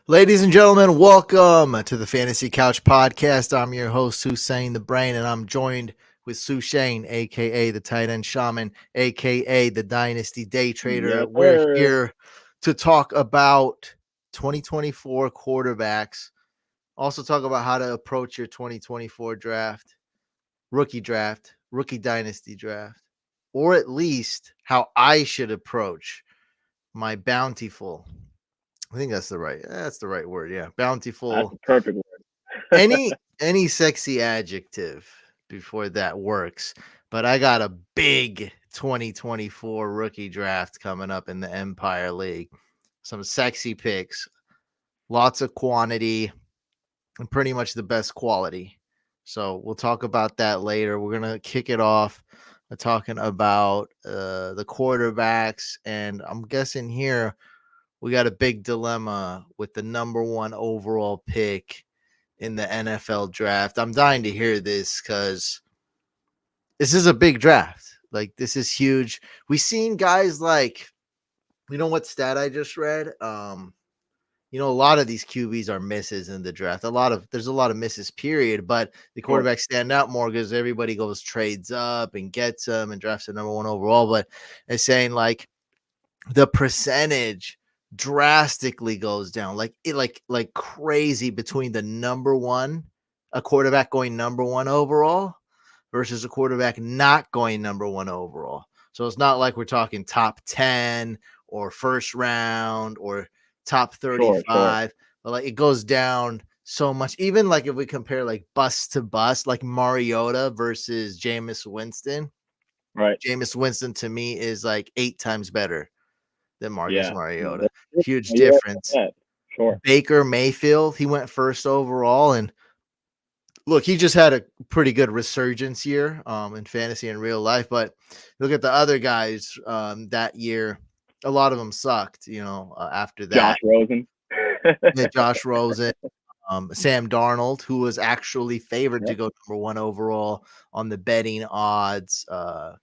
Ladies and gentlemen, welcome to the Fantasy Couch Podcast. I'm your host, Hussein the Brain, and I'm joined with Sushane, aka the Tight End Shaman, aka the Dynasty Day Trader. Yes, We're sir. here to talk about 2024 quarterbacks. Also, talk about how to approach your 2024 rookie dynasty draft, or at least how I should approach my bountiful. I think that's the right word. Yeah, That's bountiful. a perfect word. Any sexy adjective before that works. But I got a big 2024 rookie draft coming up in the Empire League. Some sexy picks, lots of quantity, and pretty much the best quality. So we'll talk about that later. We're gonna kick it off talking about the quarterbacks, and I'm guessing here we got a big dilemma with the number one overall pick in the NFL draft. I'm dying to hear this because this is a big draft. Like, this is huge. We've seen guys like, you know what stat I just read? A lot of these QBs are misses in the draft. There's a lot of misses, period. But the Sure. quarterbacks stand out more because everybody goes trades up and gets them and drafts the number one overall. But it's saying like the percentage drastically goes down like crazy between the number one a quarterback going number one overall versus a quarterback not going number one overall. So it's not like we're talking top 10 or first round or top Sure. 35, but like it goes down so much. Even like if we compare like bust to bust, like Mariota versus Jameis Winston. Right. Jameis Winston to me is like 8 times better than Marcus Yeah. No, Mariota. that's true. Huge No, you're right about difference. that. Sure. Baker Mayfield, he went first overall, and look, he just had a pretty good resurgence year in fantasy and real life. But look at the other guys that year; a lot of them sucked. After Josh that, Rosen. yeah, Josh Rosen, Sam Darnold, who was actually favored to Yep. go number one overall on the betting odds a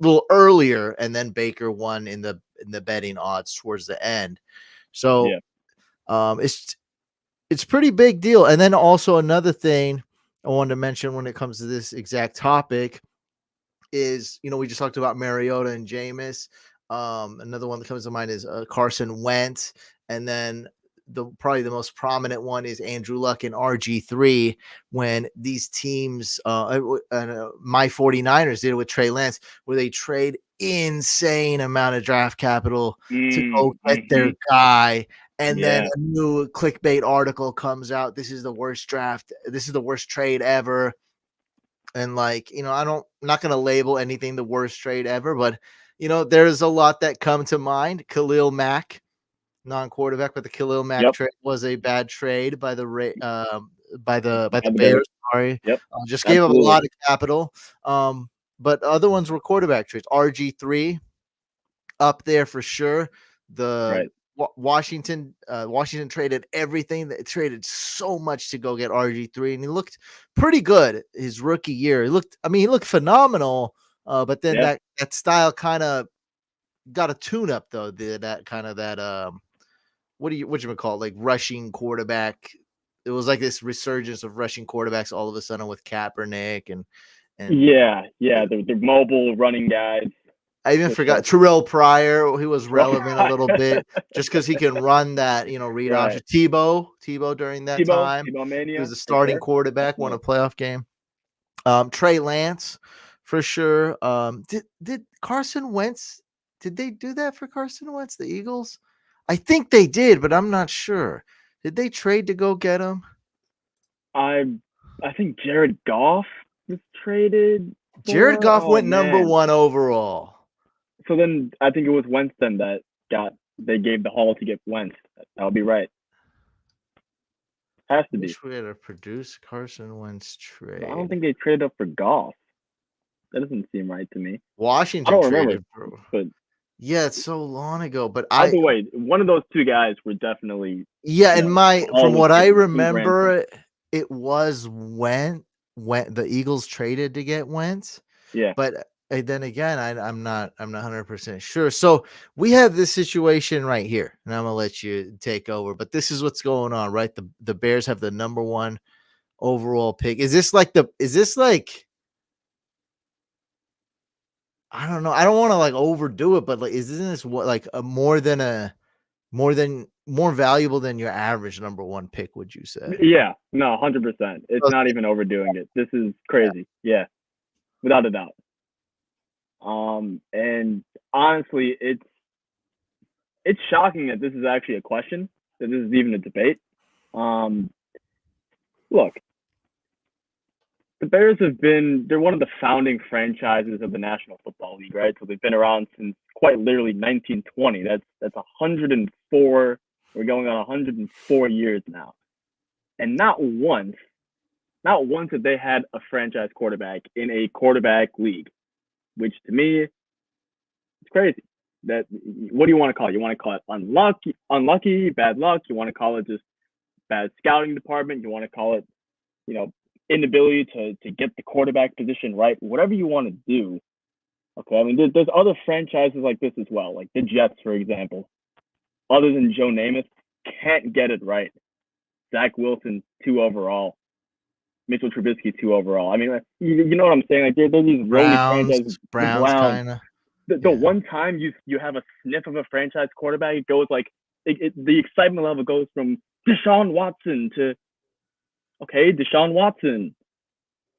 little earlier, and then Baker won in the betting odds towards the end. So Yeah. it's pretty big deal. And then also another thing I wanted to mention when it comes to this exact topic is, we just talked about Mariota and Jameis. Another one that comes to mind is Carson Wentz, and then probably the most prominent one is Andrew Luck and RG3. When these teams, my 49ers did it with Trey Lance, where they trade insane amount of draft capital to go get their Mm-hmm. guy, and then Yeah. a new clickbait article comes out. This is the worst draft. This is the worst trade ever. And like, I'm not gonna label anything the worst trade ever, but there's a lot that come to mind. Khalil Mack, non-quarterback, but the Khalil Mack Yep. trade was a bad trade by the by the By the Bears. Bears. Sorry, Yep. just gave up a Absolutely. lot of capital. But other ones were quarterback trades. RG3 up there for sure. The Right. Washington traded everything. They traded so much to go get RG3, and he looked pretty good his rookie year. He looked phenomenal. But then Yeah. that style kind of got a tune up though. That kind of that what you call it, like rushing quarterback. It was like this resurgence of rushing quarterbacks all of a sudden with Kaepernick and Yeah. Yeah. The mobile running guys I even for forgot sure. Terrell Pryor. He was Right. relevant a little bit just because he can run that, read option. Right. Tebow during that time, Tebow he was Mania a for starting sure. quarterback, won a Definitely. playoff game. Trey Lance for sure. Did Carson Wentz? Did they do that for Carson Wentz? The Eagles? I think they did, but I'm not sure. Did they trade to go get him? I I think Jared Goff was traded Jared for. Goff Oh went number man. one overall. So then I think it was Wentz then that they gave the haul to get Wentz. That would be right. Has I to be. wish we had a produce Carson Wentz But I don't trade. think they traded up for golf. That doesn't seem right to me. I Washington don't remember, traded for. but Yeah, it's so long ago, but either way, one of those two guys were definitely, yeah, you in know, my the haul from was what I given. Team Granson. remember, it was when the Eagles traded to get Wentz, Yeah. but And then again, I'm not 100% sure. So we have this situation right here, and I'm gonna let you take over. But this is what's going on, right? The Bears have the number one overall pick. Is this like I don't know. I don't want to like overdo it, but like, isn't this what like a more valuable than your average number one pick? Would you say? Yeah, no, 100%. It's not even overdoing it. This is crazy. Yeah, without a doubt. And honestly, it's shocking that this is actually a question, that this is even a debate. Um, Look, the Bears they're one of the founding franchises of the National Football League, right? So they've been around since quite literally 1920. That's 104. We're going on 104 years now. And not once have they had a franchise quarterback in a quarterback league, which to me, it's crazy. That what do you want to call it? You want to call it unlucky, bad luck. You want to call it just bad scouting department. You want to call it, inability to get the quarterback position right. Whatever you want to do. Okay, I mean, there's other franchises like this as well, like the Jets, for example. Other than Joe Namath, can't get it right. Zach Wilson, 2 overall. Mitchell Trubisky, 2 overall. I mean, you know what I'm saying? Like, there's these roly franchises. The Browns, kind of. The one time you have a sniff of a franchise quarterback, it goes like the excitement level goes from Deshaun Watson to Deshaun Watson,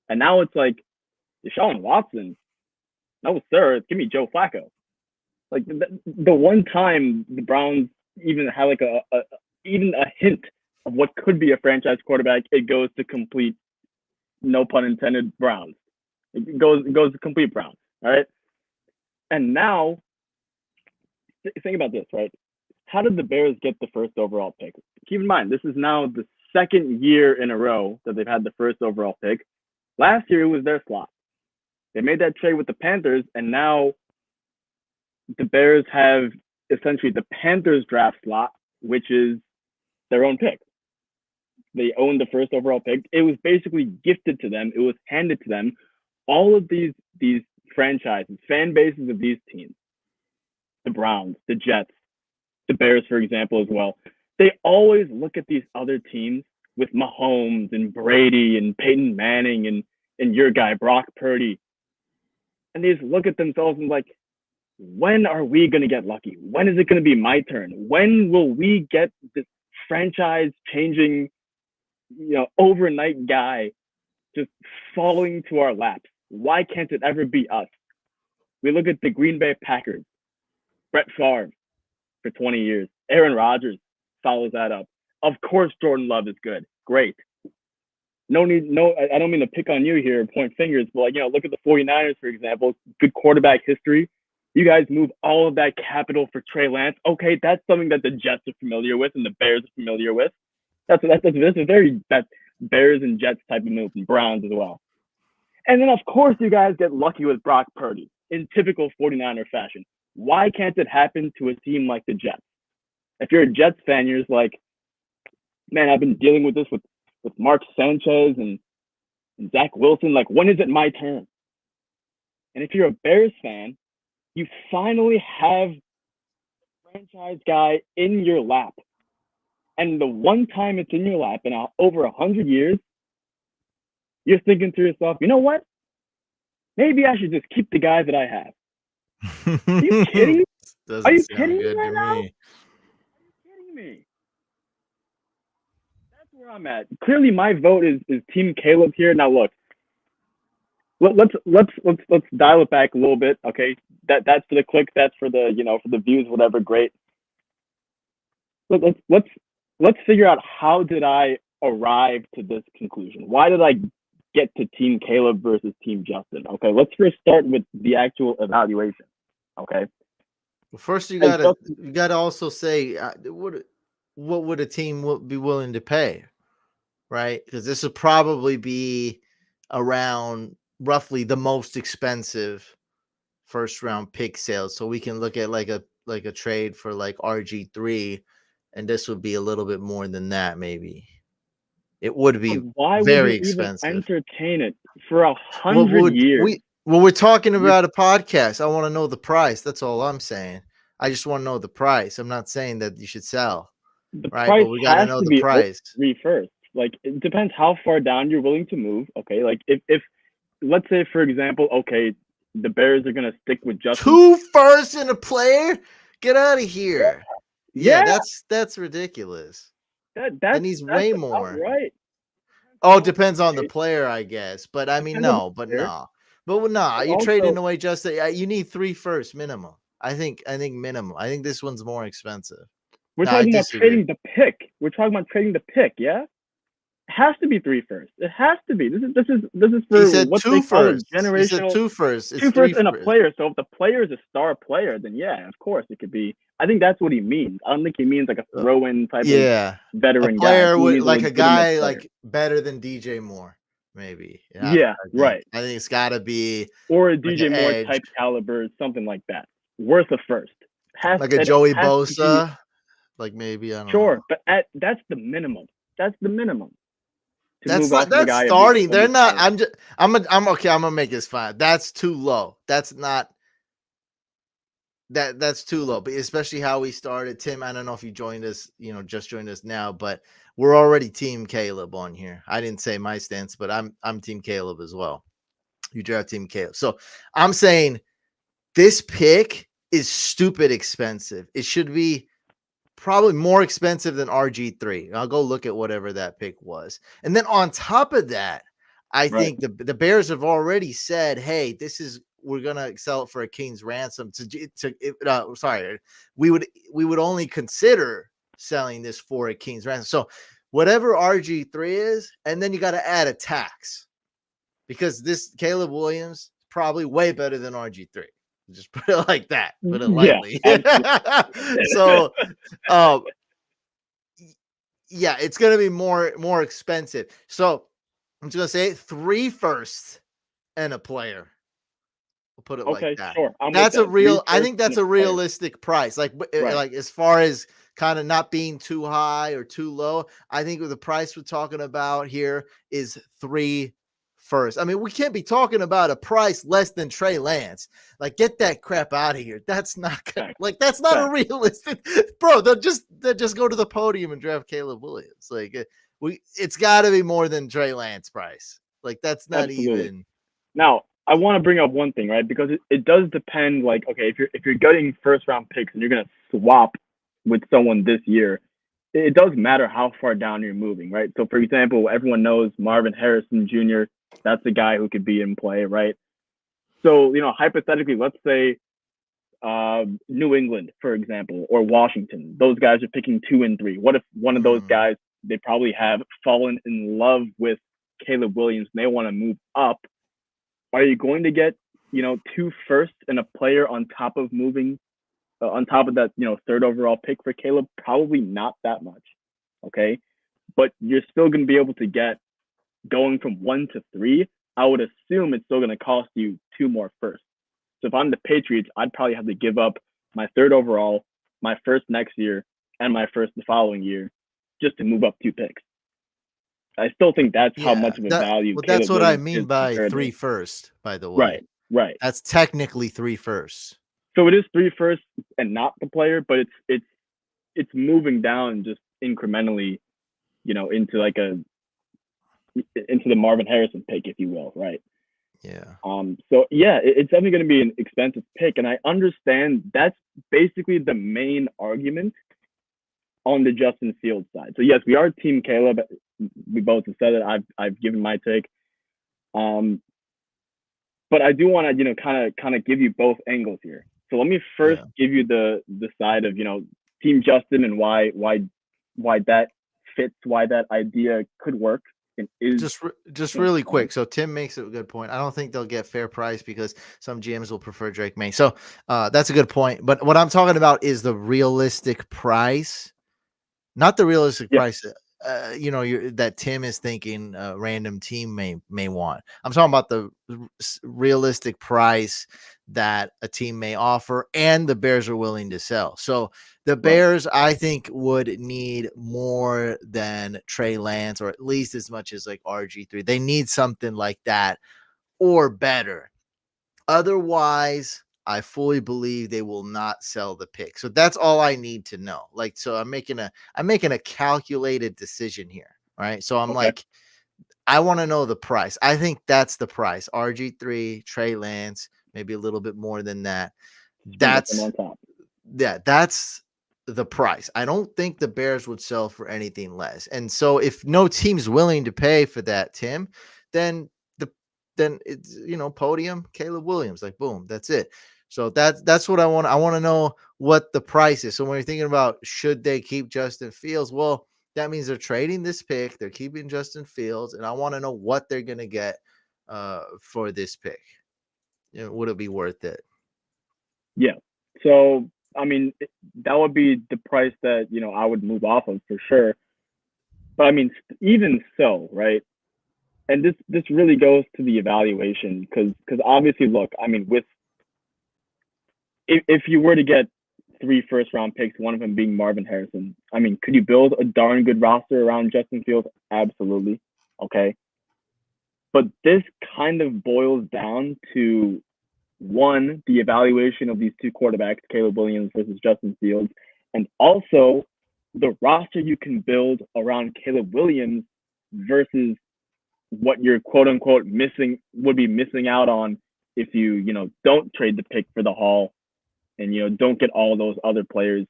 and now it's like Deshaun Watson. No, sir, give me Joe Flacco. Like the one time the Browns even had like even a hint of what could be a franchise quarterback, it goes to complete, no pun intended, Browns. It goes to complete Browns. All right. And now, think about this, right? How did the Bears get the first overall pick? Keep in mind, this is now the second year in a row that they've had the first overall pick. Last year, it was their slot. They made that trade with the Panthers, and now the Bears have essentially the Panthers draft slot, which is their own pick. They own the first overall pick. It was basically gifted to them. It was handed to them. All of these franchises, fan bases of these teams, the Browns, the Jets, the Bears, for example, as well, they always look at these other teams with Mahomes and Brady and Peyton Manning and your guy, Brock Purdy. And they just look at themselves and like, when are we going to get lucky? When is it going to be my turn? When will we get this franchise changing, overnight guy just falling to our laps? Why can't it ever be us? We look at the Green Bay Packers, Brett Favre for 20 years. Aaron Rodgers follows that up. Of course, Jordan Love is good. Great. I don't mean to pick on you here or point fingers, but look at the 49ers, for example. Good quarterback history. You guys move all of that capital for Trey Lance. Okay, that's something that the Jets are familiar with and the Bears are familiar with. That's a very Bears and Jets type of move, and Browns as well. And then, of course, you guys get lucky with Brock Purdy in typical 49er fashion. Why can't it happen to a team like the Jets? If you're a Jets fan, you're just like, man, I've been dealing with this with Mark Sanchez and Zach Wilson. Like, when is it my turn? And if you're a Bears fan, you finally have a franchise guy in your lap. And the one time it's in your lap in over 100 years, you're thinking to yourself, you know what? Maybe I should just keep the guy that I have. Are you kidding me? Are you kidding me right now? Are you kidding me? That's where I'm at. Clearly, my vote is Team Caleb here. Now, look, let's dial it back a little bit. Okay, that's for the clicks. That's for the for the views. Whatever. Great. Let's figure out, how did I arrive to this conclusion? Why did I get to Team Caleb versus Team Justin? Okay, let's first start with the actual evaluation. Okay. Well, first you gotta also say what would a team be willing to pay, right? Because this would probably be around roughly the most expensive first round pick sales. So we can look at like a trade for like RG3, and this would be a little bit more than that, maybe. It would be why very would you expensive. even entertain it for 100 years? Well, we're talking You're, about a podcast. I want to know the price. That's all I'm saying. I just want to know the price. I'm not saying that you should sell, the right? price But we got to has know to the be over price. three first. Like it depends how far down you're willing to move. Okay, like if let's say for example, okay, the Bears are gonna stick with Justin. 2 firsts and a player? Get out of here. Yeah, Yeah, that's ridiculous. that That that's needs that's way about more. right. Oh, it How depends on the okay, player, I guess. But I mean, depends on the no, but player, no. But nah, but you trading also away just you need 3 firsts minimum. I think minimum. I think this one's more expensive. we're No, I talking about disagree. trading the pick. We're talking about trading the pick. Yeah, it has to be three first. It has to be. This is He for said what they 2 call a firsts. He said generational 2 firsts. It's two 3 first and a firsts. player. So if the player is a star player, then yeah, of course it could be. I think that's what he means. I don't think he means like a Uh, throw-in type of Yeah. A veteran guy. I player think he with means a like a legitimate guy player. like better than DJ Moore, maybe. Yeah, Yeah, I think. right. I think it's got to be Or a like an DJ Moore edge, type caliber, something like that. Worth a first. Has like a it Joey has to be Bosa, like maybe I don't know. sure, but that's the minimum. That's the minimum to That's move not off of a that's guy starting. of They're this not. caliber. I'm okay. I'm gonna make this fine. That's too low. That's not that's too low. But especially how we started. Tim, I don't know if you joined us, just joined us now, but we're already team Caleb on here. I didn't say my stance, but I'm team Caleb as well. You draft team Caleb. So I'm saying this pick is stupid expensive. It should be probably more expensive than RG3. I'll go look at whatever that pick was. And then on top of that, I Right. think the Bears have already said, "Hey, we're gonna sell it for a king's ransom." Sorry, we would only consider selling this for a king's ransom. So whatever RG3 is, and then you got to add a tax because this Caleb Williams probably way better than RG3. Just put it like that. Put it Yeah, lightly. absolutely. So, um, yeah, it's gonna be more expensive. So I'm just gonna say 3 firsts and a player. We'll put it like Okay, that. sure. I'm with That's a that. Three real. I first think and that's a a player. realistic price. Right. Like as far as kind of not being too high or too low. I think the price we're talking about here is 3 firsts. I mean, we can't be talking about a price less than Trey Lance. Like, get that crap out of here. That's not Fact. like that's not a Fact. realistic, bro. They'll just go to the podium and draft Caleb Williams. Like, it's got to be more than Trey Lance price. Like, that's not Absolutely. even. Now, I want to bring up one thing, right? Because it does depend. Like, okay, if you're getting first round picks and you're gonna swap with someone this year, it does matter how far down you're moving, right? So, for example, everyone knows Marvin Harrison Jr. That's the guy who could be in play, right? So, hypothetically, let's say New England, for example, or Washington. Those guys are picking 2 and 3. What if one of those guys they probably have fallen in love with Caleb Williams and they want to move up? Are you going to get 2 firsts and a player on top of moving on top of that third overall pick for Caleb? Probably not that much. Okay, but you're still going to be able to get going from 1 to 3. I would assume it's still going to cost you 2 more firsts. So if I'm the Patriots, I'd probably have to give up my third overall, my first next year, and my first the following year just to move up 2 picks. I still think that's how Yeah, much of a value that's Caleb what I Williams mean is by compared 3 to. firsts, by the way. Right, right. That's technically 3 firsts. So it is 3 firsts and not the player, but it's moving down just incrementally, into like into the Marvin Harrison pick, if you will, right? Yeah. So yeah, it's definitely going to be an expensive pick, and I understand that's basically the main argument on the Justin Fields side. So yes, we are Team Caleb. We both have said it. I've given my take. But I do want to kind of give you both angles here. So let me first give you the side of Team Justin and why that fits, why that idea could work. And is just really quick. So Tim makes a good point. I don't think they'll get fair price because some GMs will prefer Drake May. So that's a good point. But what I'm talking about is the realistic price, not the realistic price. That Tim is thinking a random team may want. I'm talking about the realistic price that a team may offer and the Bears are willing to sell. So the Bears, I think, would need more than Trey Lance, or at least as much as like RG3. They need something like that or better. Otherwise, I fully believe they will not sell the pick. So that's all I need to know. Like, so I'm making a calculated decision here. Right. So I'm Okay. like, I want to know the price. I think that's the price. RG3, Trey Lance, maybe a little bit more than that. Sprinkle them That's on top. that's the price. I don't think the Bears would sell for anything less. And so if no team's willing to pay for that, Tim, then the then it's podium, Caleb Williams. Like boom, that's it. So that's what I want. I want to know what the price is. So when you're thinking about should they keep Justin Fields, well, that means they're trading this pick, they're keeping Justin Fields, and I want to know what they're gonna get for this pick. Would it be worth it? Yeah. So I mean, that would be the price that I would move off of for sure. But I mean, even so, right? And this really goes to the evaluation because obviously, look, I mean, with if you were to get 3 first-round picks, one of them being Marvin Harrison, I mean, could you build a darn good roster around Justin Fields? Absolutely. Okay. But this kind of boils down to one, the evaluation of these two quarterbacks, Caleb Williams versus Justin Fields, and also the roster you can build around Caleb Williams versus what you're quote unquote would be missing out on if you don't trade the pick for the haul and don't get all those other players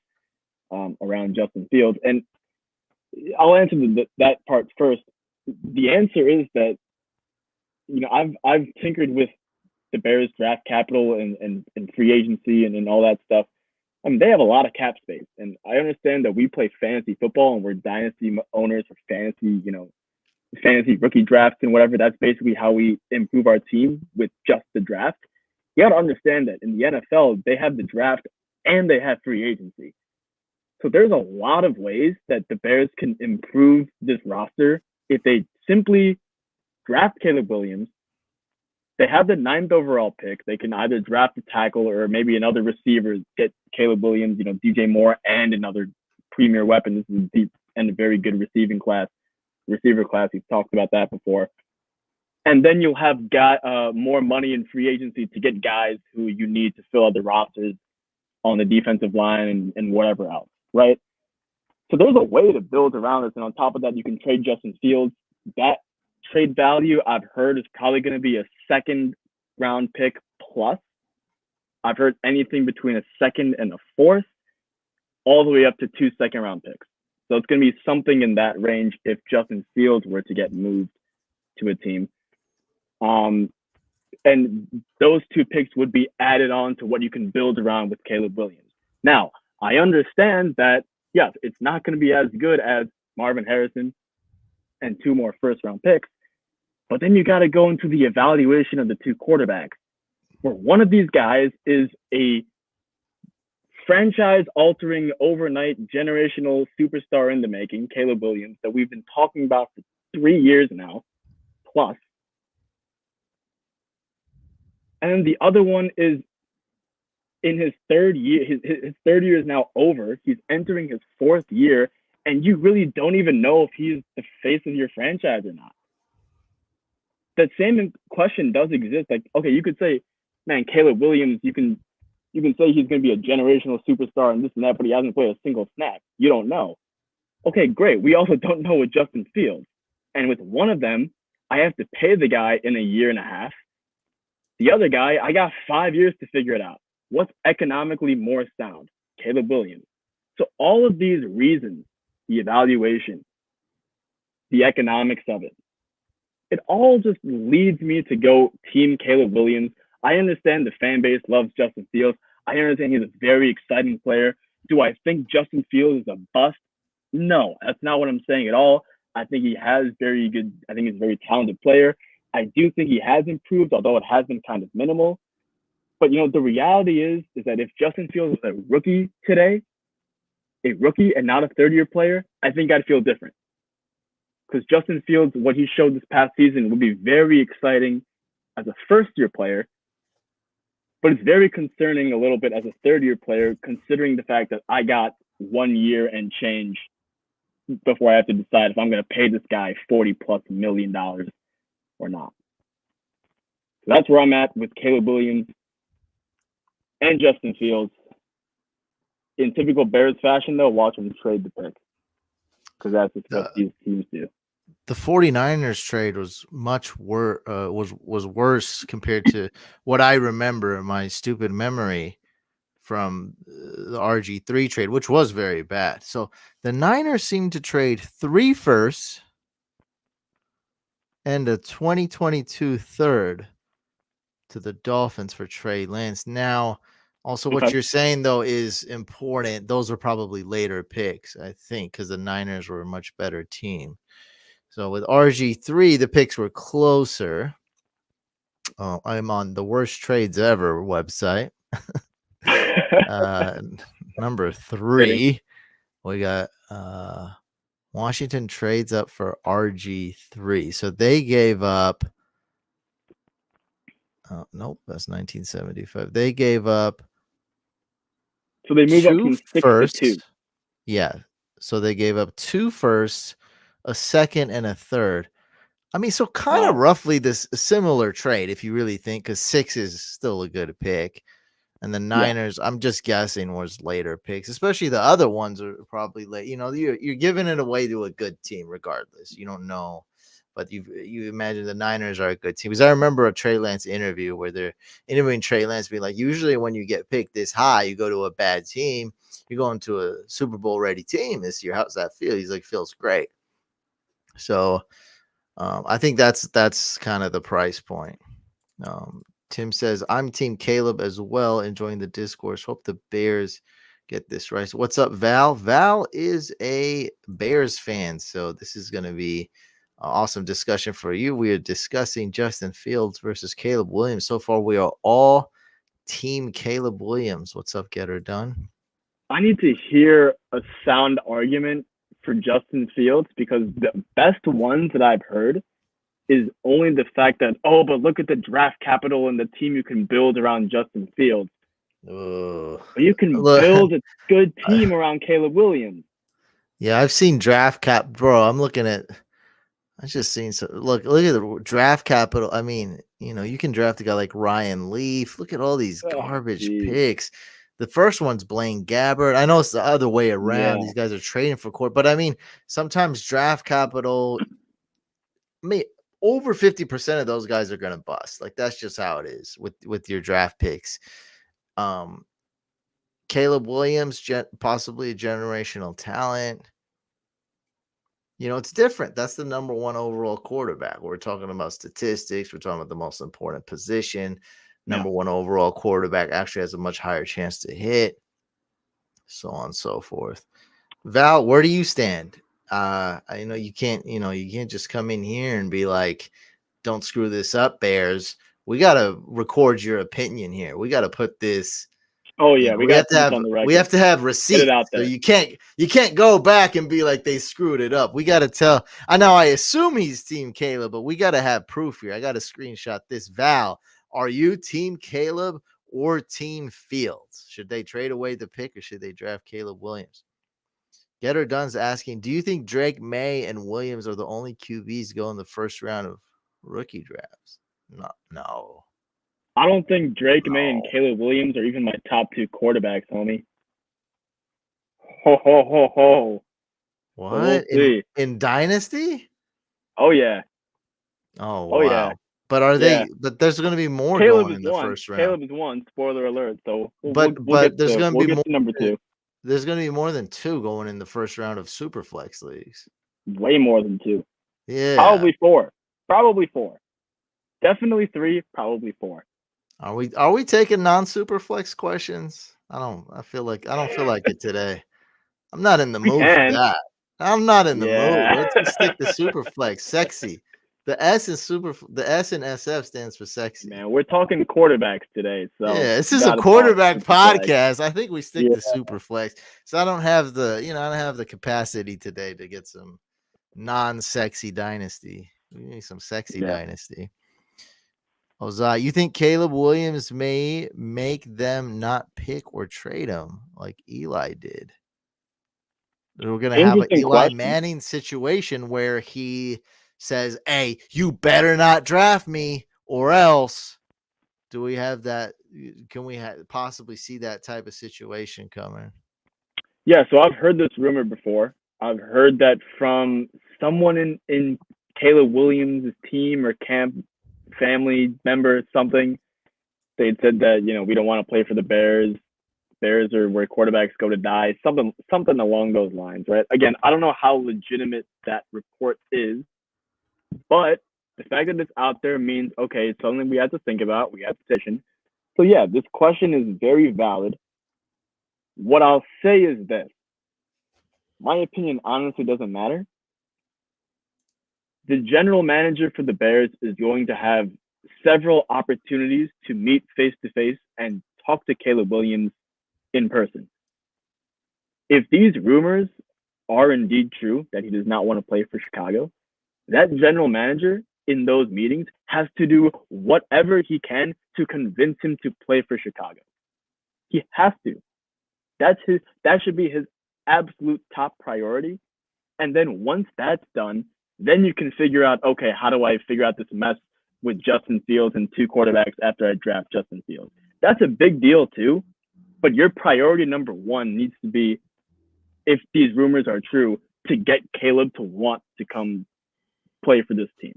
around Justin Fields. And I'll answer that part first. The answer is that I've tinkered with the Bears draft capital and free agency and all that stuff. I mean, they have a lot of cap space, and I understand that we play fantasy football and we're dynasty owners for fantasy rookie drafts and whatever. That's basically how we improve our team with just the draft. You got to understand that in the NFL, they have the draft and they have free agency. So there's a lot of ways that the Bears can improve this roster if they simply draft Caleb Williams. They have the 9th overall pick. They can either draft a tackle or maybe another receiver, get Caleb Williams, DJ Moore, and another premier weapon. This is a deep and a very good receiver class. We've talked about that before. And then you'll have more money in free agency to get guys who you need to fill out the rosters on the defensive line and whatever else, right? So there's a way to build around this. And on top of that, you can trade Justin Fields. That trade value I've heard is probably going to be a 2nd-round pick plus. I've heard anything between a 2nd and a 4th, all the way up to 2 second-round picks. So it's going to be something in that range if Justin Fields were to get moved to a team. And those 2 picks would be added on to what you can build around with Caleb Williams. Now, I understand that, yes, it's not going to be as good as Marvin Harrison and 2 more first-round picks, but then you got to go into the evaluation of the 2 quarterbacks, where one of these guys is a franchise-altering, overnight, generational superstar in the making, Caleb Williams, that we've been talking about for 3 years now, plus. And the other one is in his 3rd year. His 3rd year is now over. He's entering his 4th year, and you really don't even know if he's the face of your franchise or not. That same question does exist. Like, okay, you could say, man, Caleb Williams, you can say he's going to be a generational superstar and this and that, but he hasn't played a single snap. You don't know. Okay, great. We also don't know with Justin Fields. And with one of them, I have to pay the guy in a year and a half. The other guy, I got 5 years to figure it out. What's economically more sound? Caleb Williams. So all of these reasons, the evaluation, the economics of it all just leads me to go team Caleb Williams. I understand the fan base loves Justin Fields. I understand he's a very exciting player. Do I think Justin Fields is a bust? No, that's not what I'm saying at all. I think he's a very talented player. I do think he has improved, although it has been kind of minimal. But the reality is that if Justin Fields was a rookie today, a rookie and not a 3rd-year player, I think I'd feel different. Because Justin Fields, what he showed this past season, would be very exciting as a 1st-year player, but it's very concerning a little bit as a 3rd-year player, considering the fact that I got 1 year and change before I have to decide if I'm going to pay this guy $40+ million or not. that's where I'm at with Caleb Williams and Justin Fields. In typical Bears fashion, though, watch them trade the pick because that's just what these teams do. The 49ers trade was much worse. Was worse compared to what I remember in my stupid memory from the RG3 trade, which was very bad. So the Niners seem to trade 3 firsts and a 2022 third to the Dolphins for Trey Lance. Now, also what you're saying though is important. Those are probably later picks, I think, because the Niners were a much better team. So with RG3, the picks were closer. I'm on the worst trades ever website. Number 3, we got Washington trades up for RG3. So they gave up. Oh, nope, that's 1975. They gave up. So they moved up from 6 firsts. to 2. Yeah. So they gave up 2 firsts, a second, and a third. I mean, so kind of roughly this similar trade, if you really think, because 6 is still a good pick. And the Niners, I'm just guessing, was later picks, especially the other ones are probably late. You know, you're giving it away to a good team regardless. You don't know, but you imagine the Niners are a good team. Because I remember a Trey Lance interview where they're interviewing Trey Lance being like, usually when you get picked this high, you go to a bad team. You're going to a Super Bowl ready team this year. How's that feel? He's like, feels great. So I think that's kind of the price point. Tim says, I'm Team Caleb as well, enjoying the discourse. Hope the Bears get this right. So what's up, Val? Val is a Bears fan, so this is going to be an awesome discussion for you. We are discussing Justin Fields versus Caleb Williams. So far, we are all Team Caleb Williams. What's up, Get Her Done? I need to hear a sound argument for Justin Fields because the best ones that I've heard is only the fact that, but look at the draft capital and the team you can build around Justin Fields. But you can build a good team around Caleb Williams. Yeah, I've seen draft cap, bro. I'm looking at. I just seen look at the draft capital. I mean, you can draft a guy like Ryan Leaf. Look at all these garbage picks. The first one's Blaine Gabbert. I know it's the other way around. These guys are trading for court, but I mean, sometimes draft capital. Over 50% of those guys are going to bust. Like that's just how it is with your draft picks. Caleb Williams, possibly a generational talent. It's different. That's the number 1 overall quarterback. We're talking about statistics. We're talking about the most important position. Number 1 overall quarterback actually has a much higher chance to hit. So on and so forth. Val, where do you stand? I know you can't just come in here and be like, don't screw this up, Bears. We got to record your opinion here. We got to put this. Oh yeah, we have to have receipts. So you can't go back and be like they screwed it up. We got to tell. I know I assume he's Team Caleb, but we got to have proof here. I got to screenshot this. Val, are you Team Caleb or Team Fields? Should they trade away the pick or should they draft Caleb Williams? Get Her Done's asking, do you think Drake May and Williams are the only QBs go in the first round of rookie drafts? No. I don't think Drake May and Caleb Williams are even my top 2 quarterbacks, homie. Ho, ho, ho, ho. What? In Dynasty? Oh, yeah. Oh, wow. Yeah. But are they? But there's going to be more Caleb going in the first round. Caleb is 1. Spoiler alert. So but there's going to be more. Number 2. There's going to be more than 2 going in the first round of Superflex leagues. Way more than 2. Yeah. Probably 4. Definitely 3. Probably 4. Are we taking non-Superflex questions? I don't feel like it today. I'm not in the mood for that. I'm not in the mood. Let's stick to Superflex. Sexy. The S in SF stands for sexy. Man, we're talking quarterbacks today. So yeah, this is a quarterback podcast. I think we stick to Superflex. So I don't have the capacity today to get some non-sexy dynasty. We need some sexy dynasty. Ozai, you think Caleb Williams may make them not pick or trade him like Eli did? We're going to have an Eli Manning situation where he says, hey, you better not draft me or else do we have that? Can we possibly see that type of situation coming? Yeah, so I've heard this rumor before. I've heard that from someone in Caleb Williams' team or camp, family member, something. They said that we don't want to play for the Bears. Bears are where quarterbacks go to die. Something along those lines, right? Again, I don't know how legitimate that report is, but the fact that it's out there means okay, it's something we have to think about. We have to petition. So yeah, this question is very valid. What I'll say is this: my opinion honestly doesn't matter. The general manager for the Bears is going to have several opportunities to meet face to face and talk to Caleb Williams in person. If these rumors are indeed true that he does not want to play for Chicago, that general manager in those meetings has to do whatever he can to convince him to play for Chicago. He has to. That should be his absolute top priority. And then once that's done, then you can figure out, okay, how do I figure out this mess with Justin Fields and two quarterbacks after I draft Justin Fields? That's a big deal too. But your priority number one needs to be, if these rumors are true, to get Caleb to want to come play for this team.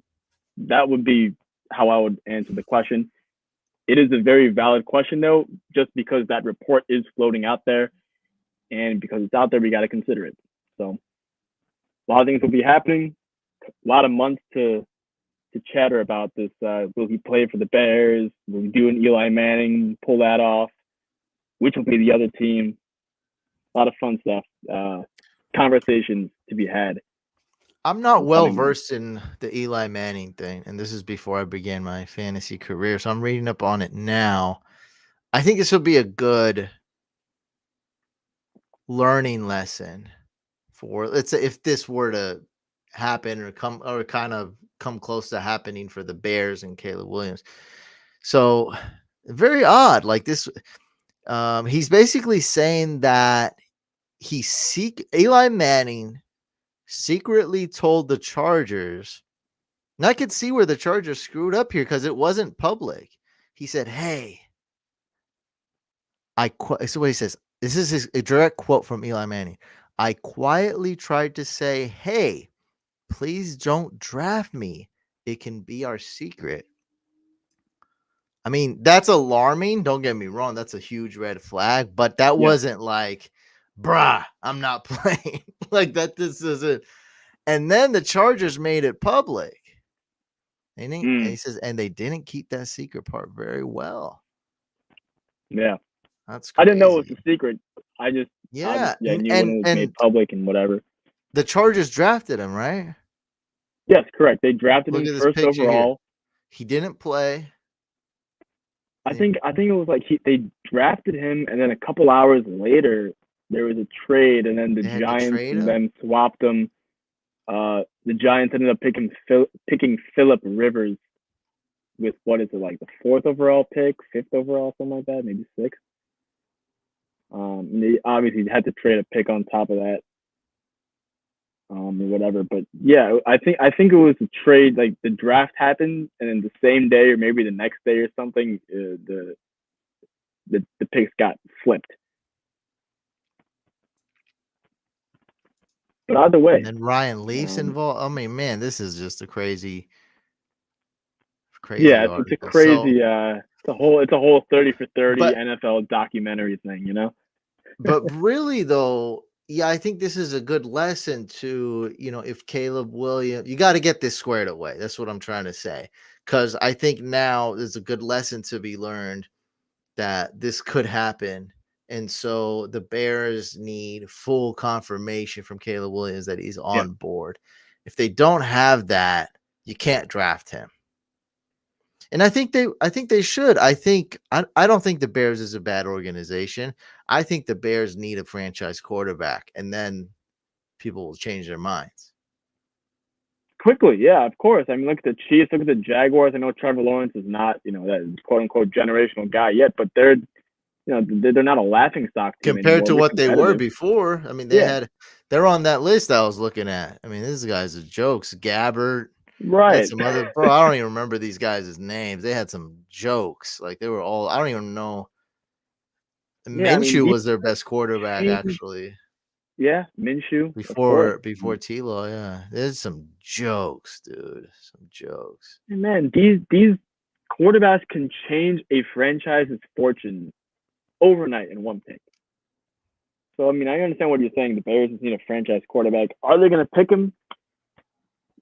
That would be how I would answer the question. It is a very valid question, though, just because that report is floating out there. And because it's out there, we got to consider it. So a lot of things will be happening. A lot of months to chatter about this. Will he play for the Bears? Will he do an Eli Manning, pull that off? Which will be the other team? A lot of fun stuff. Conversations to be had. I'm not well versed in the Eli Manning thing, and this is before I began my fantasy career, so I'm reading up on it now. I think this will be a good learning lesson for, let's say, if this were to happen or kind of come close to happening for the Bears and Caleb Williams. So very odd. Like this, he's basically saying that Eli Manning secretly told the Chargers, and I could see where the Chargers screwed up here because it wasn't public. He said, "Hey, so what he says. This is a direct quote from Eli Manning. I quietly tried to say, hey, please don't draft me. It can be our secret." I mean, that's alarming. Don't get me wrong. That's a huge red flag, but that wasn't like, bruh, I'm not playing. Like that, this isn't. And then the Chargers made it public. And he says, and they didn't keep that secret part very well. Yeah. That's crazy. I didn't know it was a secret. I knew and, when it was made public and whatever. The Chargers drafted him, right? Yes, correct. They drafted him first overall. He didn't play. I think it was like they drafted him, and then a couple hours later there was a trade, and then the Giants and them swapped him. The Giants ended up picking Phillip Rivers with, what is it, like the 4th overall pick, 5th overall, something like that, maybe 6th. They obviously had to trade a pick on top of that, or whatever. But yeah, I think it was a trade. Like the draft happened, and then the same day, or maybe the next day or something, the picks got flipped. But either way, and then Ryan Leaf's involved. I mean, man, this is just a crazy. Yeah, it's a crazy. It's a whole 30 for 30 NFL documentary thing, you know. But really, though, yeah, I think this is a good lesson to, if Caleb Williams, you got to get this squared away. That's what I'm trying to say. Because I think now there's a good lesson to be learned that this could happen. And so the Bears need full confirmation from Caleb Williams that he's on board. If they don't have that, you can't draft him. And I think they should. I don't think the Bears is a bad organization. I think the Bears need a franchise quarterback, and then people will change their minds quickly. Yeah, of course. I mean, look at the Chiefs, look at the Jaguars. I know Trevor Lawrence is not, that quote unquote generational guy yet, but they're not a laughing stock team compared to what they were before. I mean, they're on that list I was looking at. I mean, this guy's a jokes. Gabbert, They had Right. some other bro. I don't even remember these guys' names. They had some jokes. Like they were all. I don't even know. Yeah, I mean, Minshew was their best quarterback Minshew, actually yeah, Minshew, of course. before T-Law. Yeah, there's some jokes, dude. Some jokes. And man, these quarterbacks can change a franchise's fortune overnight in one pick. So I mean, I understand what you're saying. The Bears just need a franchise quarterback. Are they going to pick him?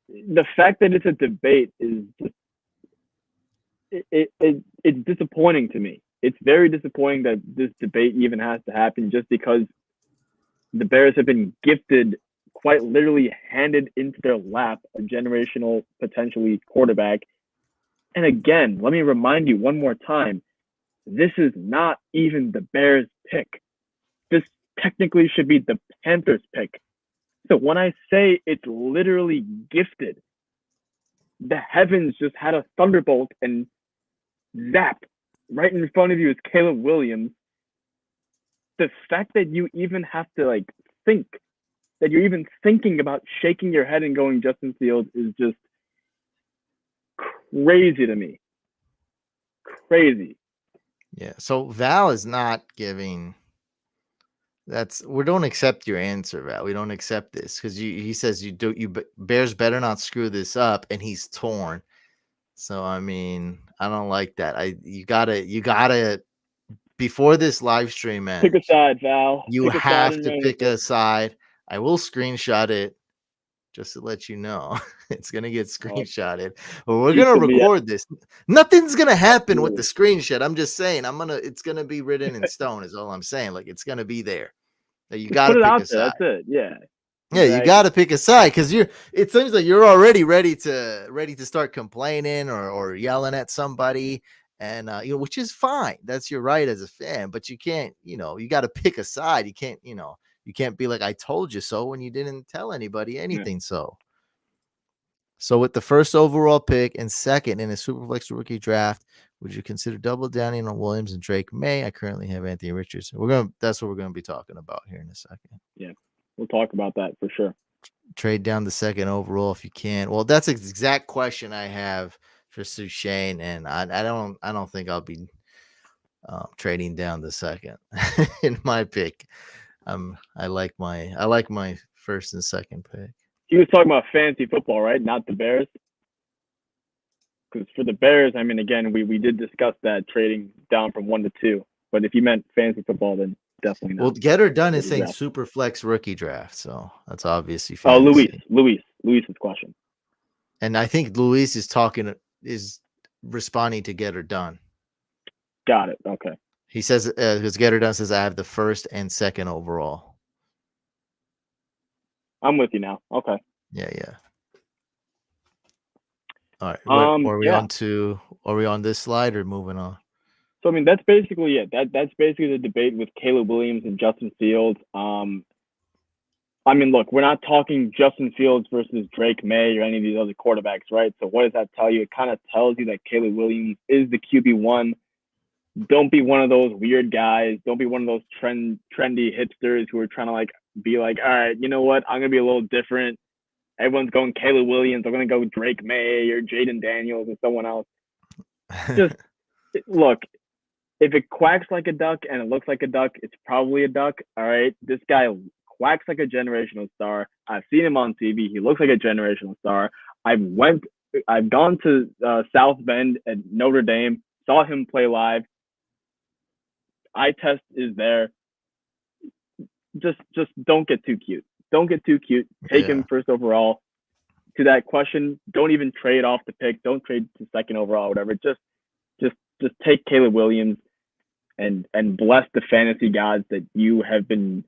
The fact that it's a debate is just it's disappointing to me. It's very disappointing that this debate even has to happen just because the Bears have been gifted, quite literally handed into their lap, a generational, potentially quarterback. And again, let me remind you one more time, this is not even the Bears pick. This technically should be the Panthers pick. So when I say it's literally gifted, the heavens just had a thunderbolt and zap right in front of you is Caleb Williams. The fact that you even have to like think that you're even thinking about shaking your head and going Justin Fields is just crazy to me. Crazy. Yeah. So Val is not giving. We don't accept your answer, Val. We don't accept this because he says Bears better not screw this up, and he's torn. So I mean, I don't like that. You gotta before this live stream ends. Pick a side, Val. You Pick a have side to pick a side. I will screenshot it just to let you know. It's gonna get screenshotted. But we're gonna record this. Nothing's gonna happen with the screenshot. I'm just saying. It's gonna be written in stone. Is all I'm saying. Like it's gonna be there. You got to pick a side. That's it. Yeah. Yeah, exactly. You got to pick a side because it seems like you're already ready to start complaining or yelling at somebody, and which is fine. That's your right as a fan, but you can't, you got to pick a side. You can't be like, I told you so when you didn't tell anybody anything. Yeah. So with the first overall pick and second in a Superflex rookie draft, would you consider double downing on Williams and Drake May? I currently have Anthony Richardson. That's what we're gonna be talking about here in a second. Yeah, we'll talk about that for sure. Trade down the second overall if you can. Well, that's the exact question I have for Sushane, and I don't think I'll be trading down the second in my pick. I like my first and second pick. He was talking about fantasy football, right? Not the Bears. Because for the Bears, I mean, again, we did discuss that trading down from 1 to 2. But if you meant fantasy football, then definitely not. Well, Get Her Done is saying super flex rookie draft, so that's obviously fantasy. Luis's question. And I think Luis is responding to Get Her Done. Got it. Okay. He says because Get Her Done says I have the first and second overall. I'm with you now. Okay. Yeah. All right. Are we on this slide or moving on? So I mean that's basically it. That's basically the debate with Caleb Williams and Justin Fields. I mean, look, we're not talking Justin Fields versus Drake May or any of these other quarterbacks, right? So what does that tell you? It kind of tells you that Caleb Williams is the QB1. Don't be one of those weird guys. Don't be one of those trendy hipsters who are trying to like be like, all right, you know what? I'm gonna be a little different. Everyone's going Caleb Williams. I'm gonna go Drake May or Jaden Daniels or someone else. Just look. If it quacks like a duck and it looks like a duck, it's probably a duck. All right. This guy quacks like a generational star. I've seen him on TV. He looks like a generational star. I've gone to South Bend at Notre Dame, saw him play live. Eye test is there. Just don't get too cute. Don't get too cute. Take him first overall. To that question, don't even trade off the pick. Don't trade to second overall, whatever. Just take Caleb Williams and bless the fantasy gods that you have been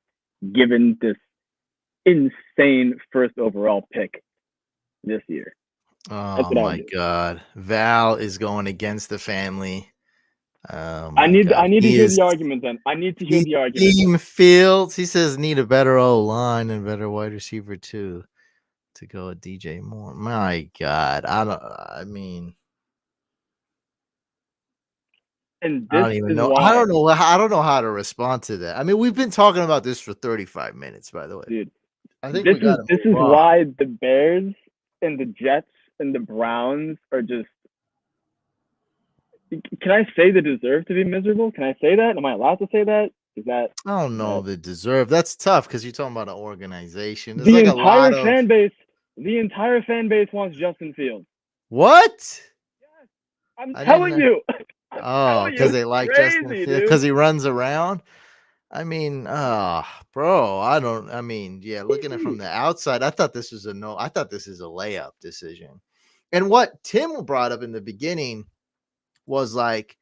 given this insane first overall pick this year. Oh my God. Val is going against the family. I need to hear the argument then. I need to hear the argument. Team Fields, he says need a better O-line and better wide receiver too to go with DJ Moore. My God. I don't even know. I don't know how to respond to that. I mean, we've been talking about this for 35 minutes, by the way. Dude, I think this is why the Bears and the Jets and the Browns are just. Can I say they deserve to be miserable? Can I say that? Am I allowed to say that? Is that I don't know if they deserve. That's tough because you're talking about an organization. There's the like a entire lot of fan base? The entire fan base wants Justin Fields. what? I'm I telling didn't. you. Oh, because they like Justin Crazy, Fields dude. because he runs around. I mean, bro, I don't. I mean, yeah, looking at it from the outside, I thought this was a no. I thought this is a layup decision. And what Tim brought up in the beginning was like,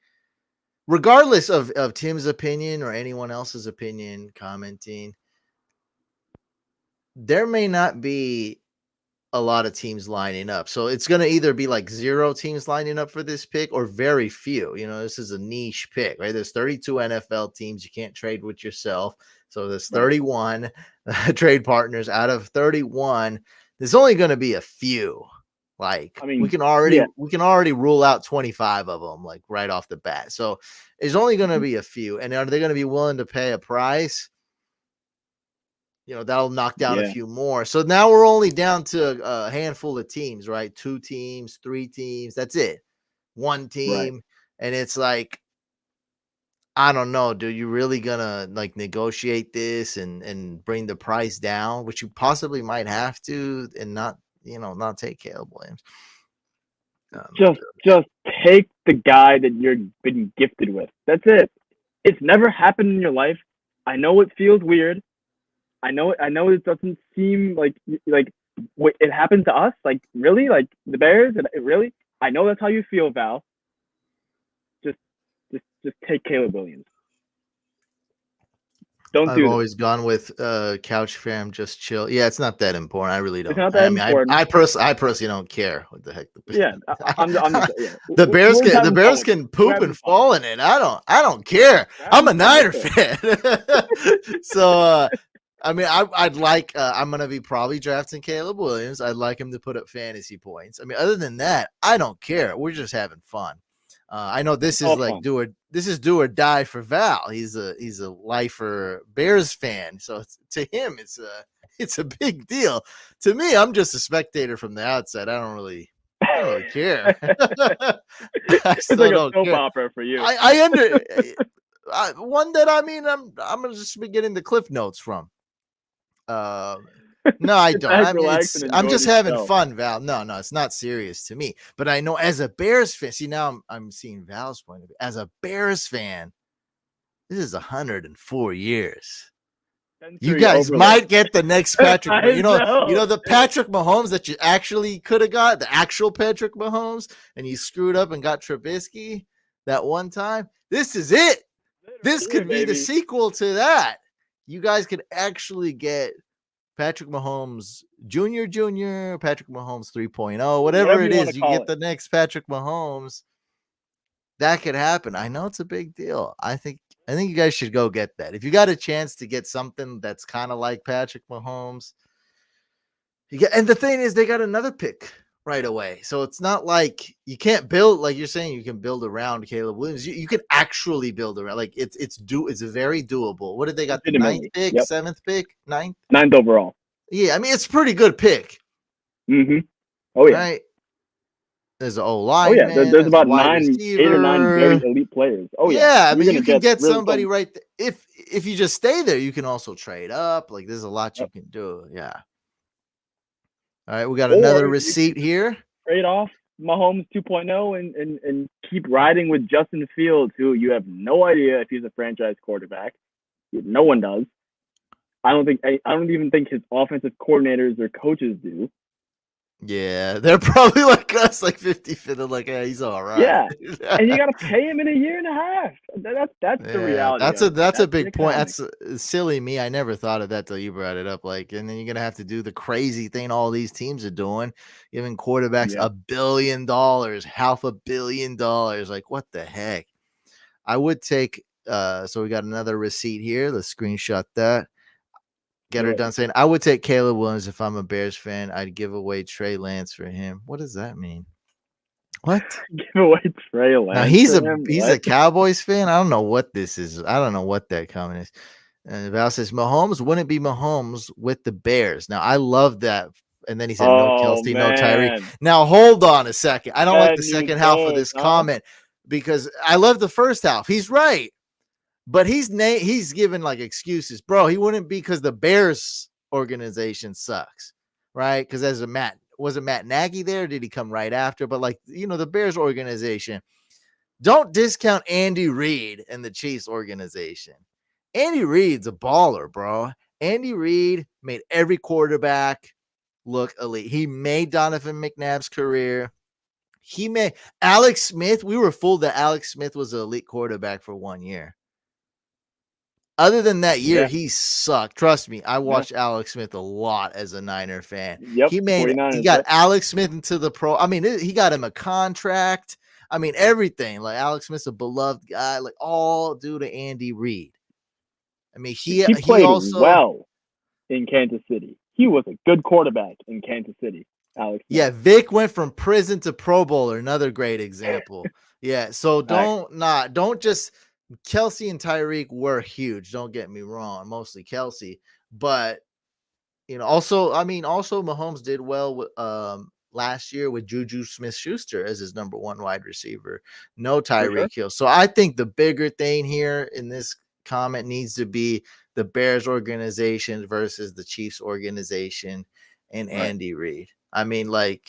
regardless of Tim's opinion or anyone else's opinion commenting, there may not be a lot of teams lining up. So it's going to either be like 0 teams lining up for this pick or very few. You know, this is a niche pick, right? There's 32 NFL teams. You can't trade with yourself. So there's 31 trade partners out of 31. There's only going to be a few. Like, I mean, we can already rule out 25 of them like right off the bat. So there's only going to be a few. And are they going to be willing to pay a price? You know, that'll knock down a few more. So now we're only down to a handful of teams, right? 2 teams, 3 teams. That's it. 1 team. Right. And it's like, I don't know. Do you really gonna like negotiate this and bring the price down, which you possibly might have to, and not, you know, not take Caleb Williams? Just take the guy that you've been gifted with. That's it. It's never happened in your life. I know it feels weird. I know it doesn't seem like it happened to us. Like, really? Like the Bears? It really? I know that's how you feel, Val. Just take Caleb Williams. I've always gone with Couch Fam, just chill. Yeah, it's not that important. I really don't. It's not that important. I personally don't care what the heck. I'm just yeah. The Bears can poop and fall in it. I don't care. I'm a Niner fan. So I mean, I'd like. I'm gonna be probably drafting Caleb Williams. I'd like him to put up fantasy points. I mean, other than that, I don't care. We're just having fun. I know this is like do or die for Val. He's a lifer Bears fan, so to him it's a big deal. To me, I'm just a spectator from the outside. I don't really care. It's like a soap opera for you. One that I mean, I'm gonna just be getting the cliff notes from. No, I don't. I mean, I'm just having fun, Val. No, it's not serious to me. But I know as a Bears fan, see, now I'm seeing Val's point of view. As a Bears fan, this is 104 years. You guys might get the next Patrick. You know the Patrick Mahomes that you actually could have got, the actual Patrick Mahomes, and you screwed up and got Trubisky that one time. This is it. This could be the sequel to that. You guys could actually get Patrick Mahomes Jr., Patrick Mahomes 3.0, whatever it is, you get the next Patrick Mahomes. That could happen. I know it's a big deal. I think you guys should go get that. If you got a chance to get something that's kind of like Patrick Mahomes, and the thing is, they got another pick right away. So it's not like you can't build, like you're saying, you can build around Caleb Williams. You can actually build around. Like it's very doable. What did they got? The 9th pick, 7th pick, 9th overall. Yeah, I mean it's a pretty good pick. Mm-hmm. Oh yeah. Right. There's an O-line. Oh yeah. There's about 8 or 9 very elite players. Oh yeah. Yeah, I mean you can get somebody right there. If you just stay there, you can also trade up. Like there's a lot you can do. Yeah. All right, we got another receipt here. Trade off Mahomes 2.0 and keep riding with Justin Fields, who you have no idea if he's a franchise quarterback. No one does. I don't even think his offensive coordinators or coaches do. Yeah, they're probably like us, like 50-50. They're like, he's all right. Yeah, and you got to pay him in a year and a half. That's the reality. That's a big point. That's silly me. I never thought of that till you brought it up. Like, and then you're gonna have to do the crazy thing all these teams are doing, giving quarterbacks $1 billion, $500 million. Like, what the heck? I would take. So we got another receipt here. Let's screenshot that. Get her done saying, I would take Caleb Williams if I'm a Bears fan. I'd give away Trey Lance for him. What does that mean? What? Give away Trey Lance. Now he's a Cowboys fan. I don't know what this is. I don't know what that comment is. And Val says Mahomes wouldn't be Mahomes with the Bears. Now I love that And then he said, no Oh Kelsey, no Tyreek. man, Now, hold on a second. I don't like bad the news second half of bears, this huh? comment because I love the first half. He's right. But he's given like excuses, bro. He wouldn't be because the Bears organization sucks, right? Because wasn't Matt Nagy there? Or did he come right after? But like the Bears organization, don't discount Andy Reid and the Chiefs organization. Andy Reid's a baller, bro. Andy Reid made every quarterback look elite. He made Donovan McNabb's career. He made Alex Smith. We were fooled that Alex Smith was an elite quarterback for 1 year. Other than that year, he sucked. Trust me, I watched Alex Smith a lot as a Niner fan. Yep, He 49ers, got Alex Smith into the pro. I mean, he got him a contract. I mean, everything. Like Alex Smith's a beloved guy, like all due to Andy Reid. I mean, he played also well in Kansas City. He was a good quarterback in Kansas City. Alex Smith. Yeah, Vic went from prison to Pro Bowler. Another great example. Yeah, so don't just Kelsey and Tyreek were huge. Don't get me wrong, mostly Kelsey, but also Mahomes did well with last year with Juju Smith-Schuster as his number one wide receiver. No Tyreek Hill. So I think the bigger thing here in this comment needs to be the Bears organization versus the Chiefs organization and Andy Reid. I mean, like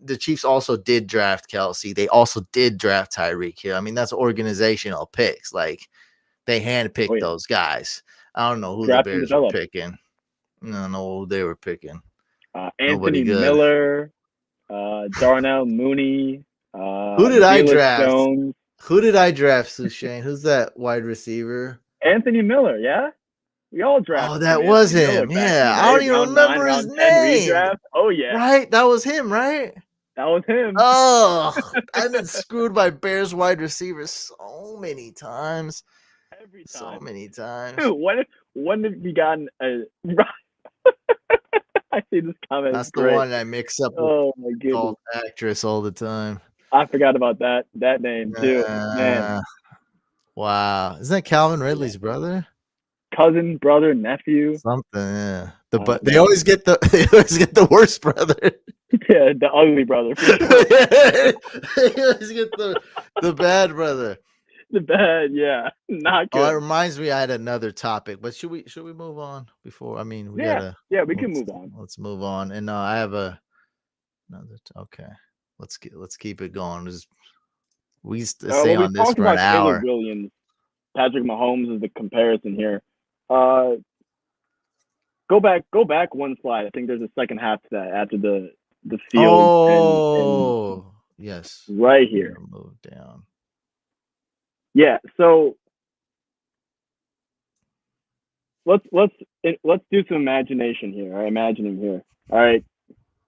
the Chiefs also did draft Kelsey. They also did draft Tyreek Hill. I mean, that's organizational picks. Like they handpicked those guys. I don't know who the Bears were picking. I don't know who they were picking. Anthony Miller, Darnell Mooney. Who did I draft? Jones. Who did I draft, Sushane? Who's that wide receiver? Anthony Miller, yeah? We all drafted. Oh, that was him. Yeah. I don't even remember his name. Oh, yeah. Right? That was him, right? That was him. Oh, I've been screwed by Bears wide receivers so many times. Every time. So many times. When have we gotten a... I see this comment. That's the one I mix up with my goodness. Actress all the time. I forgot about that name, too. Man. Wow. Isn't that Calvin Ridley's brother? Cousin, brother, nephew. Something, yeah. They always get the worst brother. Yeah, the ugly brother. For sure. They always get the bad brother. The bad, yeah. Not good. Oh, it reminds me I had another topic, but should we move on before? I mean, we can move on. Let's move on. And I have another okay. Let's keep it going. We stay on this for an hour. Caleb Williams, Patrick Mahomes is the comparison here. Go back one slide. I think there's a second half to that after the field. Oh, yes. Right here. Move down. Yeah. So let's do some imagination here. Or imagining here. All right.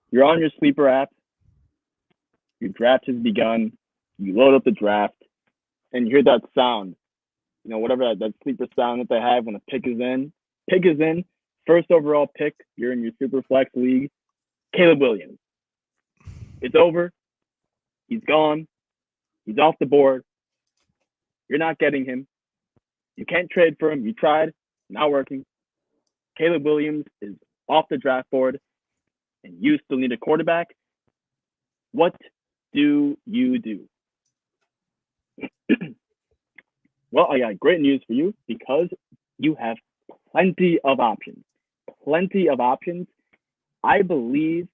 You're on your sleeper app. Your draft has begun. You load up the draft, and you hear that sound. Whatever that sleeper sound that they have when a pick is in. Pick is in. First overall pick. You're in your super flex league. Caleb Williams. It's over. He's gone. He's off the board. You're not getting him. You can't trade for him. You tried. Not working. Caleb Williams is off the draft board, and you still need a quarterback. What do you do? Well, I got great news for you because you have plenty of options. Plenty of options. I believe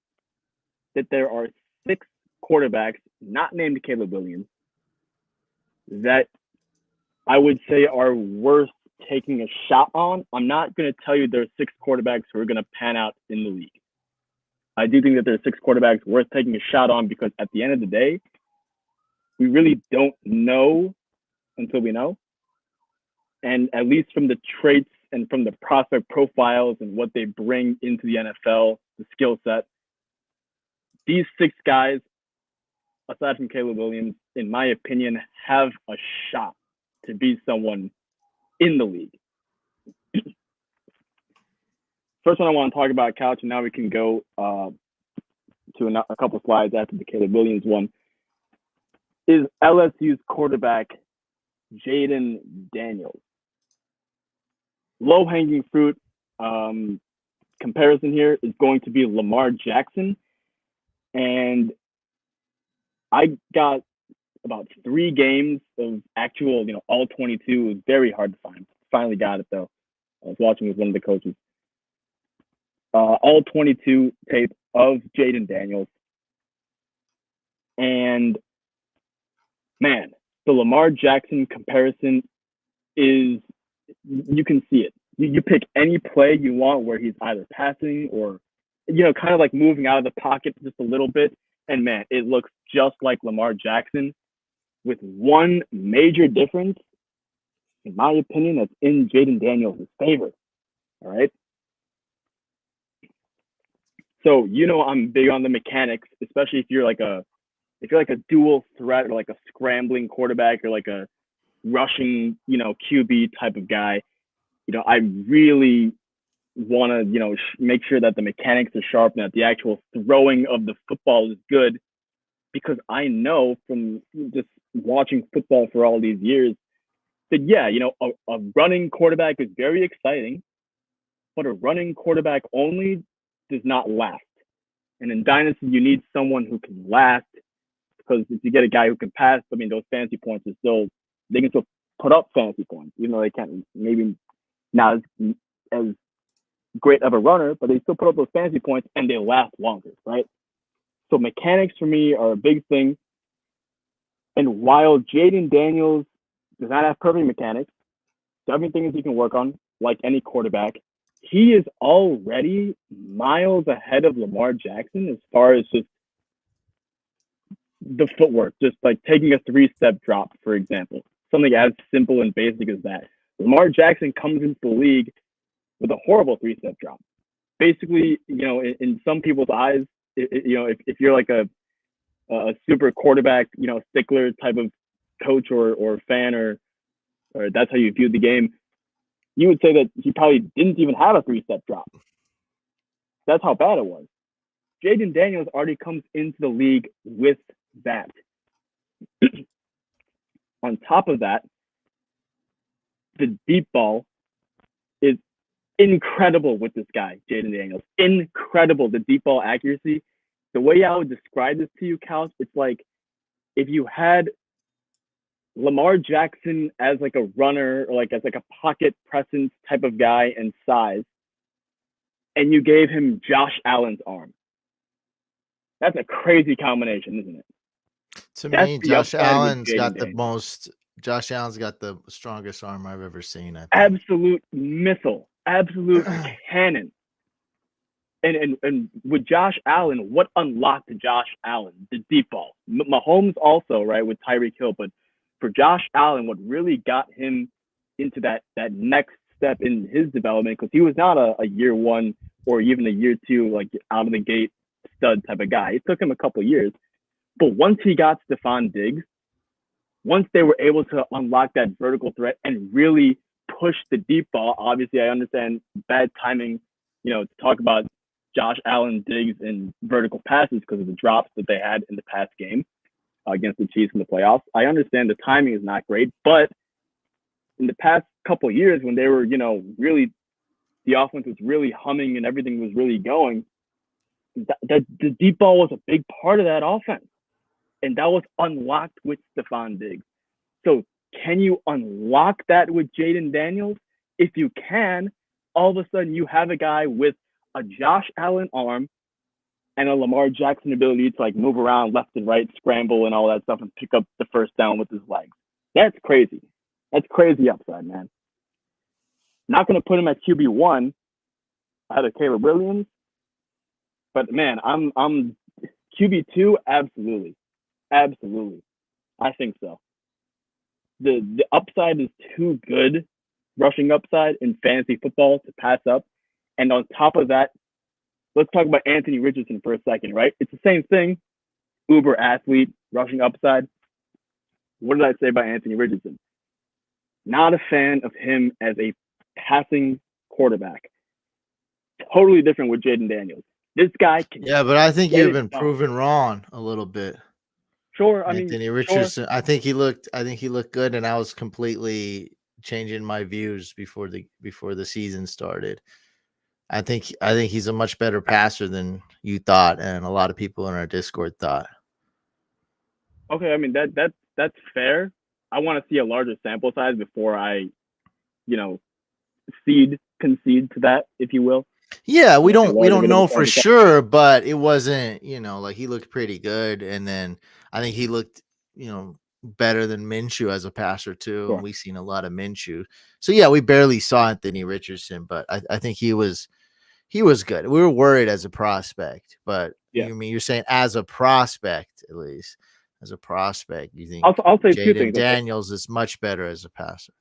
that there are 6 quarterbacks not named Caleb Williams that I would say are worth taking a shot on. I'm not going to tell you there are 6 quarterbacks who are going to pan out in the league. I do think that there are 6 quarterbacks worth taking a shot on because at the end of the day, we really don't know until we know. And at least from the traits and from the prospect profiles and what they bring into the NFL, the skill set, these 6 guys, aside from Caleb Williams, in my opinion, have a shot to be someone in the league. First one I want to talk about, Couch, and now we can go to a couple slides after the Caleb Williams one, is LSU's quarterback, Jaden Daniels. Low-hanging fruit. comparison here is going to be Lamar Jackson. And I got about 3 games of actual, all 22. It was very hard to find. Finally got it, though. I was watching with one of the coaches. All 22 tape of Jayden Daniels. And, man, the Lamar Jackson comparison is, you can see it. You pick any play you want where he's either passing or, kind of like moving out of the pocket just a little bit. And, man, it looks just like Lamar Jackson with one major difference, in my opinion, that's in Jayden Daniels' favor. All right? So, I'm big on the mechanics, especially if you're like a dual threat or like a scrambling quarterback or like a rushing, QB type of guy. I really want to, make sure that the mechanics are sharp and that the actual throwing of the football is good, because I know from just watching football for all these years that, yeah, a running quarterback is very exciting, but a running quarterback only does not last. And in Dynasty, you need someone who can last, because if you get a guy who can pass, those fantasy points they can still put up fantasy points, even though they can't, maybe not as great of a runner, but they still put up those fantasy points and they last longer, right? So mechanics for me are a big thing. And while Jayden Daniels does not have perfect mechanics, definitely things he can work on, like any quarterback, he is already miles ahead of Lamar Jackson as far as just the footwork, just like taking a 3-step drop, for example. Something as simple and basic as that. Lamar Jackson comes into the league with a horrible 3-step drop. Basically, in some people's eyes, if you're like a super quarterback, stickler type of coach or fan, or that's how you view the game, you would say that he probably didn't even have a 3-step drop. That's how bad it was. Jayden Daniels already comes into the league with that. On top of that, the deep ball is incredible with this guy, Jayden Daniels. Incredible, the deep ball accuracy. The way I would describe this to you, Cal, it's like if you had Lamar Jackson as like a runner, or like as like a pocket presence type of guy and size, and you gave him Josh Allen's arm. That's a crazy combination, isn't it? To me, Josh Allen's got the strongest arm I've ever seen. I think. Absolute missile, absolute cannon. And with Josh Allen, what unlocked Josh Allen? The deep ball. Mahomes also, right, with Tyreek Hill. But for Josh Allen, what really got him into that next step in his development, because he was not a year 1 or even a year 2, like out of the gate stud type of guy. It took him a couple of years. But once he got Stephon Diggs, once they were able to unlock that vertical threat and really push the deep ball, obviously I understand bad timing, to talk about Josh Allen, Diggs, and vertical passes because of the drops that they had in the past game against the Chiefs in the playoffs. I understand the timing is not great, but in the past couple of years when they were, really, the offense was really humming and everything was really going, the deep ball was a big part of that offense. And that was unlocked with Stephon Diggs. So can you unlock that with Jayden Daniels? If you can, all of a sudden you have a guy with a Josh Allen arm and a Lamar Jackson ability to like move around left and right, scramble and all that stuff and pick up the first down with his legs. That's crazy. That's crazy upside, man. Not going to put him at QB1 ahead of Caleb Williams. But man, I'm QB2, absolutely. Absolutely. I think so. The upside is too good, rushing upside in fantasy football, to pass up. And on top of that, let's talk about Anthony Richardson for a second, right? It's the same thing. Uber athlete, rushing upside. What did I say about Anthony Richardson? Not a fan of him as a passing quarterback. Totally different with Jayden Daniels. This guy can. Yeah, but I think you've been proven wrong a little bit. Sure, Anthony Richardson. Sure. I think he looked good, and I was completely changing my views before the season started. I think he's a much better passer than you thought, and a lot of people in our Discord thought. Okay, I mean that's fair. I want to see a larger sample size before I, you know, concede to that, if you will. Yeah, we Like a don't larger bit of a know for sample size. sure, but it wasn't, like he looked pretty good, and then I think he looked, better than Minshew as a passer too. And Sure. we've seen a lot of Minshew, so yeah, we barely saw Anthony Richardson, but I think he was good. We were worried as a prospect, but Yeah. you're saying as a prospect, at least as a prospect, you think I'll say two Jaden things. Okay. Daniels is much better as a passer.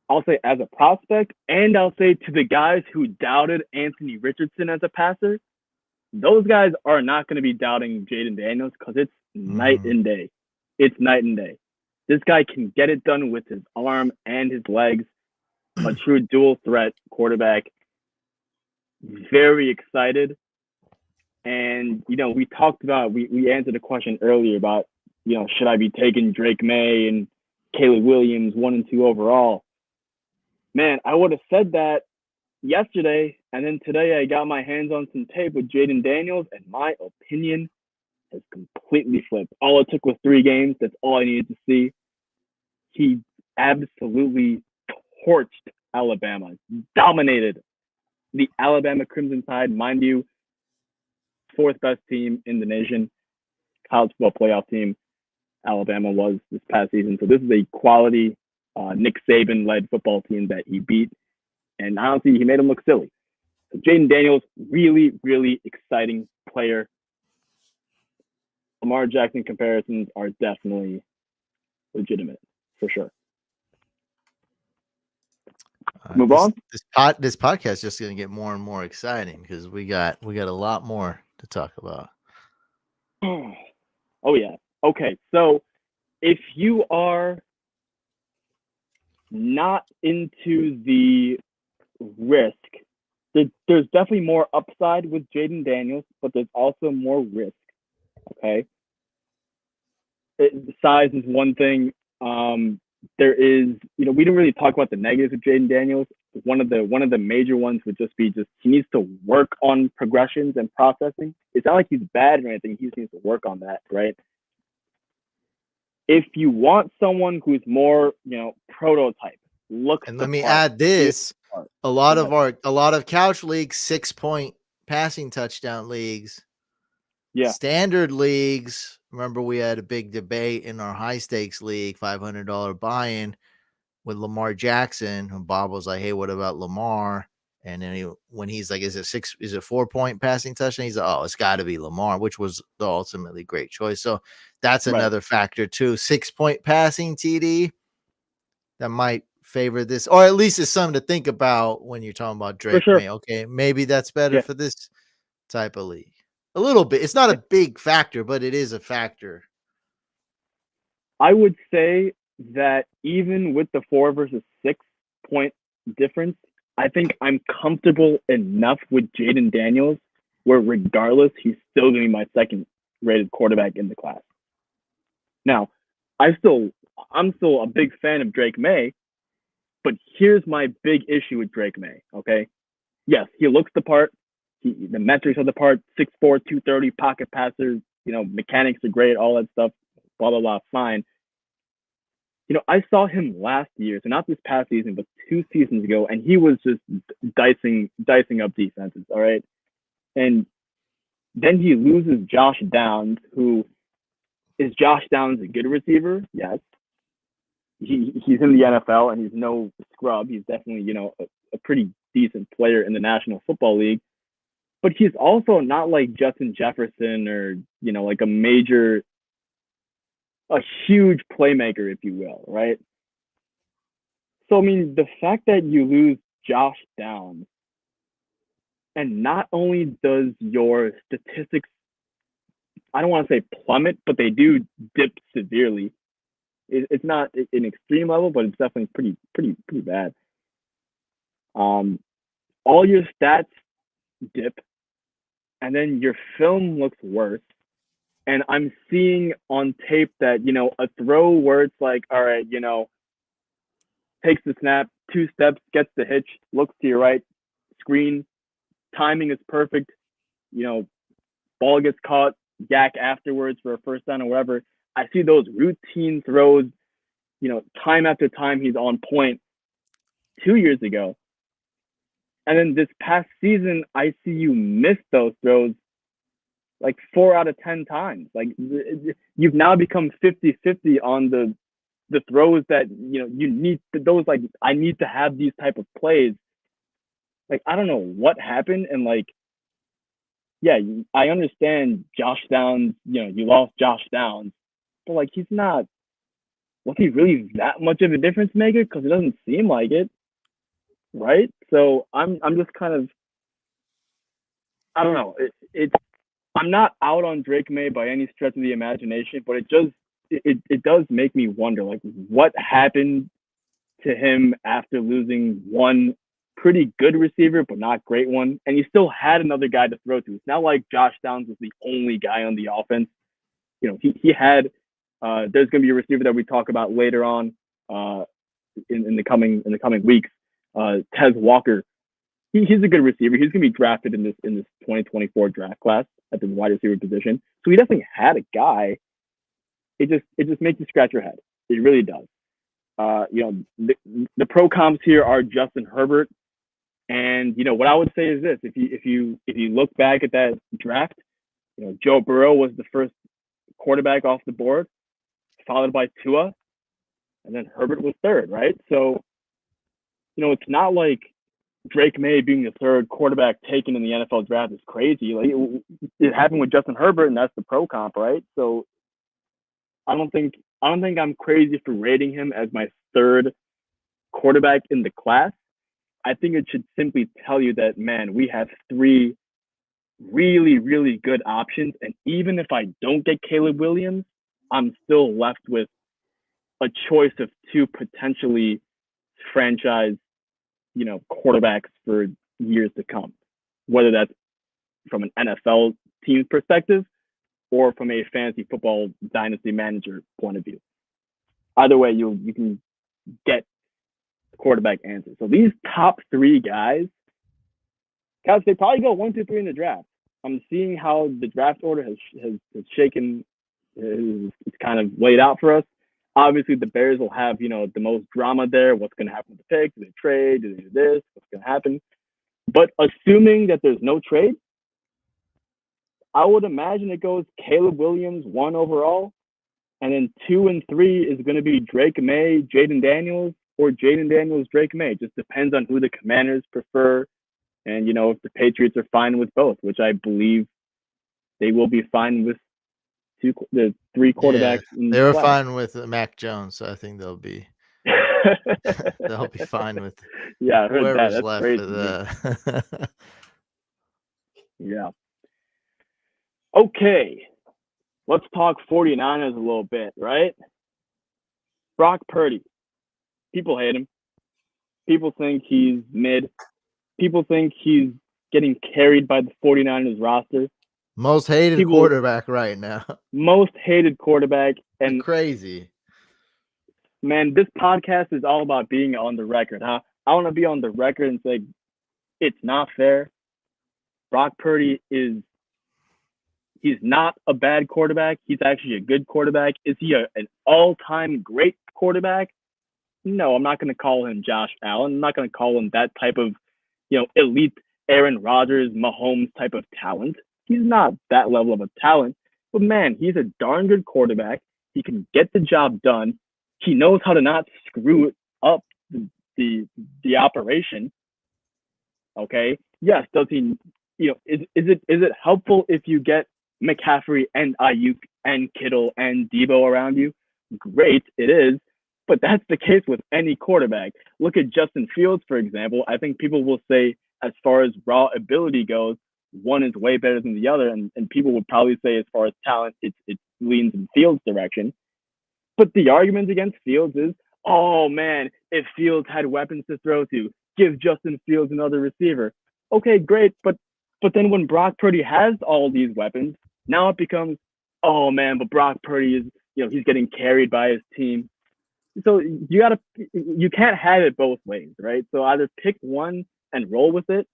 I'll say as a prospect, and I'll say to the guys who doubted Anthony Richardson as a passer, those guys are not going to be doubting Jaden Daniels because it's night Mhm. and day. It's night and day. This guy can get it done with his arm and his legs. A true dual threat quarterback. Very excited. And, we talked about, we answered a question earlier about, should I be taking Drake May and Caleb Williams 1 and 2 overall? Man, I would have said that yesterday, and then today I got my hands on some tape with Jaden Daniels, and my opinion has completely flipped. All it took was 3 games. That's all I needed to see. He absolutely torched Alabama, dominated the Alabama Crimson Tide, mind you, 4th best team in the nation, college football playoff team. Alabama was this past season. So this is a quality Nick Saban-led football team that he beat. And honestly, he made him look silly. So Jaden Daniels, really, really exciting player. Lamar Jackson comparisons are definitely legitimate, for sure. Move on. This podcast is just going to get more and more exciting because we got a lot more to talk about. Oh yeah. Okay, so if you are not into the risk, there's definitely more upside with Jaden Daniels, but there's also more risk. Okay, size is one thing. There is, we didn't really talk about the negatives of Jaden Daniels. One of the major ones would just be he needs to work on progressions and processing. It's not like he's bad or anything. He just needs to work on that, right? If you want someone who's more, prototype, looks And the let me part, add this: part. a lot of couch leagues, 6-point passing touchdown leagues, Yeah, standard leagues. Remember, we had a big debate in our high stakes league, $500 buy-in with Lamar Jackson. And Bob was like, "Hey, what about Lamar?" And then when he's like, "Is it 4-point passing touchdown?" He's like, "Oh, it's got to be Lamar," which was the ultimately great choice. So that's right. another factor too. 6-point passing TD that might favor this, or at least it's something to think about when you're talking about For Drake sure. May. Okay, maybe that's better Yeah. for this type of league. A little bit. It's not Yeah. a big factor, but it is a factor. I would say that even with the 4 versus 6-point difference, I think I'm comfortable enough with Jaden Daniels where regardless, he's still going to be my second rated quarterback in the class. Now, I'm still a big fan of Drake May, but here's my big issue with Drake May, okay? Yes, he looks the part. The metrics are the part, 6'4", 230, pocket passer, mechanics are great, all that stuff, blah, blah, blah, fine. I saw him last year, so not this past season, but 2 seasons ago, and he was just dicing up defenses, all right? And then he loses Josh Downs, who is Josh Downs a good receiver? Yes. He's in the NFL, and he's no scrub. He's definitely, a pretty decent player in the National Football League. But he's also not like Justin Jefferson or, like a huge playmaker, if you will, right? So, I mean, the fact that you lose Josh Downs, and not only does your statistics, I don't want to say plummet, but they do dip severely. It's not an extreme level, but it's definitely pretty bad. All your stats dip, and then your film looks worse. And I'm seeing on tape that, a throw where it's like, all right, takes the snap, 2 steps, gets the hitch, looks to your right, screen, timing is perfect. You know, ball gets caught, yak afterwards for a first down or whatever. I see those routine throws, you know, time after time he's on point 2 years ago. And then this past season, I see you miss those throws like 4 out of 10 times. Like you've now become 50-50 on the throws that, you know, you need those, like, I need to have these type of plays. Like, I don't know what happened. And like, yeah, I understand Josh Downs, you know, you lost Josh Downs, but like, was he really that much of a difference maker? Because it doesn't seem like it, right? So I'm just kind of, I don't know. I'm not out on Drake May by any stretch of the imagination, but it does make me wonder, like, what happened to him after losing one pretty good receiver, but not great one, and he still had another guy to throw to. It's not like Josh Downs was the only guy on the offense. You know, he had. There's going to be a receiver that we talk about later on in the coming weeks. Tez Walker. He's a good receiver. He's going to be drafted in this 2024 draft class at the wide receiver position. So he definitely had a guy. It just makes you scratch your head. It really does. You know, the pro comps here are Justin Herbert, and you know what I would say is this: if you look back at that draft, you know, Joe Burrow was the first quarterback off the board, followed by Tua, and then Herbert was third, right? So, you know, it's not like Drake May being the third quarterback taken in the NFL draft is crazy. Like it happened with Justin Herbert, and that's the pro comp, right? So I don't think I'm crazy for rating him as my third quarterback in the class. I think it should simply tell you that, man, we have 3 really, really good options. And even if I don't get Caleb Williams, I'm still left with a choice of 2 potentially franchise, you know, quarterbacks for years to come, whether that's from an NFL team's perspective or from a fantasy football dynasty manager point of view. Either way, you can get quarterback answer. So these top 3 guys, they probably go 1, 2, 3 in the draft. I'm seeing how the draft order has shaken, it's kind of laid out for us. Obviously, the Bears will have, you know, the most drama there. What's going to happen with the pick? Do they trade? Do they do this? What's going to happen? But assuming that there's no trade, I would imagine it goes Caleb Williams 1 overall, and then 2 and 3 is going to be Drake May, Jayden Daniels, or Jayden Daniels, Drake May. It just depends on who the Commanders prefer, and you know, if the Patriots are fine with both, which I believe they will be fine with the 3 quarterbacks. Yeah, they were fine with Mac Jones, so I think they'll be fine with I heard whoever's that. That's left crazy. Yeah. Okay, let's talk 49ers a little bit, right? Brock Purdy. People hate him. People think he's mid. People think he's getting carried by the 49ers roster. Most hated quarterback right now. Most hated quarterback. And crazy. Man, this podcast is all about being on the record, huh? I want to be on the record and say, it's not fair. Brock Purdy he's not a bad quarterback. He's actually a good quarterback. Is he an all-time great quarterback? No, I'm not going to call him Josh Allen. I'm not going to call him that type of, you know, elite Aaron Rodgers, Mahomes type of talent. He's not that level of a talent. But man, he's a darn good quarterback. He can get the job done. He knows how to not screw it up the operation. Okay. Yes. Does he? You know, is it helpful if you get McCaffrey and Ayuk and Kittle and Debo around you? Great, it is. But that's the case with any quarterback. Look at Justin Fields, for example. I think people will say, as far as raw ability goes, one is way better than the other, and people would probably say, as far as talent, it leans in Fields' direction. But the argument against Fields is, oh man, if Fields had weapons to throw to, give Justin Fields another receiver. Okay, great, but then when Brock Purdy has all these weapons, now it becomes, oh man, but Brock Purdy is, you know, he's getting carried by his team. So you can't have it both ways, right? So either pick one and roll with it,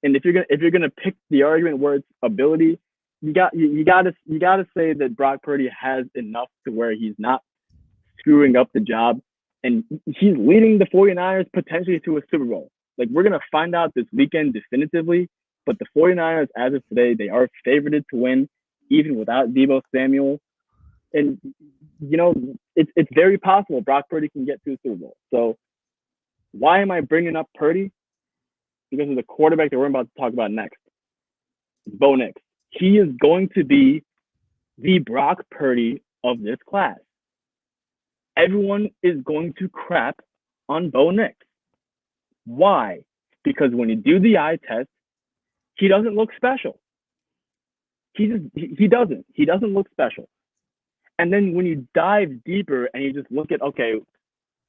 And if you're gonna pick the argument where it's ability, you gotta say that Brock Purdy has enough to where he's not screwing up the job, and he's leading the 49ers potentially to a Super Bowl. Like, we're gonna find out this weekend definitively, but the 49ers, as of today, they are favored to win, even without Deebo Samuel. And it's very possible Brock Purdy can get to a Super Bowl. So why am I bringing up Purdy? Because of the quarterback that we're about to talk about next, Bo Nix. He is going to be the Brock Purdy of this class. Everyone is going to crap on Bo Nix. Why? Because when you do the eye test, he doesn't look special. He doesn't. He doesn't look special. And then when you dive deeper and you just look at, okay,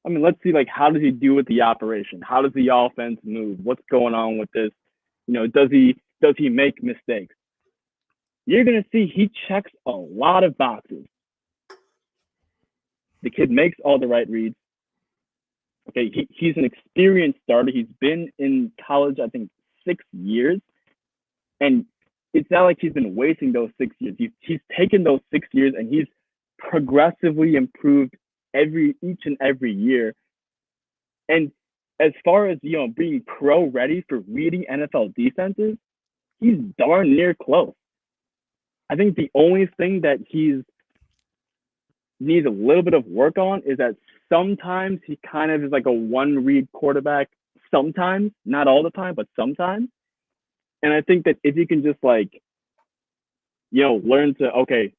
I mean, let's see, like, how does he do with the operation? How does the offense move? What's going on with this? Does he make mistakes? You're going to see he checks a lot of boxes. The kid makes all the right reads. Okay, he's an experienced starter. He's been in college, I think, 6 years. And it's not like he's been wasting those 6 years. He's taken those 6 years and he's progressively improved each and every year. And as far as being pro ready for reading NFL defenses, he's darn near close. I think the only thing that he's needs a little bit of work on is that sometimes he kind of is like a one read quarterback. Sometimes, not all the time, but sometimes. And I think that if you can just learn to, okay,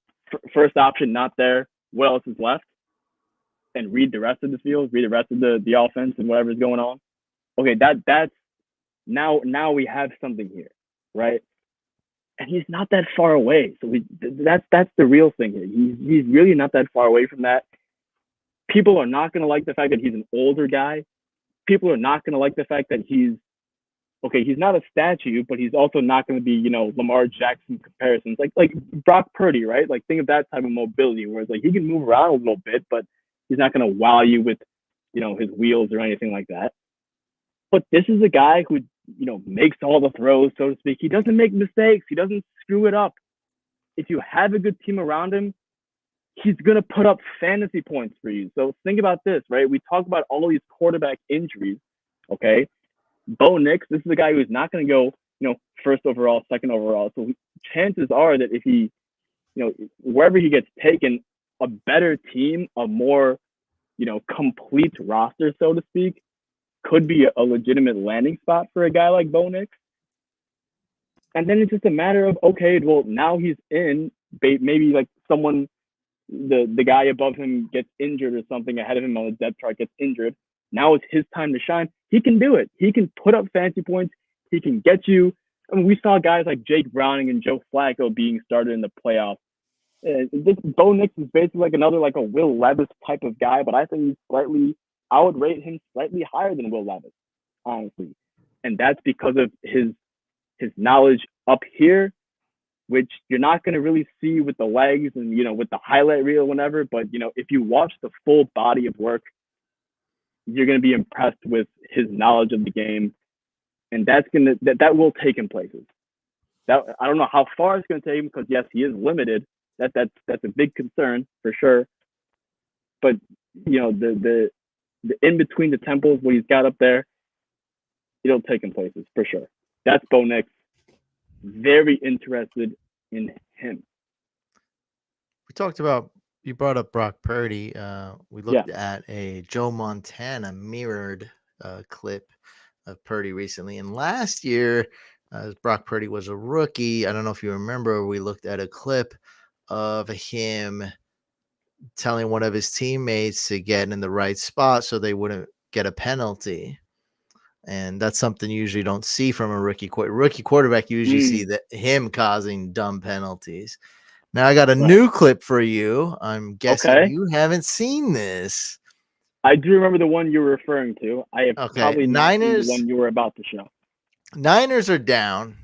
first option not there, what else is left? And read the rest of the field, read the rest of the offense and whatever's going on. Okay, that's now we have something here, right? And he's not that far away. So that's the real thing here. He's really not that far away from that. People are not going to like the fact that he's an older guy. People are not going to like the fact that he's not a statue, but he's also not going to be, Lamar Jackson comparisons. Like Brock Purdy, right? Like, think of that type of mobility where it's like he can move around a little bit, but he's not going to wow you with, his wheels or anything like that. But this is a guy who, makes all the throws, so to speak. He doesn't make mistakes. He doesn't screw it up. If you have a good team around him, he's going to put up fantasy points for you. So think about this, right? We talk about all of these quarterback injuries, okay? Bo Nix, this is a guy who's not going to go, first overall, second overall. So chances are that if he, wherever he gets taken, a better team, a more, complete roster, so to speak, could be a legitimate landing spot for a guy like Bo Nix. And then it's just a matter of, okay, well, now he's in, maybe like someone, the guy above him gets injured or something ahead of him on the depth chart gets injured. Now it's his time to shine. He can do it. He can put up fantasy points. He can get you. I mean, we saw guys like Jake Browning and Joe Flacco being started in the playoffs. This Bo Nix is basically like a Will Levis type of guy, but I think I would rate him slightly higher than Will Levis, honestly. And that's because of his knowledge up here, which you're not going to really see with the legs and, with the highlight reel or whatever. But, if you watch the full body of work, you're going to be impressed with his knowledge of the game. And that will take him places. I don't know how far it's going to take him because, yes, he is limited. That's a big concern for sure. But, the in between the temples, what he's got up there, it'll take him places for sure. That's Bo Nix. Very interested in him. You brought up Brock Purdy. We looked at a Joe Montana mirrored clip of Purdy recently. And last year, as Brock Purdy was a rookie, I don't know if you remember, we looked at a clip of him telling one of his teammates to get in the right spot so they wouldn't get a penalty. And that's something you usually don't see from a rookie quarterback. You usually see him causing dumb penalties. Now I got a new clip for you. I'm guessing you haven't seen this. I do remember the one you were referring to. I have probably not seen the one you were about to show. Niners are down.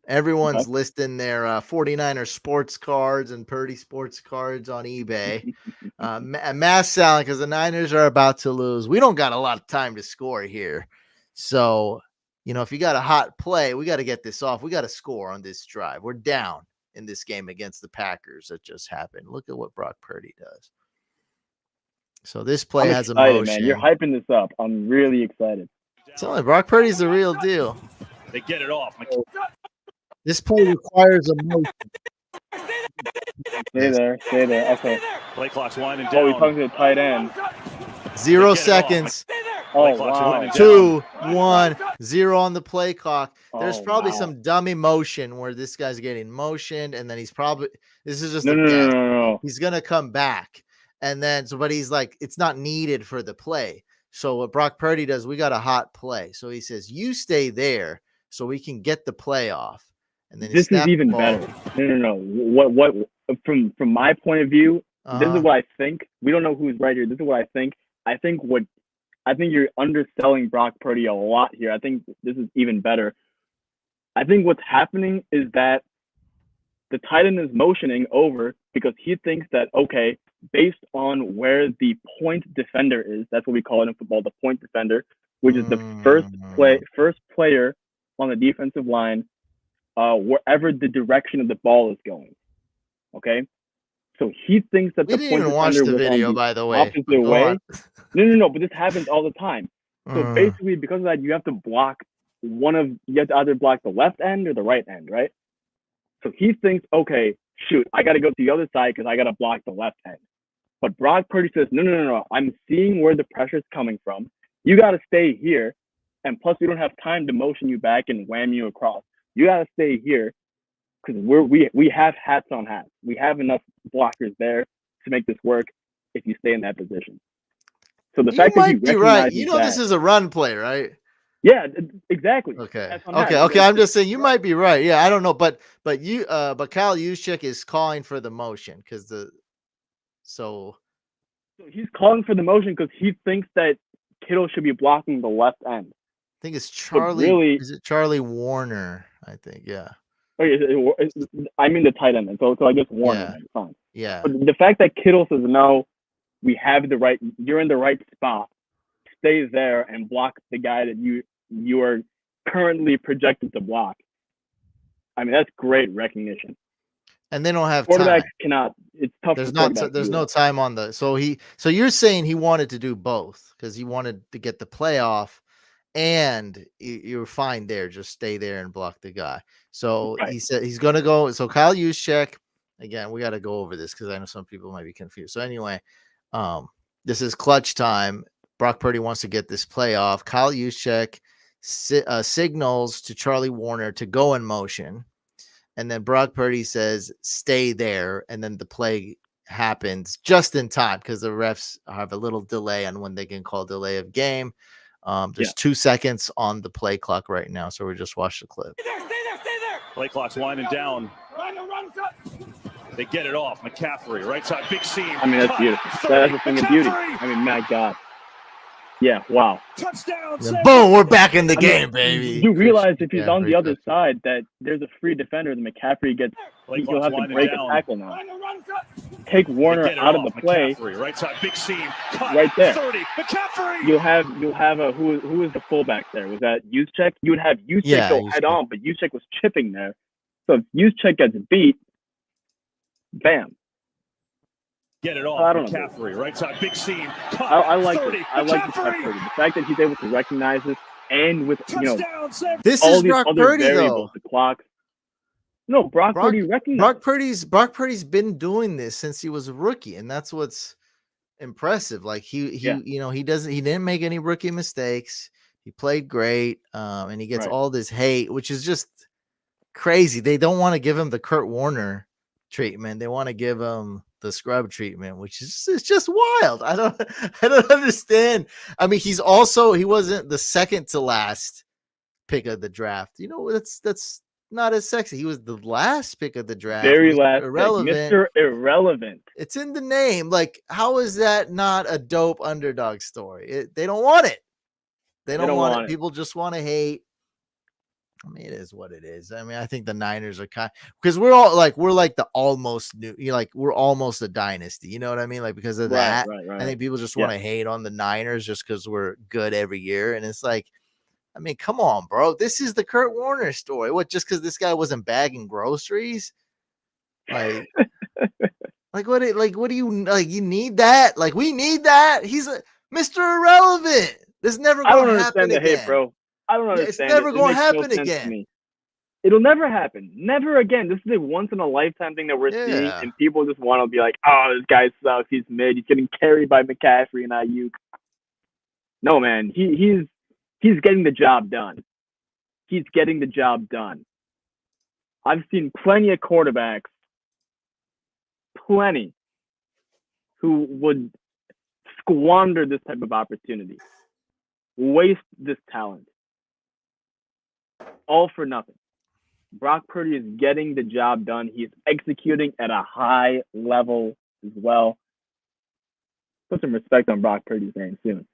Everyone's listing their 49er sports cards and Purdy sports cards on eBay. Mass selling because the Niners are about to lose. We don't got a lot of time to score here. So if you got a hot play, we got to get this off. We got to score on this drive. We're down in this game against the Packers that just happened. Look at what Brock Purdy does. So this play I'm has excited, emotion. man. You're hyping this up. I'm really excited. Tell me, Brock Purdy's the real deal. They get it off. This play requires emotion. Stay there. Okay. Play clock's winding down. Oh, he's talking to the tight end. 0 seconds. Oh, wow. 2, 1, 0 on the play clock. There's Oh, probably wow. some dummy motion where this guy's getting motioned, and then he's probably this is just No, a no, guess. no, no, no. He's gonna come back, and then but he's like, it's not needed for the play. So what Brock Purdy does, we got a hot play. So he says, you stay there so we can get the play off. And then This is even better. No. What from my point of view, this is what I think. We don't know who's right here. This is what I think. I think you're underselling Brock Purdy a lot here. I think this is even better. I think what's happening is that the tight end is motioning over because he thinks that, okay, based on where the point defender is, that's what we call it in football, the point defender, which is the first player on the defensive line, wherever the direction of the ball is going. Okay? So he thinks that we didn't even watch the video, by the way. Opposite way. No, but this happens all the time. So basically, because of that, you have to either block the left end or the right end, right? So he thinks, okay, shoot, I got to go to the other side because I got to block the left end. But Brock Purdy says, no, I'm seeing where the pressure is coming from. You got to stay here. And plus, we don't have time to motion you back and wham you across. You got to stay here because we have hats on hats. We have enough blockers there to make this work if you stay in that position. So the fact that he recognizes this is a run play, right? Yeah, exactly. Okay. I'm just saying you might be right. Yeah, I don't know, but Kyle Juszczyk is calling for the motion because so he's calling for the motion because he thinks that Kittle should be blocking the left end. I think it's Charlie. Is it Charlie Warner? I think, yeah. I mean the tight end. So I guess Warner. Yeah. Fine. Yeah. But the fact that Kittle says no, you're in the right spot. Stay there and block the guy that you are currently projected to block. I mean, that's great recognition. And they don't have quarterbacks time. cannot. It's tough. There's no time on the. So you're saying he wanted to do both because he wanted to get the playoff, and you're fine there. Just stay there and block the guy. So He said he's going to go. So Kyle Juszczyk, again, we got to go over this because I know some people might be confused. So anyway, this is clutch time. Brock Purdy wants to get this play off. Kyle Juszczyk signals to Charlie Warner to go in motion. And then Brock Purdy says, stay there. And then the play happens just in time because the refs have a little delay on when they can call delay of game. There's 2 seconds on the play clock right now. So we just watch the clip. Stay there. Play clock's winding down. They get it off. McCaffrey, right side, big seam. I mean, that's beautiful. That's a thing of beauty. I mean, my God. Yeah, wow. Touchdown. Boom, we're back in the game, baby. You realize if he's on the other side that there's a free defender, the McCaffrey he'll have to break a tackle now. Take Warner out of the play. Right side, big seam. Right there. 30. McCaffrey. You'll have a who was the fullback there? Was that Juszczyk? You would have Juszczyk go head on, but Juszczyk was chipping there. So if Juszczyk gets beat, bam. Get it off. McCaffrey, right side, big seam. I like it. I like the fact that he's able to recognize this and with this all is these Brock other Purdy variables, though. The clock. No, Brock Purdy recognized. Brock Purdy's been doing this since he was a rookie, and that's what's impressive. Like he didn't make any rookie mistakes. He played great, and he gets all this hate, which is just crazy. They don't want to give him the Kurt Warner treatment. They want to give him the scrub treatment, which is just wild. I don't understand. I mean, he wasn't the second to last pick of the draft. That's not as sexy. He was the last pick of the draft. Very last, irrelevant. Mr. Irrelevant. It's in the name. Like, how is that not a dope underdog story? They don't want it. They don't want it. People just want to hate. I mean, it is what it is. I mean, I think the Niners are because we're like the almost new, we're almost a dynasty. You know what I mean? Like, because of that, right. I think people just want to hate on the Niners just because we're good every year. And it's like, I mean, come on, bro. This is the Kurt Warner story. What, just because this guy wasn't bagging groceries? Like, what do you like? You need that? Like, we need that? He's a Mr. Irrelevant. This never I don't gonna happen understand the hate, again. bro. I don't Yeah, it's understand never it. It gonna makes no happen sense to again. me. It'll never happen. Never again. This is a once in a lifetime thing that we're seeing, Yeah. and people just want to be like, "Oh, this guy sucks. He's mid. He's getting carried by McCaffrey and Ayuk." No, man. He's getting the job done. He's getting the job done. I've seen plenty of quarterbacks, plenty, who would squander this type of opportunity, waste this talent, all for nothing. Brock Purdy is getting the job done. He's executing at a high level as well. Put some respect on Brock Purdy's name soon.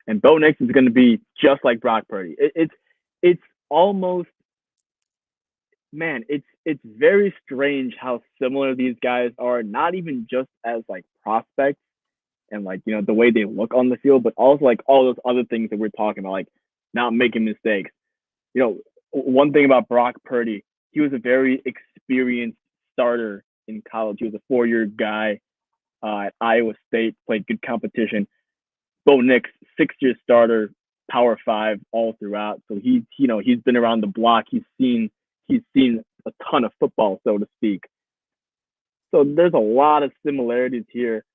And Bo Nix is going to be just like Brock Purdy. It's almost, man, it's very strange how similar these guys are, not even just as like prospects and like, you know, the way they look on the field, but also like all those other things that we're talking about, like not making mistakes. You know, one thing about Brock Purdy, he was a very experienced starter in college. He was a 4-year guy at Iowa State, played good competition. Bo Nix, 6-year starter, Power 5 all throughout. So he's been around the block. He's seen a ton of football, so to speak. So there's a lot of similarities here.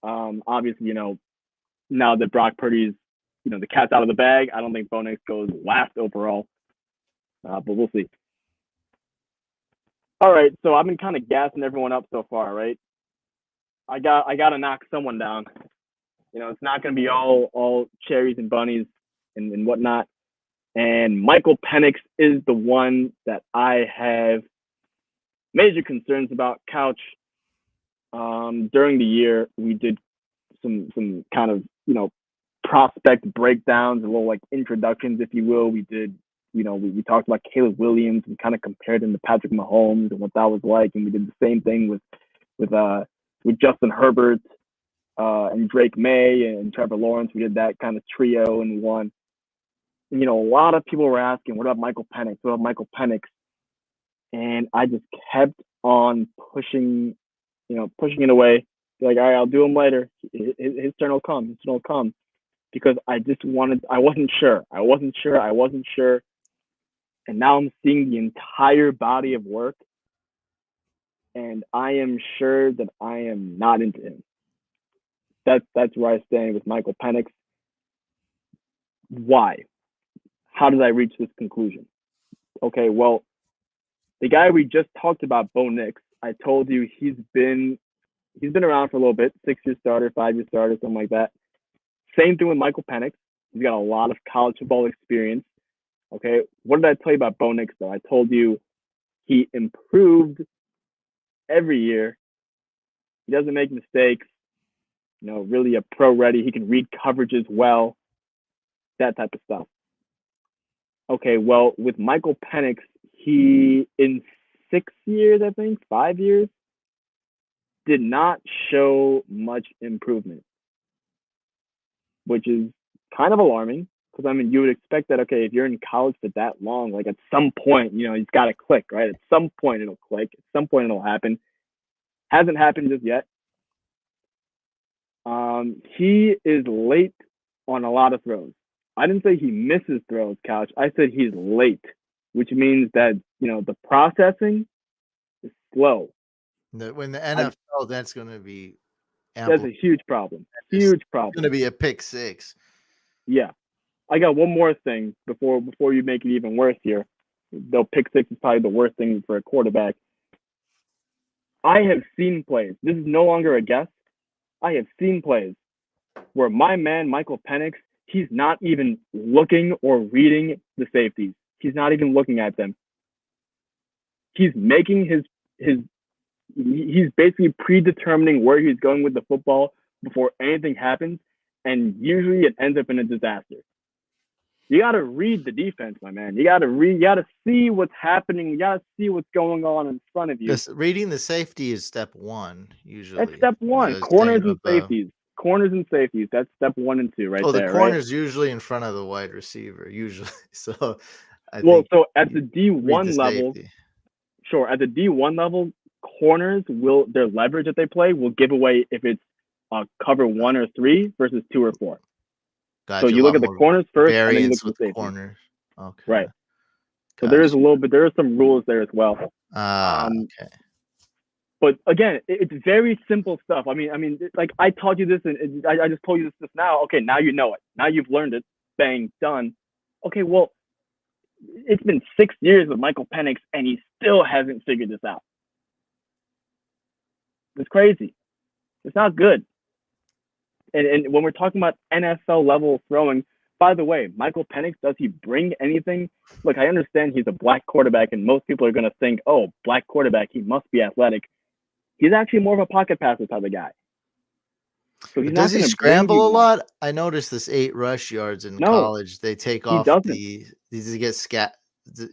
Obviously, you know, now that Brock Purdy's, you know, the cat's out of the bag, I don't think Bo Nix goes last overall. But we'll see. All right, so I've been kind of gassing everyone up so far, right? I got to knock someone down. You know, it's not going to be all cherries and bunnies and whatnot. And Michael Penix is the one that I have major concerns about. Couch. During the year, we did some kind of, you know, prospect breakdowns, a little like introductions, if you will. We did, you know, we talked about Caleb Williams and kind of compared him to Patrick Mahomes and what that was like. And we did the same thing with Justin Herbert and Drake May and Trevor Lawrence. We did that kind of trio in one. And, you know, a lot of people were asking, what about Michael Penix? What about Michael Penix? And I just kept on pushing it away. Be like, all right, I'll do him later. His turn will come. His turn will come. Because I wasn't sure. And now I'm seeing the entire body of work. And I am sure that I am not into him. That's where I stand with Michael Penix. Why? How did I reach this conclusion? Okay, well, the guy we just talked about, Bo Nix, I told you he's been around for a little bit, 6-year starter, 5-year starter, something like that. Same thing with Michael Penix. He's got a lot of college football experience. Okay, what did I tell you about Bo Nix, though? I told you he improved every year. He doesn't make mistakes. You know, really a pro ready. He can read coverages well. That type of stuff. Okay, well, with Michael Penix, he, in 6 years, I think, 5 years, did not show much improvement, which is kind of alarming because, I mean, you would expect that, okay, if you're in college for that long, like at some point, you know, it's got to click, right? At some point it'll click. At some point it'll happen. Hasn't happened just yet. He is late on a lot of throws. I didn't say he misses throws, Couch. I said he's late, which means that, you know, the processing is slow. When the NFL, that's going to be that's a huge problem. Huge problem. It's going to be a pick six. Yeah. I got one more thing before you make it even worse here. Though pick six is probably the worst thing for a quarterback. I have seen plays. This is no longer a guess. I have seen plays where my man, Michael Penix, he's not even looking or reading the safeties. He's not even looking at them. He's making he's basically predetermining where he's going with the football before anything happens, and usually it ends up in a disaster. You got to read the defense, my man. You got to see what's happening. You got to see what's going on in front of you. Reading the safety is step one, usually. That's step one. Corners and safeties. corners and safeties. That's step 1 and 2 right Oh, the there, right? corner's usually in front of the wide receiver, usually. So I Well, think so at the read the D1 level, safety. sure, at the D1 level, corners will their leverage that they play will give away if it's cover 1 or 3 versus 2 or 4. Gotcha. So A you lot look at the more corners first, and then you look variance at with the the safety. corners. Okay. Right. So there is a Gotcha. little bit. There are some rules there as well. Okay. But again, it's very simple stuff. I mean, like I taught you this, and I just told you this now. Okay, now you know it. Now you've learned it. Bang, done. Okay, well, it's been 6 years with Michael Penix, and he still hasn't figured this out. It's crazy. It's not good. And when we're talking about NFL level throwing, by the way, Michael Penix, does he bring anything? Look, I understand he's a black quarterback, and most people are going to think, oh, black quarterback, he must be athletic. He's actually more of a pocket passer type of guy. So he's Does not he going to scramble a lot? I noticed this 8 rush yards in college. They take he off doesn't. Does he get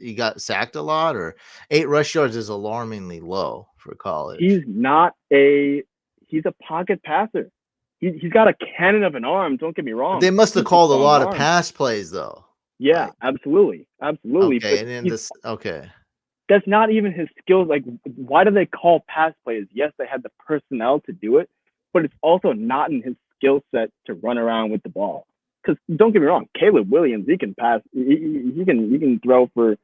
he got sacked a lot, or 8 rush yards is alarmingly low for college. He's a pocket passer. He's got a cannon of an arm. Don't get me wrong. They must have called a lot of pass plays though. Yeah, absolutely. Okay, and then this okay. That's not even his skills. Like, why do they call pass plays? Yes, they had the personnel to do it, but it's also not in his skill set to run around with the ball. Because don't get me wrong, Caleb Williams, he can pass. He can throw for,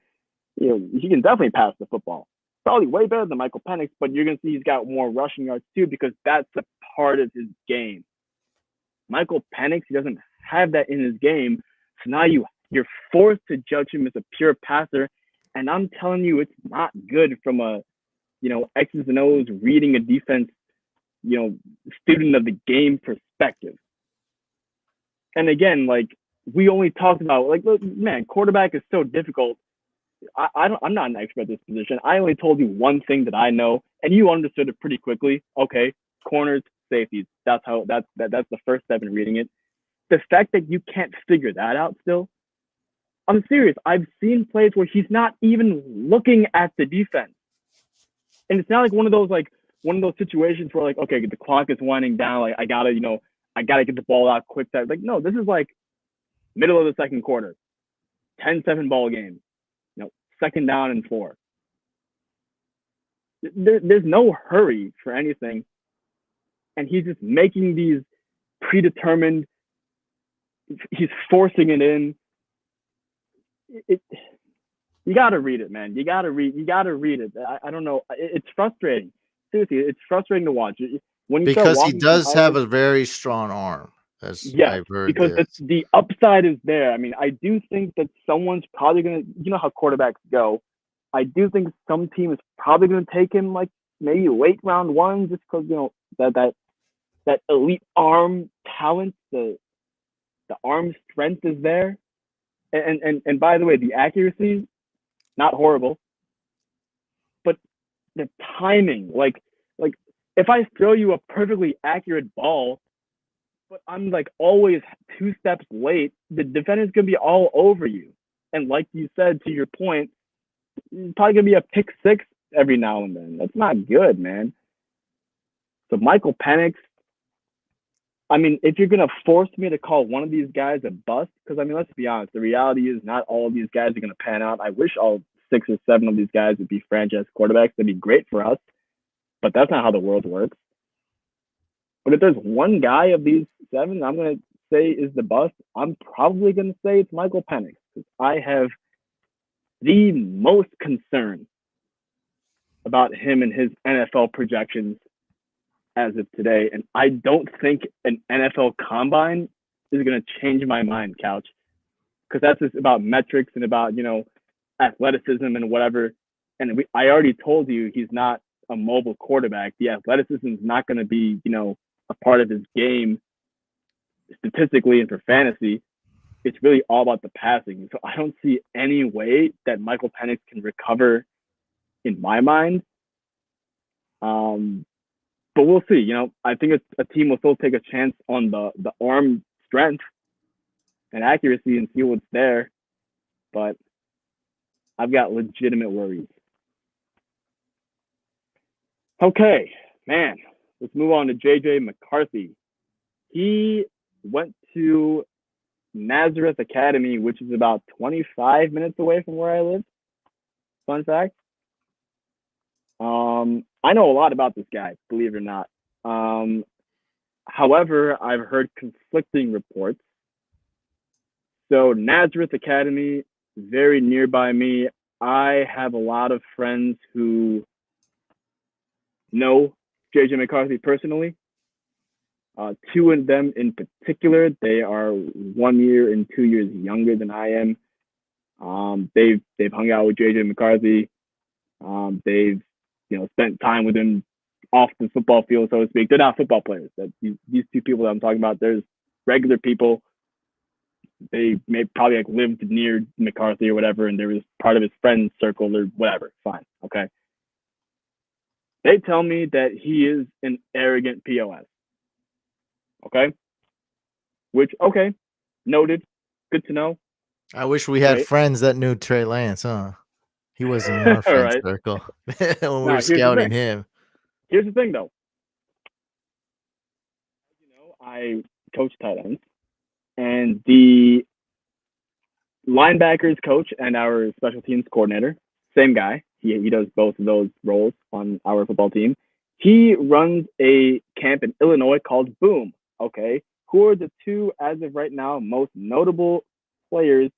he can definitely pass the football. Probably way better than Michael Penix, but you're gonna see he's got more rushing yards too because that's a part of his game. Michael Penix, he doesn't have that in his game, so now you're forced to judge him as a pure passer. And I'm telling you, it's not good from a, X's and O's reading a defense, student of the game perspective. And again, like we only talked about, like, look, man, quarterback is so difficult. I'm not an expert at this position. I only told you one thing that I know, and you understood it pretty quickly. Okay, corners, safeties. That's the first step in reading it. The fact that you can't figure that out still, I'm serious. I've seen plays where he's not even looking at the defense. And it's not like one of those situations where, like, okay, the clock is winding down. Like, I gotta get the ball out quick. Like, no, this is like middle of the second quarter, 10-7 ball game, 2nd down and 4. There's no hurry for anything. And he's just making these predetermined, he's forcing it in. You got to read it, man. You got to read it. I don't know. It's frustrating. Seriously, it's frustrating to watch. Because he does have a very strong arm. I've heard because the upside is there. I mean, I do think that someone's probably going to, how quarterbacks go. I do think some team is probably going to take him like maybe late round 1 just because, that elite arm talent, the arm strength is there. And by the way, the accuracy, not horrible, but the timing, like if I throw you a perfectly accurate ball, but I'm like always 2 steps late, the defender's gonna be all over you. And like you said, to your point, it's probably gonna be a pick 6 every now and then. That's not good, man. So Michael Penix, I mean, if you're going to force me to call one of these guys a bust, because, I mean, let's be honest, the reality is not all of these guys are going to pan out. I wish all 6 or 7 of these guys would be franchise quarterbacks. That'd be great for us, but that's not how the world works. But if there's one guy of these 7 I'm going to say is the bust, I'm probably going to say it's Michael Penix, because I have the most concern about him and his NFL projections as of today. And I don't think an NFL combine is going to change my mind, Couch, because that's just about metrics and about, athleticism and whatever. And I already told you he's not a mobile quarterback. The athleticism is not going to be, a part of his game statistically and for fantasy. It's really all about the passing. So I don't see any way that Michael Penix can recover in my mind. But we'll see. I think a team will still take a chance on the arm strength and accuracy and see what's there. But I've got legitimate worries. Okay, man. Let's move on to JJ McCarthy. He went to Nazareth Academy, which is about 25 minutes away from where I live. Fun fact. I know a lot about this guy, believe it or not. However, I've heard conflicting reports. So Nazareth Academy, very nearby me. I have a lot of friends who know JJ McCarthy personally. Two of them in particular, they are 1 year and 2 years younger than I am. They've hung out with JJ McCarthy. They've spent time with him off the football field, so to speak. They're not football players. These two people that I'm talking about, there's regular people. They may probably lived near McCarthy or whatever, and there was part of his friend circle or whatever. Fine, okay. They tell me that he is an arrogant POS. Okay, which noted. Good to know. I wish we had Right. friends that knew Trey Lance, huh? He was in our friend Right. circle when we Now, were here's the scouting thing. him. Here's the thing, though. I coach tight ends, and the linebackers coach and our special teams coordinator, same guy. He does both of those roles on our football team. He runs a camp in Illinois called Boom. Okay, who are the two, as of right now, most notable players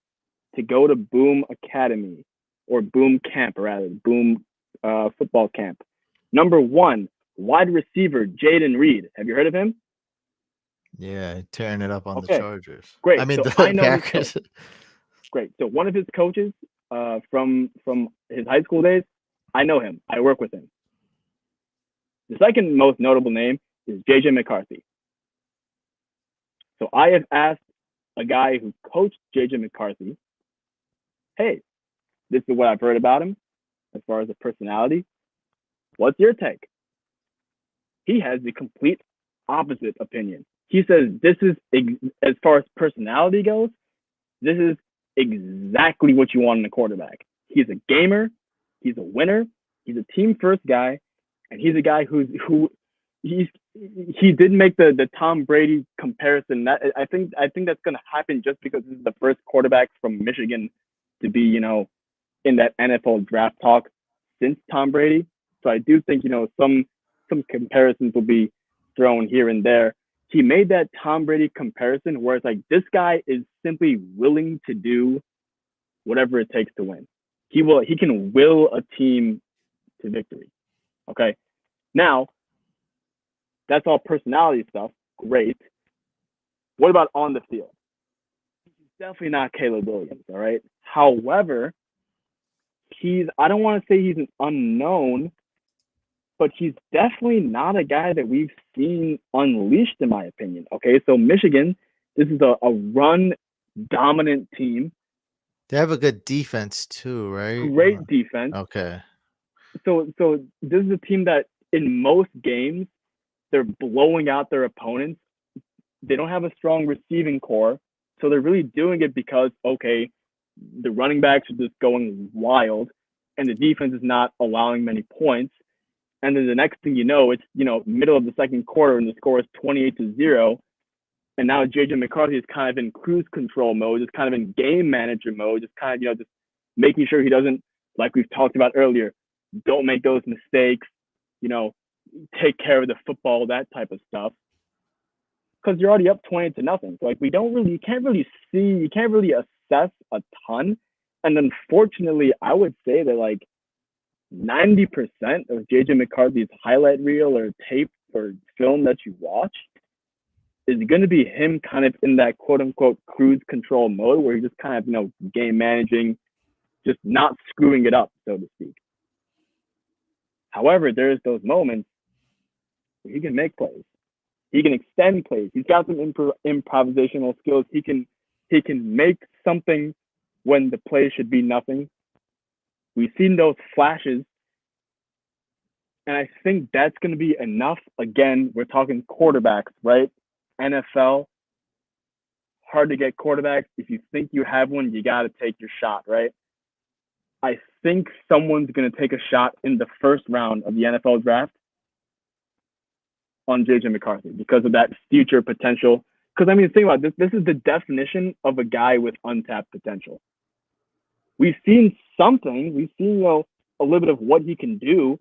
to go to Boom Academy or Boom Camp, rather, Boom football camp? Number one, wide receiver Jaden Reed. Have you heard of him? Yeah, tearing it up on the Okay, Chargers. great. I mean, So the I know his Packers. Great. So one of his coaches from his high school days, I know him. I work with him. The second most notable name is JJ McCarthy. So I have asked a guy who coached JJ McCarthy, hey, this is what I've heard about him as far as the personality. What's your take? He has the complete opposite opinion. He says this is, as far as personality goes, this is exactly what you want in a quarterback. He's a gamer, he's a winner, he's a team first guy, and he's a guy he did make the Tom Brady comparison. That I think that's gonna happen just because this is the first quarterback from Michigan to be, in that NFL draft talk since Tom Brady. So I do think, some comparisons will be thrown here and there. He made that Tom Brady comparison where it's like, this guy is simply willing to do whatever it takes to win. He can will a team to victory. Okay. Now, that's all personality stuff. Great. What about on the field? He's definitely not Caleb Williams. All right. However, I don't want to say he's an unknown, but he's definitely not a guy that we've seen unleashed, in my opinion. Okay, so Michigan, this is a run-dominant team. They have a good defense too, right? Great defense. Okay. So this is a team that in most games, they're blowing out their opponents. They don't have a strong receiving core, so they're really doing it because, okay, the running backs are just going wild, and the defense is not allowing many points. And then the next thing you know, it's middle of the second quarter, and the score is 28-0. And now JJ McCarthy is kind of in cruise control mode, just kind of in game manager mode, just kind of just making sure he doesn't, like we've talked about earlier, don't make those mistakes, take care of the football, that type of stuff. Because you're already up 20-0. So like you can't really assess a ton. And unfortunately, I would say that like 90% of JJ McCarthy's highlight reel or tape or film that you watch is going to be him kind of in that quote unquote cruise control mode where he's just kind of, game managing, just not screwing it up, so to speak. However, there's those moments where he can make plays. He can extend plays. He's got some improvisational skills. He can make something when the play should be nothing. We've seen those flashes, and I think that's going to be enough. Again, we're talking quarterbacks, right? NFL, hard to get quarterbacks. If you think you have one, you got to take your shot, right? I think someone's going to take a shot in the first round of the NFL draft. on JJ McCarthy because of that future potential. Because I mean, think about this. This is the definition of a guy with untapped potential. We've seen something. We've seen, a little bit of what he can do,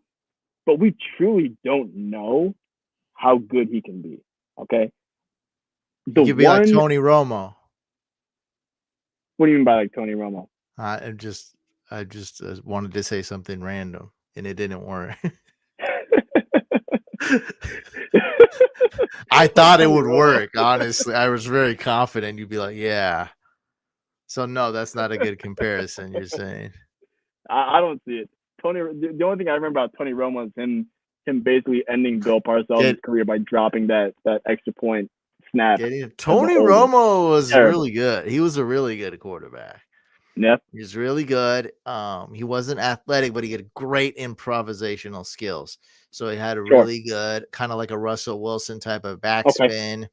but we truly don't know how good he can be. Okay. He could be like Tony Romo. What do you mean by like Tony Romo? I just wanted to say something random, and it didn't work. I thought it would work. Honestly, I was very confident you'd be like, yeah. So no, that's not a good comparison. You're saying. I don't see it. The only thing I remember about Tony Romo is him basically ending Bill Parcells' career by dropping that extra point snap. Tony Romo was really good. He was a really good quarterback. Yeah. He was really good. He wasn't athletic, but he had great improvisational skills. So he had a really good, kind of like a Russell Wilson type of backspin,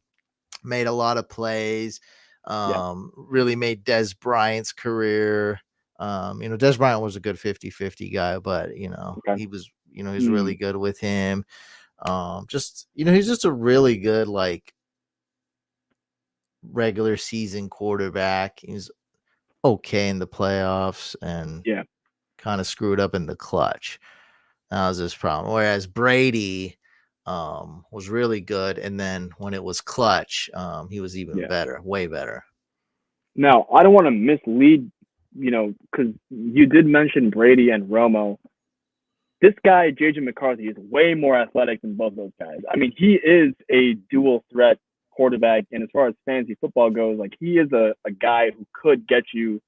made a lot of plays, really made Dez Bryant's career. Dez Bryant was a good 50-50 guy, but he was, he's really good with him. He's just a really good, like, regular season quarterback. He's okay in the playoffs and kind of screwed up in the clutch. That was his problem. Whereas Brady was really good, and then when it was clutch, he was even better, way better. Now, I don't want to mislead, because you did mention Brady and Romo. This guy, JJ McCarthy, is way more athletic than both those guys. I mean, he is a dual threat quarterback, and as far as fantasy football goes, like, he is a guy who could get you,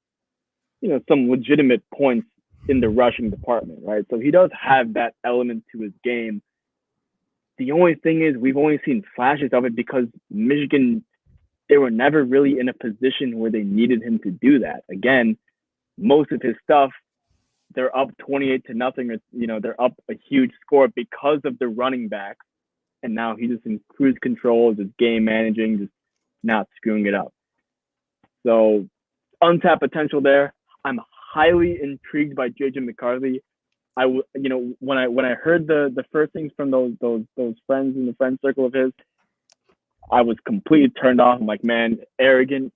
some legitimate points in the rushing department, right? So he does have that element to his game. The only thing is we've only seen flashes of it because Michigan, they were never really in a position where they needed him to do that. Again, most of his stuff, they're up 28-0, or they're up a huge score because of the running backs, and now he's just in cruise control, just game managing, just not screwing it up. So untapped potential there. I'm highly intrigued by JJ McCarthy. When I heard the first things from those friends in the friend circle of his, I was completely turned off. I'm like, man, arrogant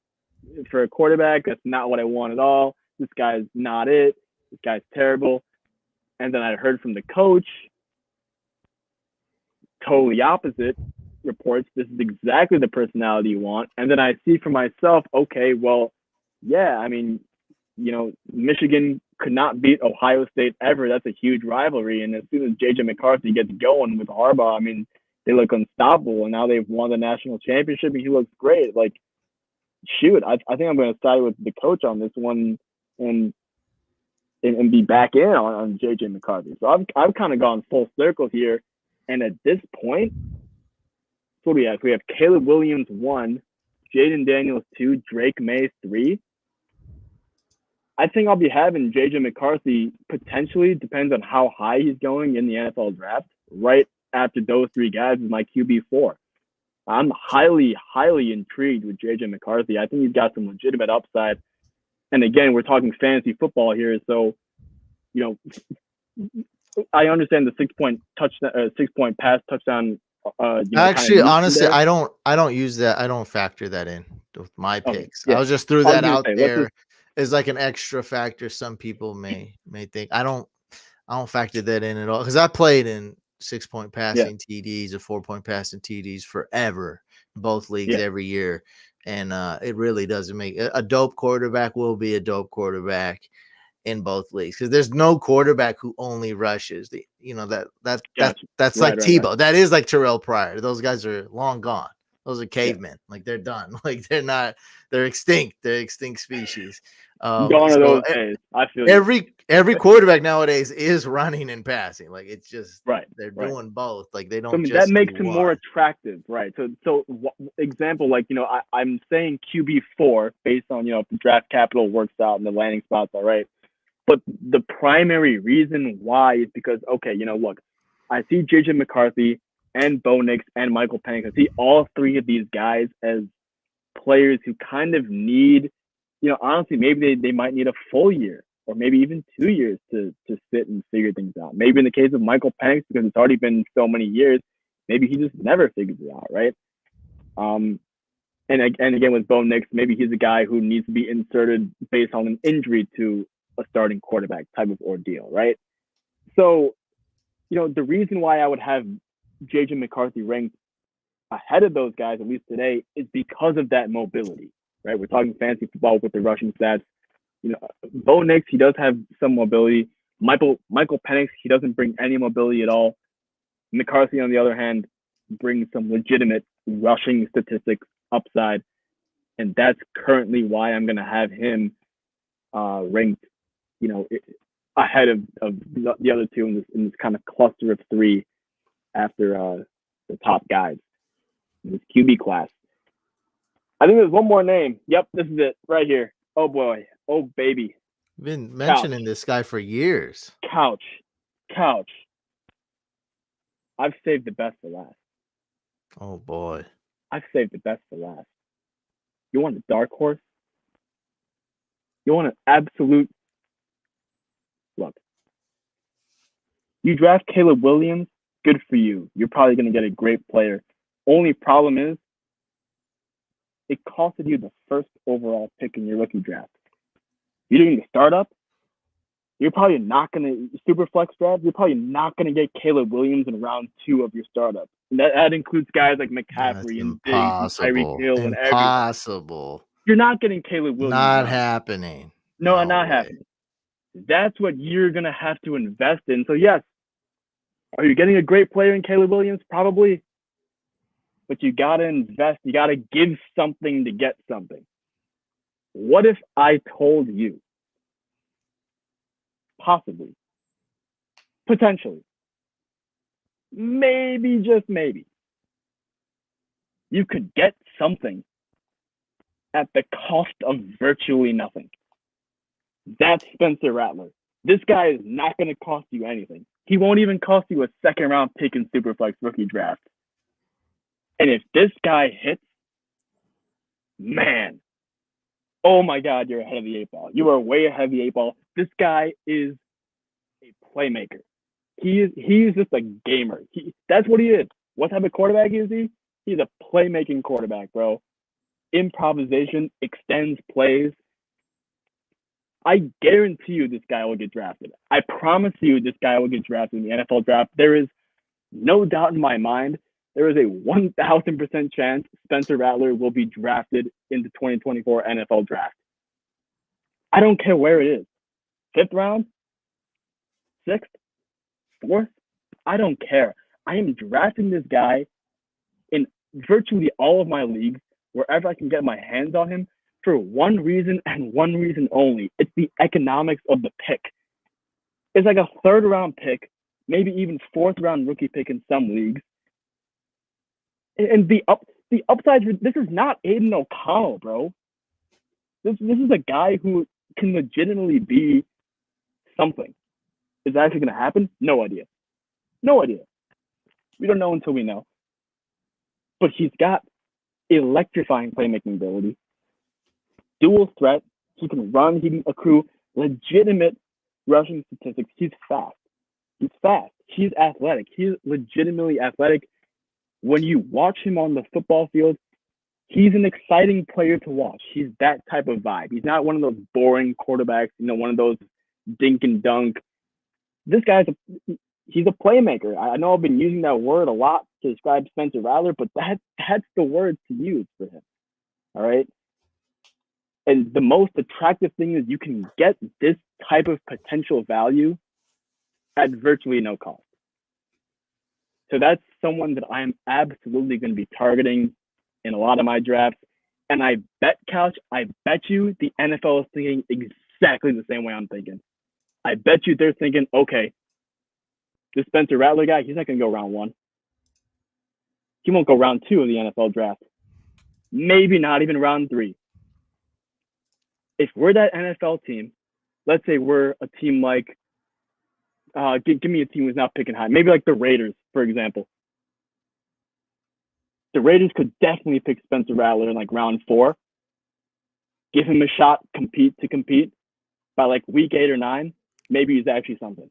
for a quarterback. That's not what I want at all. This guy's not it. This guy's terrible. And then I heard from the coach, totally opposite reports. This is exactly the personality you want. And then I see for myself, okay, well, yeah, I mean, Michigan could not beat Ohio State ever. That's a huge rivalry. And as soon as JJ McCarthy gets going with Harbaugh, I mean, they look unstoppable. And now they've won the national championship and he looks great. Like, shoot, I think I'm going to side with the coach on this one and be back in on JJ McCarthy. So I've kind of gone full circle here. And at this point, what do we have? We have Caleb Williams 1, Jaden Daniels 2, Drake May 3. I think I'll be having JJ McCarthy potentially, depends on how high he's going in the NFL draft, right after those three guys is my QB4. I'm highly, highly intrigued with JJ McCarthy. I think he's got some legitimate upside. And again, we're talking fantasy football here. So, I understand the 6-point pass touchdown. Actually, honestly, I don't use that. I don't factor that in with my picks. I was just threw that out there as like an extra factor. Some people may think I don't factor that in at all because I played in 6-point passing TDs or 4-point passing TDs forever, both leagues every year, and it really doesn't make a dope quarterback will be a dope quarterback in both leagues because there's no quarterback who only rushes. That's like Tebow. Right. That is like Terrell Pryor. Those guys are long gone. Those are cavemen. Like they're done. Like they're extinct. They're extinct species. Gone are those days. I feel every quarterback nowadays is running and passing. Like it's just they're doing both. Like they don't. So that makes him more attractive, right? So example, like I'm saying QB4 based on if the draft capital works out and the landing spots are right. But the primary reason why is because look, I see JJ McCarthy and Bo Nix and Michael Penix. I see all three of these guys as players who kind of need. Honestly, maybe they might need a full year or maybe even 2 years to sit and figure things out. Maybe in the case of Michael Penix, because it's already been so many years, Maybe he just never figures it out, right? And again with Bo Nix, maybe he's a guy who needs to be inserted based on an injury to a starting quarterback type of ordeal, right? So, the reason why I would have JJ McCarthy ranked ahead of those guys, at least today, is because of that mobility, right? We're talking fantasy football with the rushing stats. Bo Nix, he does have some mobility. Michael Penix, he doesn't bring any mobility at all. McCarthy, on the other hand, brings some legitimate rushing statistics upside, and that's currently why I'm going to have him ranked, ahead of the other two in this kind of cluster of three after the top guys in this QB class. I think there's one more name. Yep, this is it right here. Oh boy, oh baby. Been mentioning this guy for years. Couch. I've saved the best for last. Oh boy. I've saved the best for last. You want a dark horse? You want an absolute... Look. You draft Caleb Williams, good for you. You're probably going to get a great player. Only problem is, it costed you the first overall pick in your rookie draft. You're doing the startup, you're probably not going to... Super flex draft, you're probably not going to get Caleb Williams in round 2 of your startup. And that includes guys like McCaffrey and Diggs and Tyreek Hill and everyone. Impossible. You're not getting Caleb Williams. Not happening. No, not happening. That's what you're going to have to invest in. So, yes, are you getting a great player in Caleb Williams? Probably. But you got to invest. You got to give something to get something. What if I told you, possibly, potentially, maybe, just maybe, you could get something at the cost of virtually nothing? That's Spencer Rattler. This guy is not going to cost you anything. He won't even cost you a second-round pick in Superflex rookie draft. And if this guy hits, man, oh my God, you're ahead of the 8 ball. You are way ahead of the 8 ball. This guy is a playmaker. He's just a gamer. That's what he is. What type of quarterback is he? He's a playmaking quarterback, bro. Improvisation, extends plays. I guarantee you this guy will get drafted. I promise you this guy will get drafted in the NFL draft. There is no doubt in my mind. There is a 1,000% chance Spencer Rattler will be drafted in the 2024 NFL draft. I don't care where it is. 5th round? 6th? 4th? I don't care. I am drafting this guy in virtually all of my leagues, wherever I can get my hands on him, for one reason and one reason only. It's the economics of the pick. It's like a 3rd round pick, maybe even 4th round rookie pick in some leagues. And the upside, this is not Aiden O'Connell, bro. This is a guy who can legitimately be something. Is that actually going to happen? No idea. No idea. We don't know until we know. But he's got electrifying playmaking ability, dual threat. He can run. He can accrue legitimate rushing statistics. He's fast. He's athletic. He's legitimately athletic. When you watch him on the football field, he's an exciting player to watch. He's that type of vibe. He's not one of those boring quarterbacks, one of those dink and dunk. This guy's he's a playmaker. I know I've been using that word a lot to describe Spencer Rattler, but that's the word to use for him. All right. And the most attractive thing is you can get this type of potential value at virtually no cost. So that's someone that I am absolutely going to be targeting in a lot of my drafts. And I bet, Couch, I bet you the NFL is thinking exactly the same way I'm thinking. I bet you they're thinking, okay, this Spencer Rattler guy, he's not going to go round 1. He won't go round 2 of the NFL draft. Maybe not even round 3. If we're that NFL team, let's say we're a team like, give me a team who's not picking high. Maybe like the Raiders, for example. The Raiders could definitely pick Spencer Rattler in like round 4. Give him a shot, compete. By like week 8 or 9, maybe he's actually something.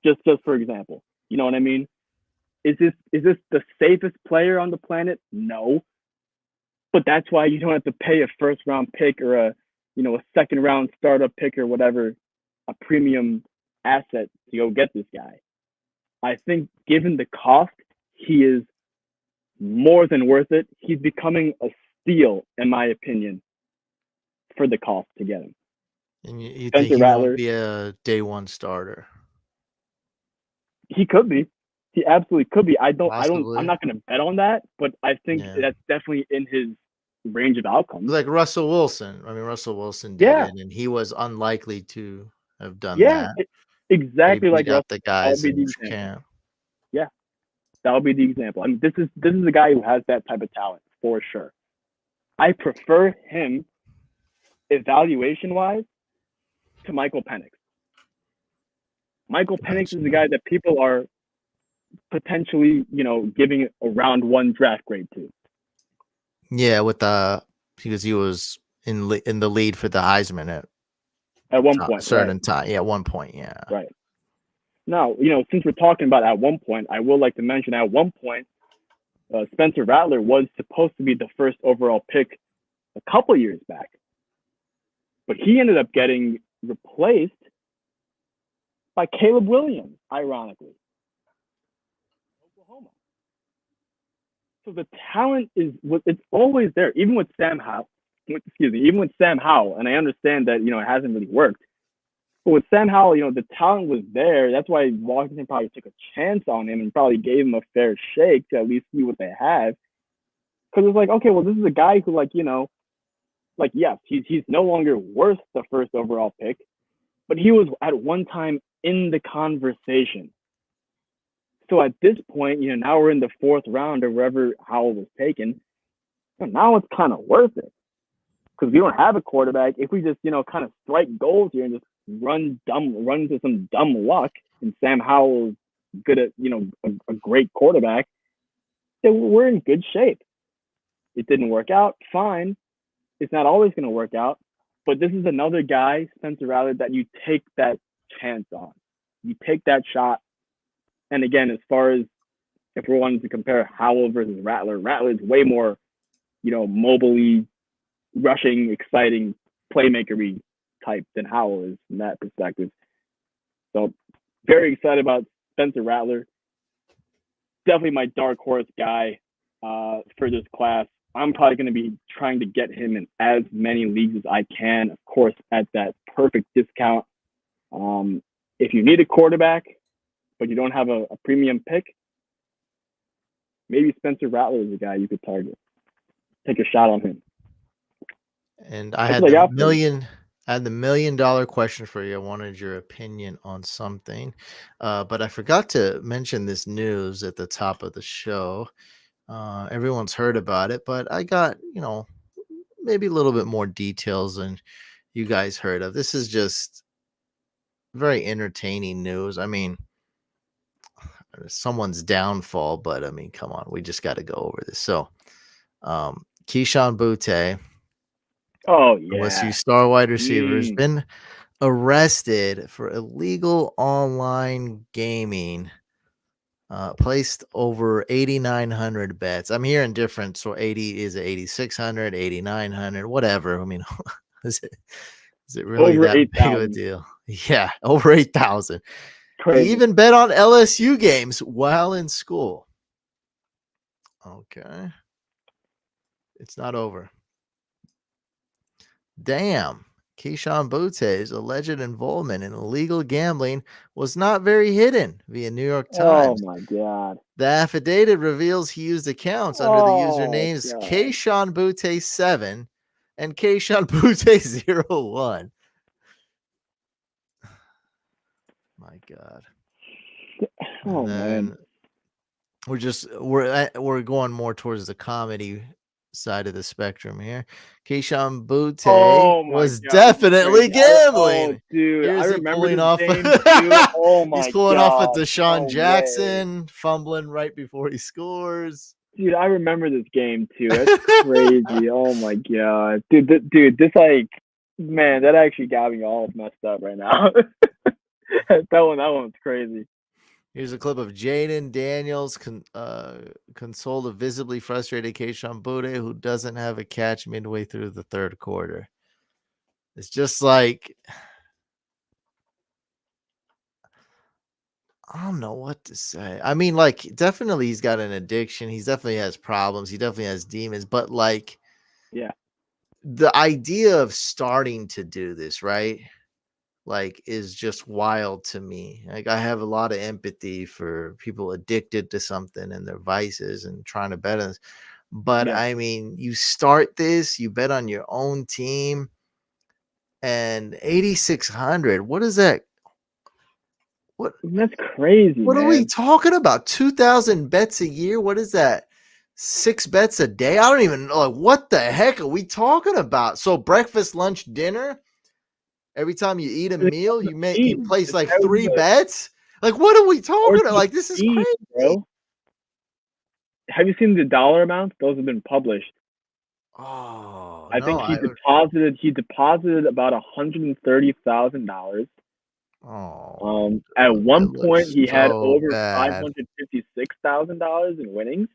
Just for example. You know what I mean? Is this the safest player on the planet? No. But that's why you don't have to pay a first round pick or a second round startup pick or whatever, a premium asset to go get this guy. I think given the cost, he is more than worth it. He's becoming a steal, in my opinion, for the cost to get him. And you Spencer think he Rattler, won't be a day one starter? he could be. He absolutely could be. I'm Possibly. not going to bet on that, but I think Yeah. that's definitely in his range of outcomes. Like Russell Wilson. I mean, Russell Wilson did Yeah. it, and he was unlikely to have done Yeah, that. exactly He like beat out Russell. the guys be in the his example. camp. That would be the example. I mean, this is a guy who has that type of talent for sure. I prefer him evaluation-wise to Michael Penix. Michael Penix is the guy that people are potentially, giving a round 1 draft grade to. Yeah, because he was in the lead for the Heisman At one point, certain time. Yeah, at one point, yeah. Right. Now, since we're talking about at one point, I would like to mention at one point, Spencer Rattler was supposed to be the first overall pick a couple years back, but he ended up getting replaced by Caleb Williams, ironically. Oklahoma. So the talent it's always there, even with Sam Howell. Even with Sam Howell, and I understand that it hasn't really worked. But with Sam Howell, the talent was there. That's why Washington probably took a chance on him and probably gave him a fair shake to at least see what they have. Because it's like, okay, well, this is a guy who, yes, he's no longer worth the first overall pick, but he was at one time in the conversation. So at this point, now we're in the 4th round or wherever Howell was taken. Now it's kind of worth it. Because we don't have a quarterback. If we just, kind of strike goals here and just run into some dumb luck, and Sam Howell is good at, a great quarterback, then we're in good shape. It didn't work out, fine. It's not always going to work out, but this is another guy, Spencer Rattler, that you take that chance on. You take that shot. And again, as far as if we're wanting to compare Howell versus Rattler is way more, mobily rushing, exciting, playmakery type than Howell is from that perspective. So very excited about Spencer Rattler. Definitely my dark horse guy for this class. I'm probably going to be trying to get him in as many leagues as I can, of course, at that perfect discount. If you need a quarterback, but you don't have a premium pick, maybe Spencer Rattler is the guy you could target. Take a shot on him. And I had the $1 million question for you. I wanted your opinion on something, but I forgot to mention this news at the top of the show. Everyone's heard about it, but I got, maybe a little bit more details than you guys heard of. This is just very entertaining news. I mean, someone's downfall, but I mean, come on, we just got to go over this. So, Keyshawn Butte, LSU star wide receiver, has been arrested for illegal online gaming. Placed over 8,900 bets. I'm hearing different. So 8,600, 8,900, whatever. I mean, is it really over that 8, big of a deal? Yeah, over 8,000. He even bet on LSU games while in school. Okay. It's not over. Damn. Keyshawn Butte's alleged involvement in illegal gambling was not very hidden via New York Times. Oh, my God. The affidavit reveals he used accounts under the usernames Keyshawn Butte 7 and Keyshawn Butte 01. My God. Oh, man. We're going more towards the comedy side of the spectrum here. Keyshawn Butte was definitely gambling. Oh, dude, I remember this game too. Oh my God. He's pulling off with Deshaun Jackson, fumbling right before he scores. Dude, I remember this game too. That's crazy. Oh my God. Dude, this man, that actually got me all messed up right now. that one's crazy. Here's a clip of Jaden Daniels consoled a visibly frustrated Keishon Bude, who doesn't have a catch midway through the third quarter. It's just like, I don't know what to say. I mean, like, definitely he's got an addiction. He definitely has problems. He definitely has demons. But, like, Yeah. the idea of starting to do this, right? Like, is just wild to me. Like, I have a lot of empathy for people addicted to something and their vices and trying to bet on this. But Yeah. I mean, you start this, you bet on your own team, and 8,600. What is that? What That's crazy, what are we man. talking about? 2,000 bets a year? What is that? 6 bets a day? I don't even know. Like, what the heck are we talking about? So breakfast, lunch, dinner. Every time you eat a meal, you place It's like out of 3 the bets. Like, what are we talking about? sports Like, this is machine, crazy. bro. Have you seen the dollar amounts? Those have been published. Oh I think no! he deposited about $130,000. Oh, At dude, that one point looks he had so over bad. $556,000 in winnings.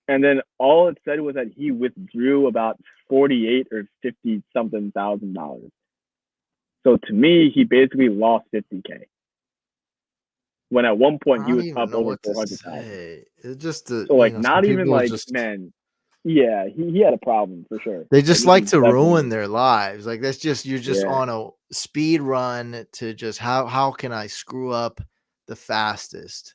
And then all it said was that he withdrew about 48 or 50 something $1,000. So to me, he basically lost 50K. When at one point I he don't was even up know over what to 400,000. say. It's just So like some not even people like, just man, yeah, he had a problem for sure. they Like just this like is to ruin definitely, their lives. Like, that's just you're just yeah, on a speed run to just how can I screw up the fastest?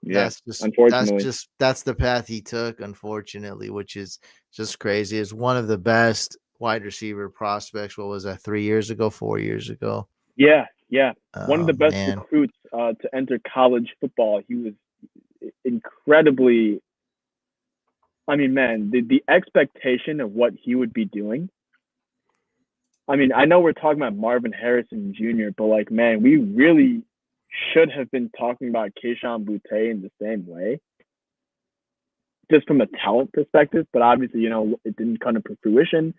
yeah. Unfortunately, That's the path he took, unfortunately, which is just crazy. Is one of the best wide receiver prospects. What was that? 3 years ago, 4 years ago? yeah, yeah. One of Oh the best man. recruits to enter college football. He was incredibly. I mean, man, the expectation of what he would be doing. I mean, I know we're talking about Marvin Harrison Jr., but like, man, we really should have been talking about Keishon Butte in the same way, just from a talent perspective. But obviously, it didn't come to fruition.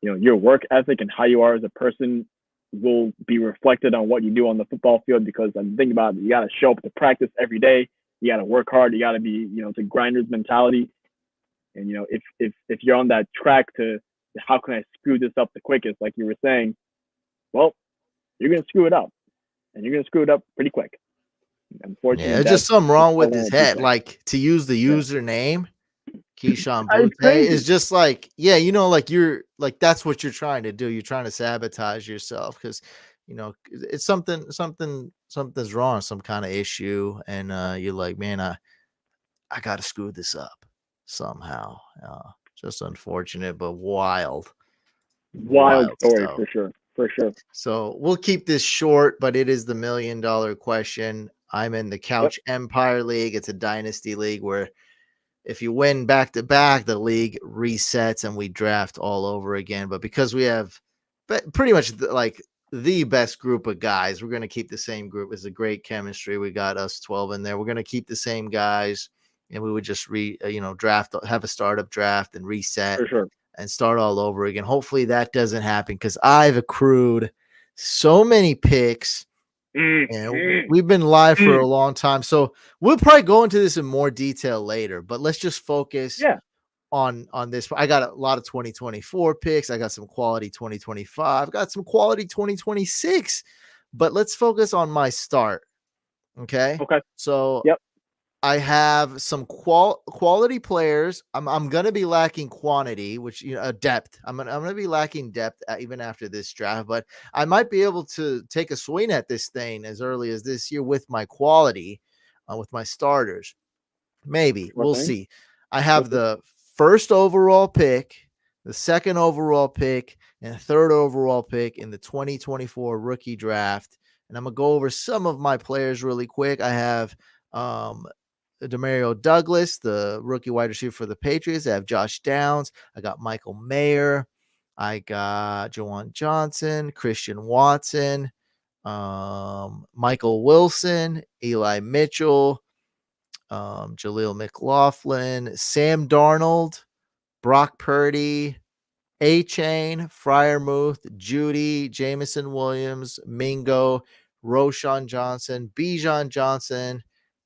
Your work ethic and how you are as a person will be reflected on what you do on the football field. Because I'm thinking about it, you got to show up to practice every day. You got to work hard. You got to be, it's a grinder's mentality. And if you're on that track to how can I screw this up the quickest, like you were saying, well, you're gonna screw it up, and you're gonna screw it up pretty quick. Yeah, Unfortunately, it's just something that's wrong with falling his on Butte. head. Like, to use the Yeah, username, Keishon it's Butte, is crazy. just like, yeah, like you're like that's what you're trying to do. You're trying to sabotage yourself because it's something's wrong, some kind of issue, and you're like, man, I got to screw this up somehow. Just unfortunate, but Wild wild story stuff. for sure, for sure. So we'll keep this short, but it is the $1 million question. I'm in the Yep, Couch Empire League. It's a dynasty league where if you win back to back, the league resets and we draft all over again. But because we have pretty much like the best group of guys, we're going to keep the same group. It's a great chemistry. We got us 12 in there. We're going to keep the same guys, and we would just draft, have a startup draft and reset for sure. and start all over again. Hopefully that doesn't happen because I've accrued so many picks Mm, and mm, we've been live for mm. a long time. So we'll probably go into this in more detail later, but let's just focus Yeah, on this. I got a lot of 2024 picks. I got some quality 2025, got some quality 2026, but let's focus on my start. Okay. okay. So Yep, I have some quality players. I'm gonna be lacking quantity, which depth. I'm gonna be lacking depth even after this draft, but I might be able to take a swing at this thing as early as this year with my quality, with my starters. Maybe sure we'll thing. see. I We'll have see. the first overall pick, the second overall pick, and third overall pick in the 2024 rookie draft. And I'm gonna go over some of my players really quick. I have Demario Douglas, the rookie wide receiver for the Patriots. I have Josh Downs. I got Michael Mayer. I got Juwan Johnson, Christian Watson, Michael Wilson, Eli Mitchell, Jaleel McLaughlin, Sam Darnold, Brock Purdy, A Chain, Fryermuth, Judy, Jamison Williams, Mingo, Roshan Johnson, Bijan Johnson,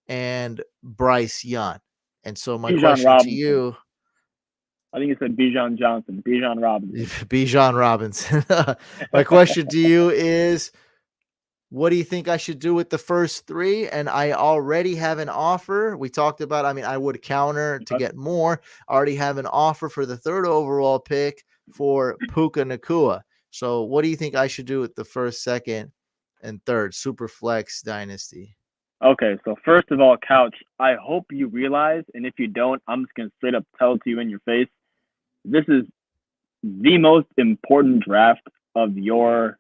and Bryce Young. And so my Bijan question to Robinson. you, I think you said Bijan Johnson, Bijan Robinson. Bijan Robinson. My question to you is, what do you think I should do with the first three? And I already have an offer. We talked about, I mean, I would counter to get more. I already have an offer for the third overall pick for Puka Nacua. So what do you think I should do with the first, second, and third super flex dynasty? Okay, so first of all, Couch, I hope you realize, and if you don't, I'm just going to straight up tell it to you in your face, this is the most important draft of your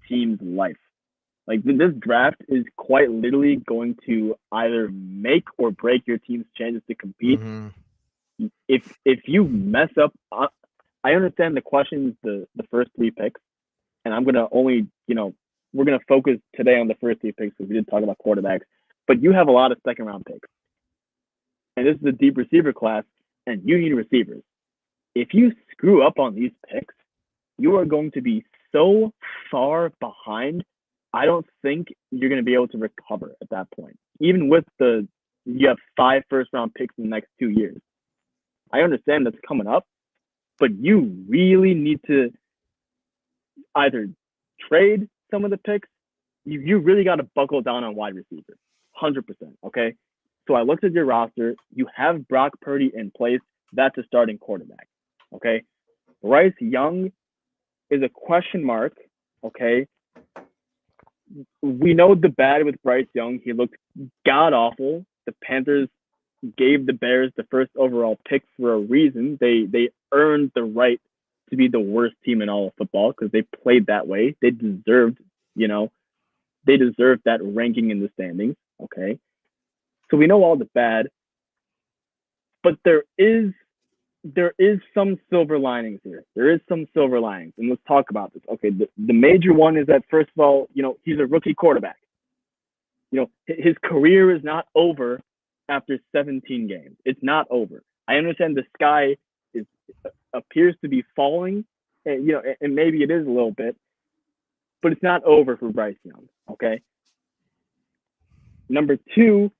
team's life. Like, this draft is quite literally going to either make or break your team's chances to compete. Mm-hmm. If you mess up, I understand the questions, the first three picks, and I'm going to only, we're going to focus today on the first three picks because we did talk about quarterbacks, but you have a lot of second round picks. And this is a deep receiver class, and you need receivers. If you screw up on these picks, you are going to be so far behind. I don't think you're going to be able to recover at that point. Even with you have 5 first round picks in the next 2 years. I understand that's coming up, but you really need to either trade some of the picks. You really got to buckle down on wide receiver, 100%. Okay, so I looked at your roster. You have Brock Purdy in place. That's a starting quarterback. Okay, Bryce Young is a question mark. Okay, we know the bad with Bryce Young. He looked god awful. The Panthers gave the Bears the first overall pick for a reason. They earned the right to be the worst team in all of football because they played that way. They deserved, that ranking in the standings. Okay, so we know all the bad, but there is some silver linings here. There is some silver linings, and let's talk about this. Okay, the major one is that, first of all, he's a rookie quarterback. His career is not over after 17 games. It's not over. I understand the sky appears to be falling, and maybe it is a little bit, but it's not over for Bryce Young. Okay. Number two,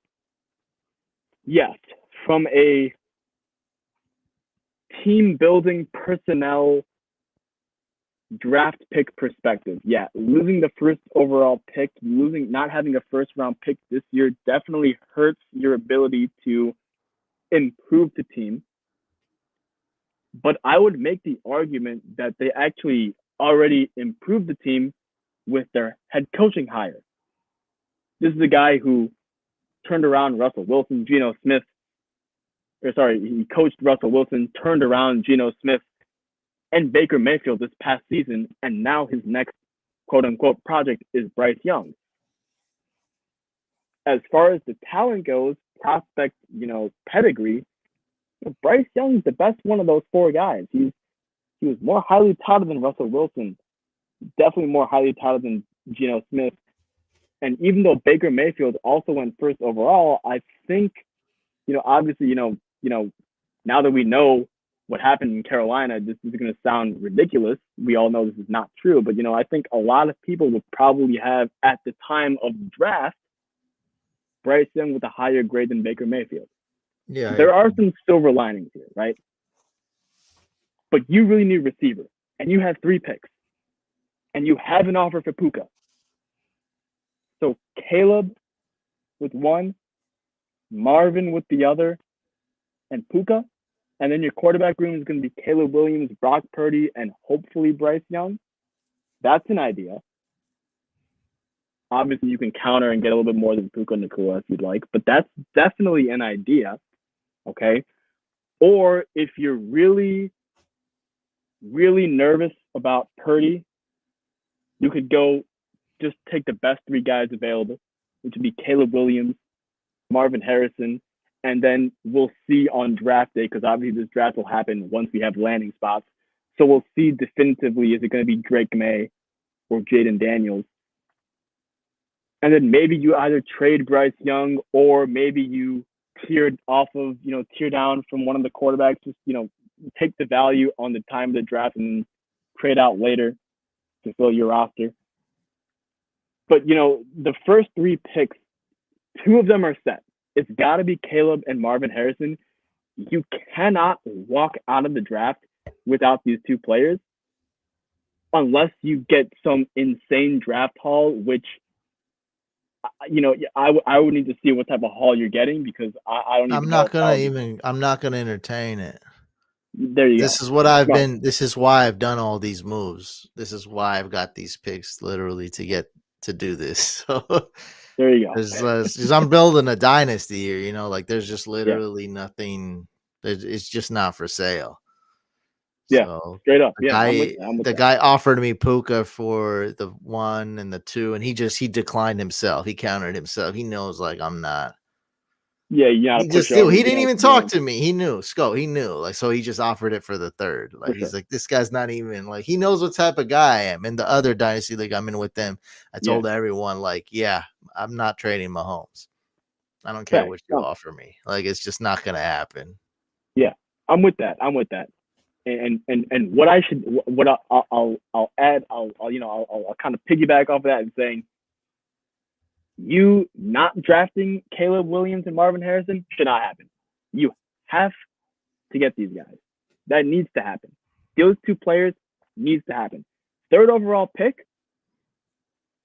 yes, from a team building personnel draft pick perspective, yeah, losing the first overall pick, not having a first round pick this year definitely hurts your ability to improve the team. But I would make the argument that they actually already improved the team with their head coaching hire. This is a guy who turned around Russell Wilson, Geno Smith. He coached Russell Wilson, turned around Geno Smith and Baker Mayfield this past season, and now his next quote-unquote project is Bryce Young. As far as the talent goes, prospect, pedigree, Bryce Young's the best one of those 4 guys. He was more highly touted than Russell Wilson, definitely more highly touted than Geno Smith. And even though Baker Mayfield also went first overall, I think, obviously, now that we know what happened in Carolina, this is going to sound ridiculous. We all know this is not true, but, I think a lot of people would probably have, at the time of the draft, Bryce Young with a higher grade than Baker Mayfield. Yeah, there are some silver linings here, right? But you really need receiver, and you have 3 picks, and you have an offer for Puka. So Caleb with 1, Marvin with the other, and Puka, and then your quarterback room is going to be Caleb Williams, Brock Purdy, and hopefully Bryce Young. That's an idea. Obviously, you can counter and get a little bit more than Puka Nacua if you'd like, but that's definitely an idea, okay? Or if you're really, really nervous about Purdy, you could go just take the best 3 guys available, which would be Caleb Williams, Marvin Harrison, and then we'll see on draft day, because obviously this draft will happen once we have landing spots. So we'll see definitively, is it going to be Drake May or Jaden Daniels? And then maybe you either trade Bryce Young, or maybe you tear down from one of the quarterbacks, just, take the value on the time of the draft and trade out later to fill your roster. But the first 3 picks, 2 of them are set. It's got to be Caleb and Marvin Harrison. You cannot walk out of the draft without these 2 players unless you get some insane draft haul, which I would need to see what type of haul you're getting, because I don't even I'm know. I'm not gonna entertain it. There you go. This is what I've been. This is why I've done all these moves. This is why I've got these picks literally to do this. So there you go. Because I'm building a dynasty here. Like there's just literally nothing. It's just not for sale. Yeah, so straight up. The guy offered me Puka for the 1 and the 2, and he declined himself. He countered himself. He knows I'm not. Yeah, he didn't even talk to me. He knew, Sco. He knew, so he just offered it for the 3rd. He's like, this guy's not even he knows what type of guy I am. In the other dynasty league I'm in with them, I told everyone yeah, I'm not trading Mahomes. I don't care what you offer me. It's just not gonna happen. Yeah, I'm with that. And what I'll add, I'll kind of piggyback off of that and saying, you not drafting Caleb Williams and Marvin Harrison should not happen. You have to get these guys. That needs to happen. Those 2 players needs to happen. 3rd overall pick.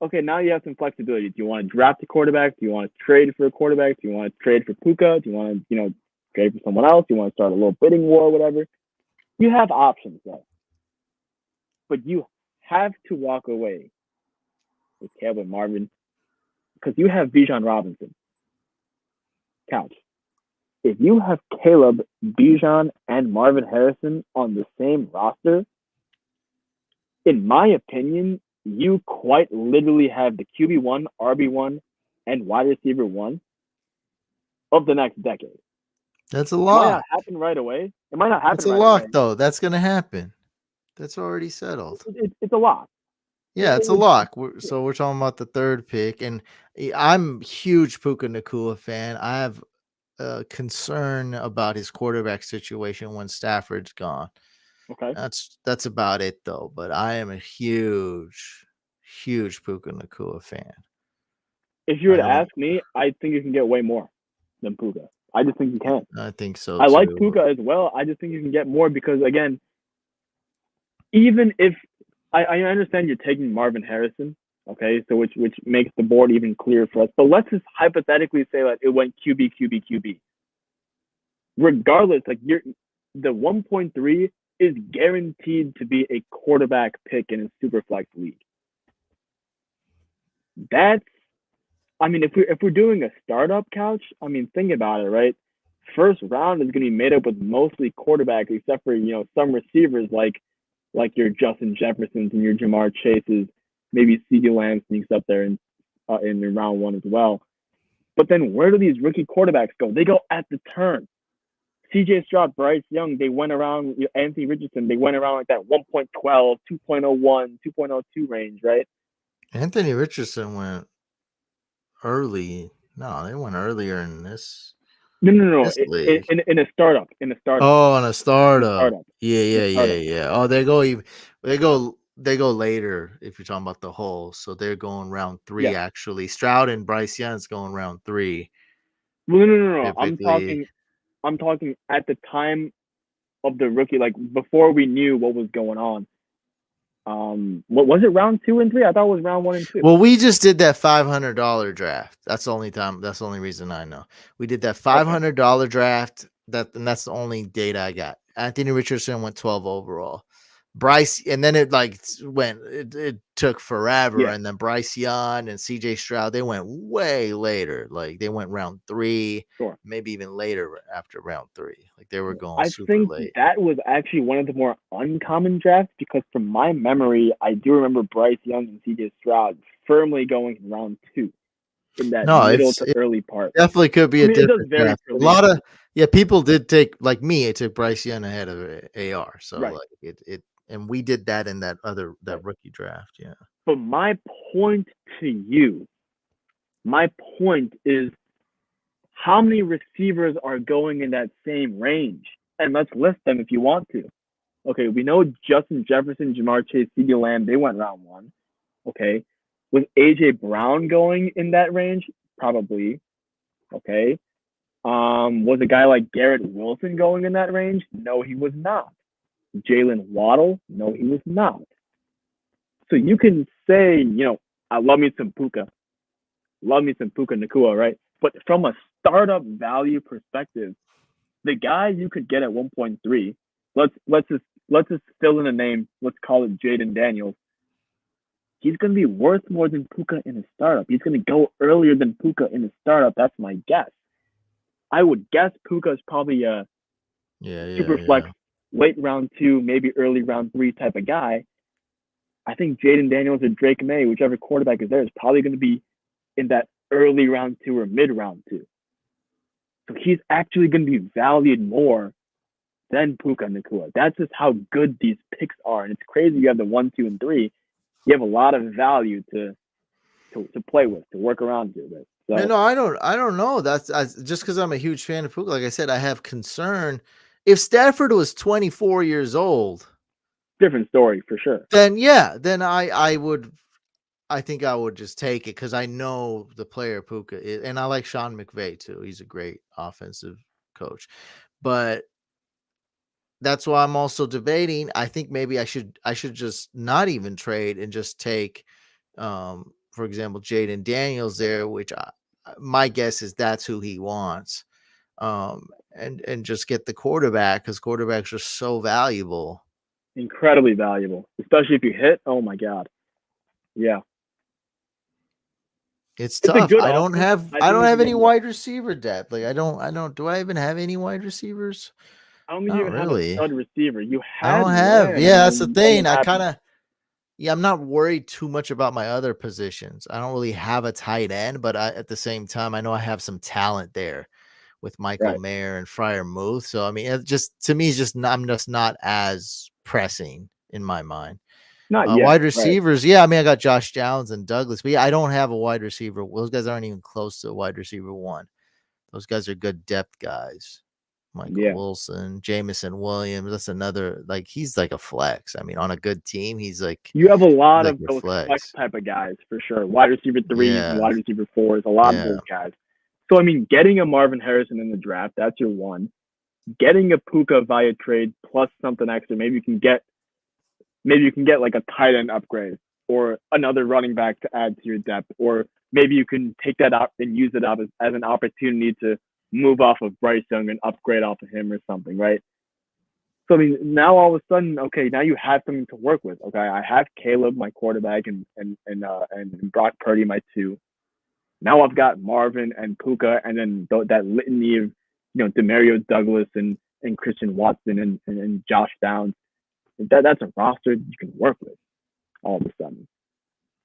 Okay, now you have some flexibility. Do you want to draft a quarterback? Do you want to trade for a quarterback? Do you want to trade for Puka? Do you want to, trade for someone else? Do you want to start a little bidding war, whatever? You have options, though. But you have to walk away with Caleb and Marvin, because you have Bijan Robinson. Couch. If you have Caleb, Bijan, and Marvin Harrison on the same roster, in my opinion, you quite literally have the QB1, RB1, and wide receiver 1 of the next decade. That's a lot. It might not happen right away. It might not happen. That's a lock, though. That's going to happen. That's already settled. It's a lock. Yeah, it's a lock. So we're talking about the 3rd pick, and I'm huge Puka Nacua fan. I have a concern about his quarterback situation when Stafford's gone. Okay, that's about it, though. But I am a huge Puka Nacua fan. If you were to ask me, I think you can get way more than Puka. I just think you can. I think so. I like Puka as well. I just think you can get more because, again, even if I understand you're taking Marvin Harrison, okay, so which makes the board even clearer for us. But let's just hypothetically say that it went QB. Regardless, the 1.3 is guaranteed to be a quarterback pick in a Superflex league. If we're doing a startup couch, think about it, right? First round is going to be made up with mostly quarterbacks, except for some receivers like your Justin Jeffersons and your Jamar Chases. Maybe CeeDee Lamb sneaks up there in round 1 as well. But then where do these rookie quarterbacks go? They go at the turn. CJ Stroud, Bryce Young, they went around, Anthony Richardson, they went around that 1.12, 2.01, 2.02 range, right? Anthony Richardson went early. No, they went earlier in this. No. In a startup. Oh, in a startup. Yeah. Oh, they go later if you're talking about the whole. So they're going round 3 actually. Stroud and Bryce Young's going round 3. Well, no. I'm talking at the time of the rookie, before we knew what was going on. What was it, round 2 and 3? I thought it was round 1 and 2. Well, we just did that $500 draft. That's the only reason I know. We did that $500 draft. That's the only data I got. Anthony Richardson went 12 overall. Bryce, and then it took forever. And then Bryce Young and CJ Stroud, they went way later. They went round 3, maybe even later after round 3. They were going super late. That was actually one of the more uncommon drafts because from my memory, I do remember Bryce Young and CJ Stroud firmly going in round 2 in that middle to early part. Definitely could be a different draft. A lot of people did take, like me, it took Bryce Young ahead of AR. So and we did that in that rookie draft. Yeah. But my point to you, is how many receivers are going in that same range? And let's list them if you want to. Okay, we know Justin Jefferson, Jamar Chase, CeeDee Lamb, they went round 1. Okay. Was AJ Brown going in that range? Probably. Okay. Was a guy like Garrett Wilson going in that range? No, he was not. Jalen Waddle? No, he was not. So you can say, I love me some Puka. Love me some Puka Nacua, right? But from a startup value perspective, the guy you could get at 1.3, let's just fill in a name. Let's call it Jaden Daniels. He's going to be worth more than Puka in a startup. He's going to go earlier than Puka in a startup. That's my guess. I would guess Puka is probably a super flex, late round 2, maybe early round 3 type of guy. I think Jaden Daniels or Drake May, whichever quarterback is there, is probably going to be in that early round 2 or mid round 2. So he's actually going to be valued more than Puka Nacua. That's just how good these picks are. And it's crazy you have the 1, 2, and 3. You have a lot of value to play with, to work around with. So, no, I don't know. That's just because I'm a huge fan of Puka. Like I said, I have concern. If Stafford was 24 years old, different story for sure. Then I think I would just take it because I know the player Puka is, and I like Sean McVay too. He's a great offensive coach, but that's why I'm also debating. I think maybe I should just not even trade and just take, for example, Jaden Daniels there, which my guess is that's who he wants, and just get the quarterback because quarterbacks are so valuable, incredibly valuable, especially if you hit. Oh my god, yeah. It's tough. I don't have any wide receiver depth. Like I don't. Do I even have any wide receivers? I don't think you even really have a stud receiver. You I don't have. Yeah, that's the thing. I kind of. Yeah, I'm not worried too much about my other positions. I don't really have a tight end, but at the same time, I know I have some talent there with Michael Mayer and Freiermuth. So I mean, it just to me, it's just not, I'm just not as pressing in my mind. Not yet. Wide receivers, yeah. I mean, I got Josh Downs and Douglas, but yeah, I don't have a wide receiver. Those guys aren't even close to a wide receiver 1. Those guys are good depth guys. Michael Wilson, Jameson Williams. That's another, like, he's like a flex. I mean, on a good team, he's like, you have a lot of those flex type of guys for sure. Wide receiver 3s, wide receiver 4s, a lot of those guys. So I mean, getting a Marvin Harrison in the draft, that's your one. Getting a Puka via trade plus something extra, maybe you can get like a tight end upgrade or another running back to add to your depth, or maybe you can take that out and use it up as an opportunity to move off of Bryce Young and upgrade off of him or something, right? So I mean, now all of a sudden, okay, now you have something to work with. Okay, I have Caleb, my quarterback, and Brock Purdy, my 2. Now I've got Marvin and Puka, and then that litany of Demario Douglas and Christian Watson and Josh Downs. That's a roster you can work with all of a sudden.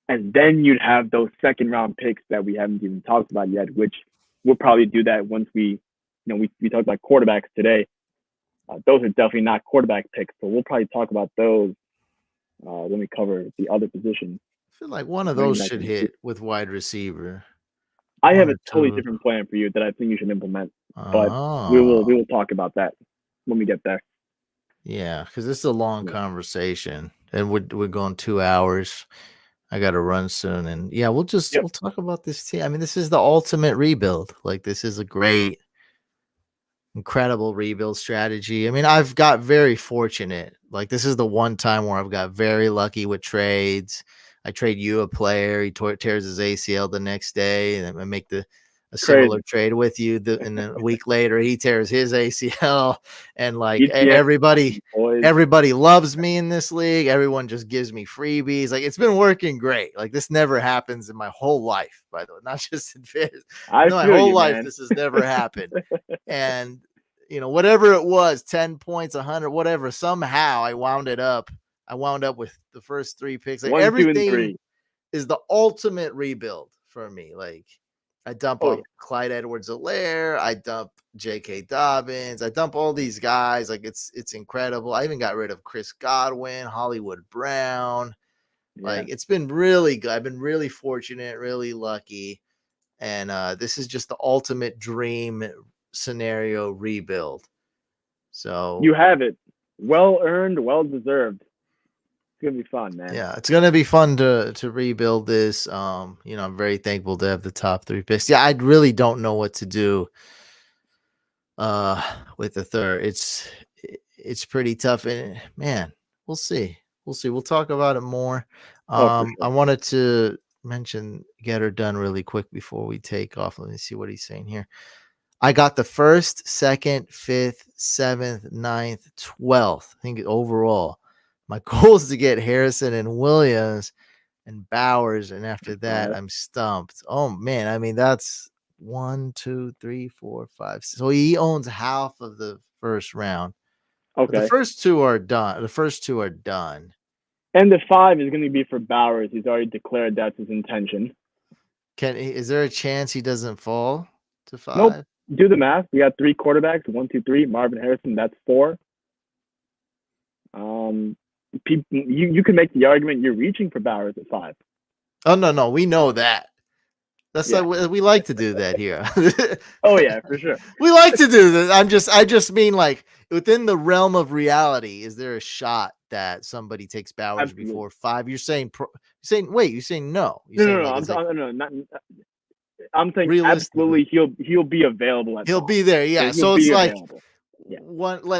And then you'd have those second round picks that we haven't even talked about yet, which we'll probably do that once we talked about quarterbacks today. Those are definitely not quarterback picks, so we'll probably talk about those when we cover the other positions. I feel like one of those should hit with wide receiver. I have a totally different plan for you that I think you should implement, but we will talk about that when we get there. Yeah, because this is a long conversation, and we're going 2 hours. I got to run soon, and we'll talk about this team. I mean, this is the ultimate rebuild. Like, this is a great, incredible rebuild strategy. I mean, I've got very fortunate. Like, this is the one time where I've got very lucky with trades. I trade you a player, he tears his ACL the next day, and I make a similar trade with you. And then a week later, he tears his ACL, and like everybody loves me in this league. Everyone just gives me freebies. Like, it's been working great. Like, this never happens in my whole life, by the way, not just in Fizz. My whole life, man. This has never happened. And whatever it was, 10 points, 100, whatever. Somehow I wound up with the first 3 picks. Like, 1, 2, and 3 is the ultimate rebuild for me. Like, I dump off Clyde Edwards-Helaire. I dump J.K. Dobbins. I dump all these guys. Like, it's incredible. I even got rid of Chris Godwin, Hollywood Brown. Like, it's been really good. I've been really fortunate, really lucky. And this is just the ultimate dream scenario rebuild. So you have it. Well earned, well deserved. gonna be fun, man. Yeah, it's gonna be fun to rebuild this. I'm very thankful to have the top 3 picks. Yeah, I really don't know what to do with the third. It's pretty tough, and man, we'll see. We'll see. We'll talk about it more. For I sure. wanted to mention Get Her Done really quick before we take off. Let me see what he's saying here. I got the 1st, 2nd, 5th, 7th, 9th, 12th. I think overall. My goal is to get Harrison and Williams and Bowers, and after that, Right. I'm stumped. Oh man, I mean that's 1, 2, 3, 4, 5. So he owns half of the first round. But the Okay. first two are done. The first two are done. And the 5 is going to be for Bowers. He's already declared that's his intention. Is there a chance he doesn't fall to 5? Nope. Do the math. We got 3 quarterbacks. 1, 2, 3. Marvin Harrison. That's 4. You can make the argument you're reaching for Bowers at 5. Oh no, we know that. That's Yeah. like we like to do that here. Oh yeah, for sure. We like to do this. I just mean like within the realm of reality, is there a shot that somebody takes Bowers Absolutely. before 5? You're saying wait, you're saying no. No, You're saying I'm saying realistically. absolutely he'll be available at he'll 5. be there. Yeah. He'll So be it's like available. Yeah.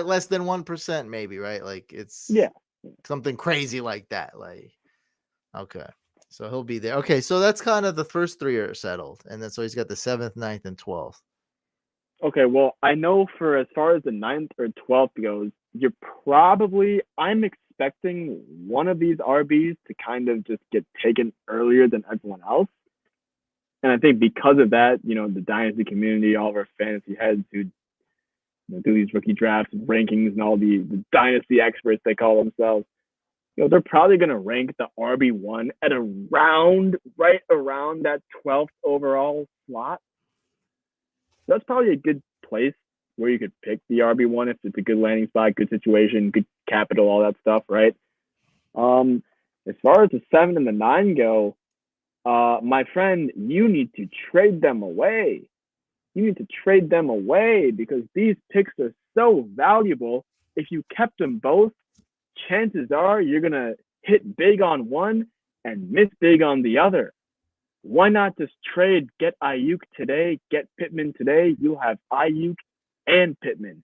less than 1% maybe, right? Like it's Yeah. something crazy like that. Like okay. So he'll be there. Okay, so that's kind of the first 3 are settled. And then so he's got the 7th, 9th, and 12th. Okay, well, I know for as far as the 9th or 12th goes, I'm expecting one of these RBs to kind of just get taken earlier than everyone else. And I think because of that, the dynasty community, all of our fantasy heads who do these rookie drafts and rankings and all the dynasty experts they call themselves, they're probably going to rank the RB1 at right around that 12th overall slot. That's probably a good place where you could pick the RB1 if it's a good landing spot, good situation, good capital, all that stuff, right? As far as the 7 and the 9 go, my friend, you need to trade them away. You need to trade them away because these picks are so valuable. If you kept them both, chances are you're going to hit big on one and miss big on the other. Why not just get Ayuk today, get Pittman today? You'll have Ayuk and Pittman.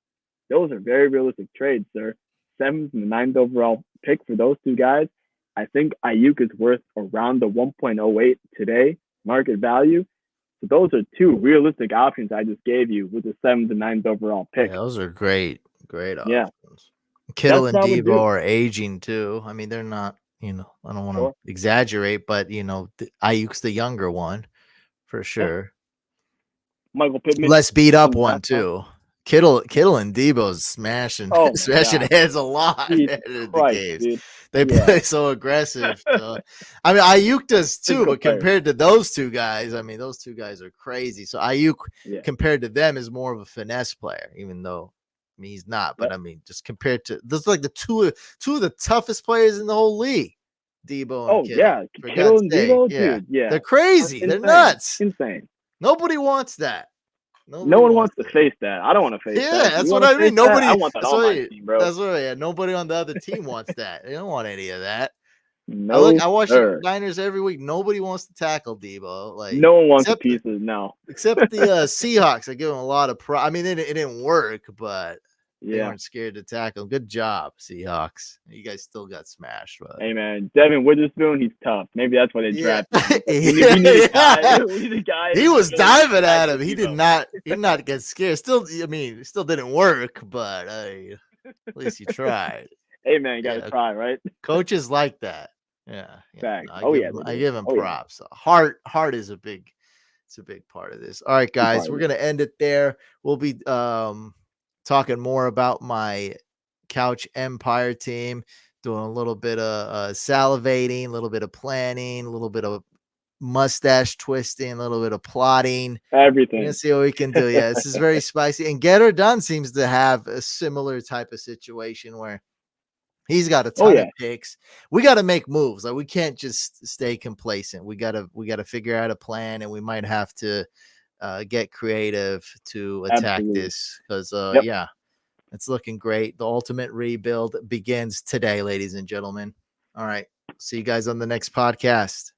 Those are very realistic trades, sir. 7th and the 9th overall pick for those 2 guys. I think Ayuk is worth around the 1.08 today market value. So those are 2 realistic options I just gave you with the 7th and 9th overall pick. Yeah, those are great options. Yeah. Kittle That's and what I would Debo do. are aging too. I mean, they're not, I don't want to exaggerate, but Ayuk's the younger one for sure. Michael Pittman. Less beat up one too. Kittle and Debo's smashing heads a lot. Dude. They play so aggressive. So. I mean, Ayuk does too, but compared to those 2 guys, I mean, those 2 guys are crazy. So Ayuk, compared to them, is more of a finesse player, even though he's not. But I mean, just compared to those, like the two of the toughest players in the whole league, Debo and Kittle. Yeah, Kittle and Debo, dude. Yeah, they're crazy. They're nuts. Insane. Nobody wants that. No one wants to face that. I don't want to face that. Yeah, that's what I mean. Nobody. I want that on my team, bro. That's what. Yeah, nobody on the other team wants that. They don't want any of that. No, I watch the Niners every week. Nobody wants to tackle Debo. Like no one wants the pieces. No, except the Seahawks. I give them a lot of I mean, it didn't work, but they weren't scared to tackle. Good job, Seahawks. You guys still got smashed. But hey, man, Devin Witherspoon, he's tough. Maybe that's why they drafted him. We need a guy. He was diving at him. He did not get scared. Still, I mean, it still didn't work, but at least you tried. Hey, man, you got to try, right? Coaches like that. Yeah. Fact. I give him props. Heart is a big part of this. All right, guys, we're gonna end it there. We'll be talking more about my Couch Empire team, doing a little bit of salivating, a little bit of planning, a little bit of mustache twisting, a little bit of plotting. Everything. We're gonna see what we can do. Yeah, this is very spicy. And Get Her Done seems to have a similar type of situation where he's got a ton of picks. We got to make moves. Like we can't just stay complacent. We gotta figure out a plan, and we might have to get creative to attack this because it's looking great. The ultimate rebuild begins today, ladies and gentlemen. All right. See you guys on the next podcast.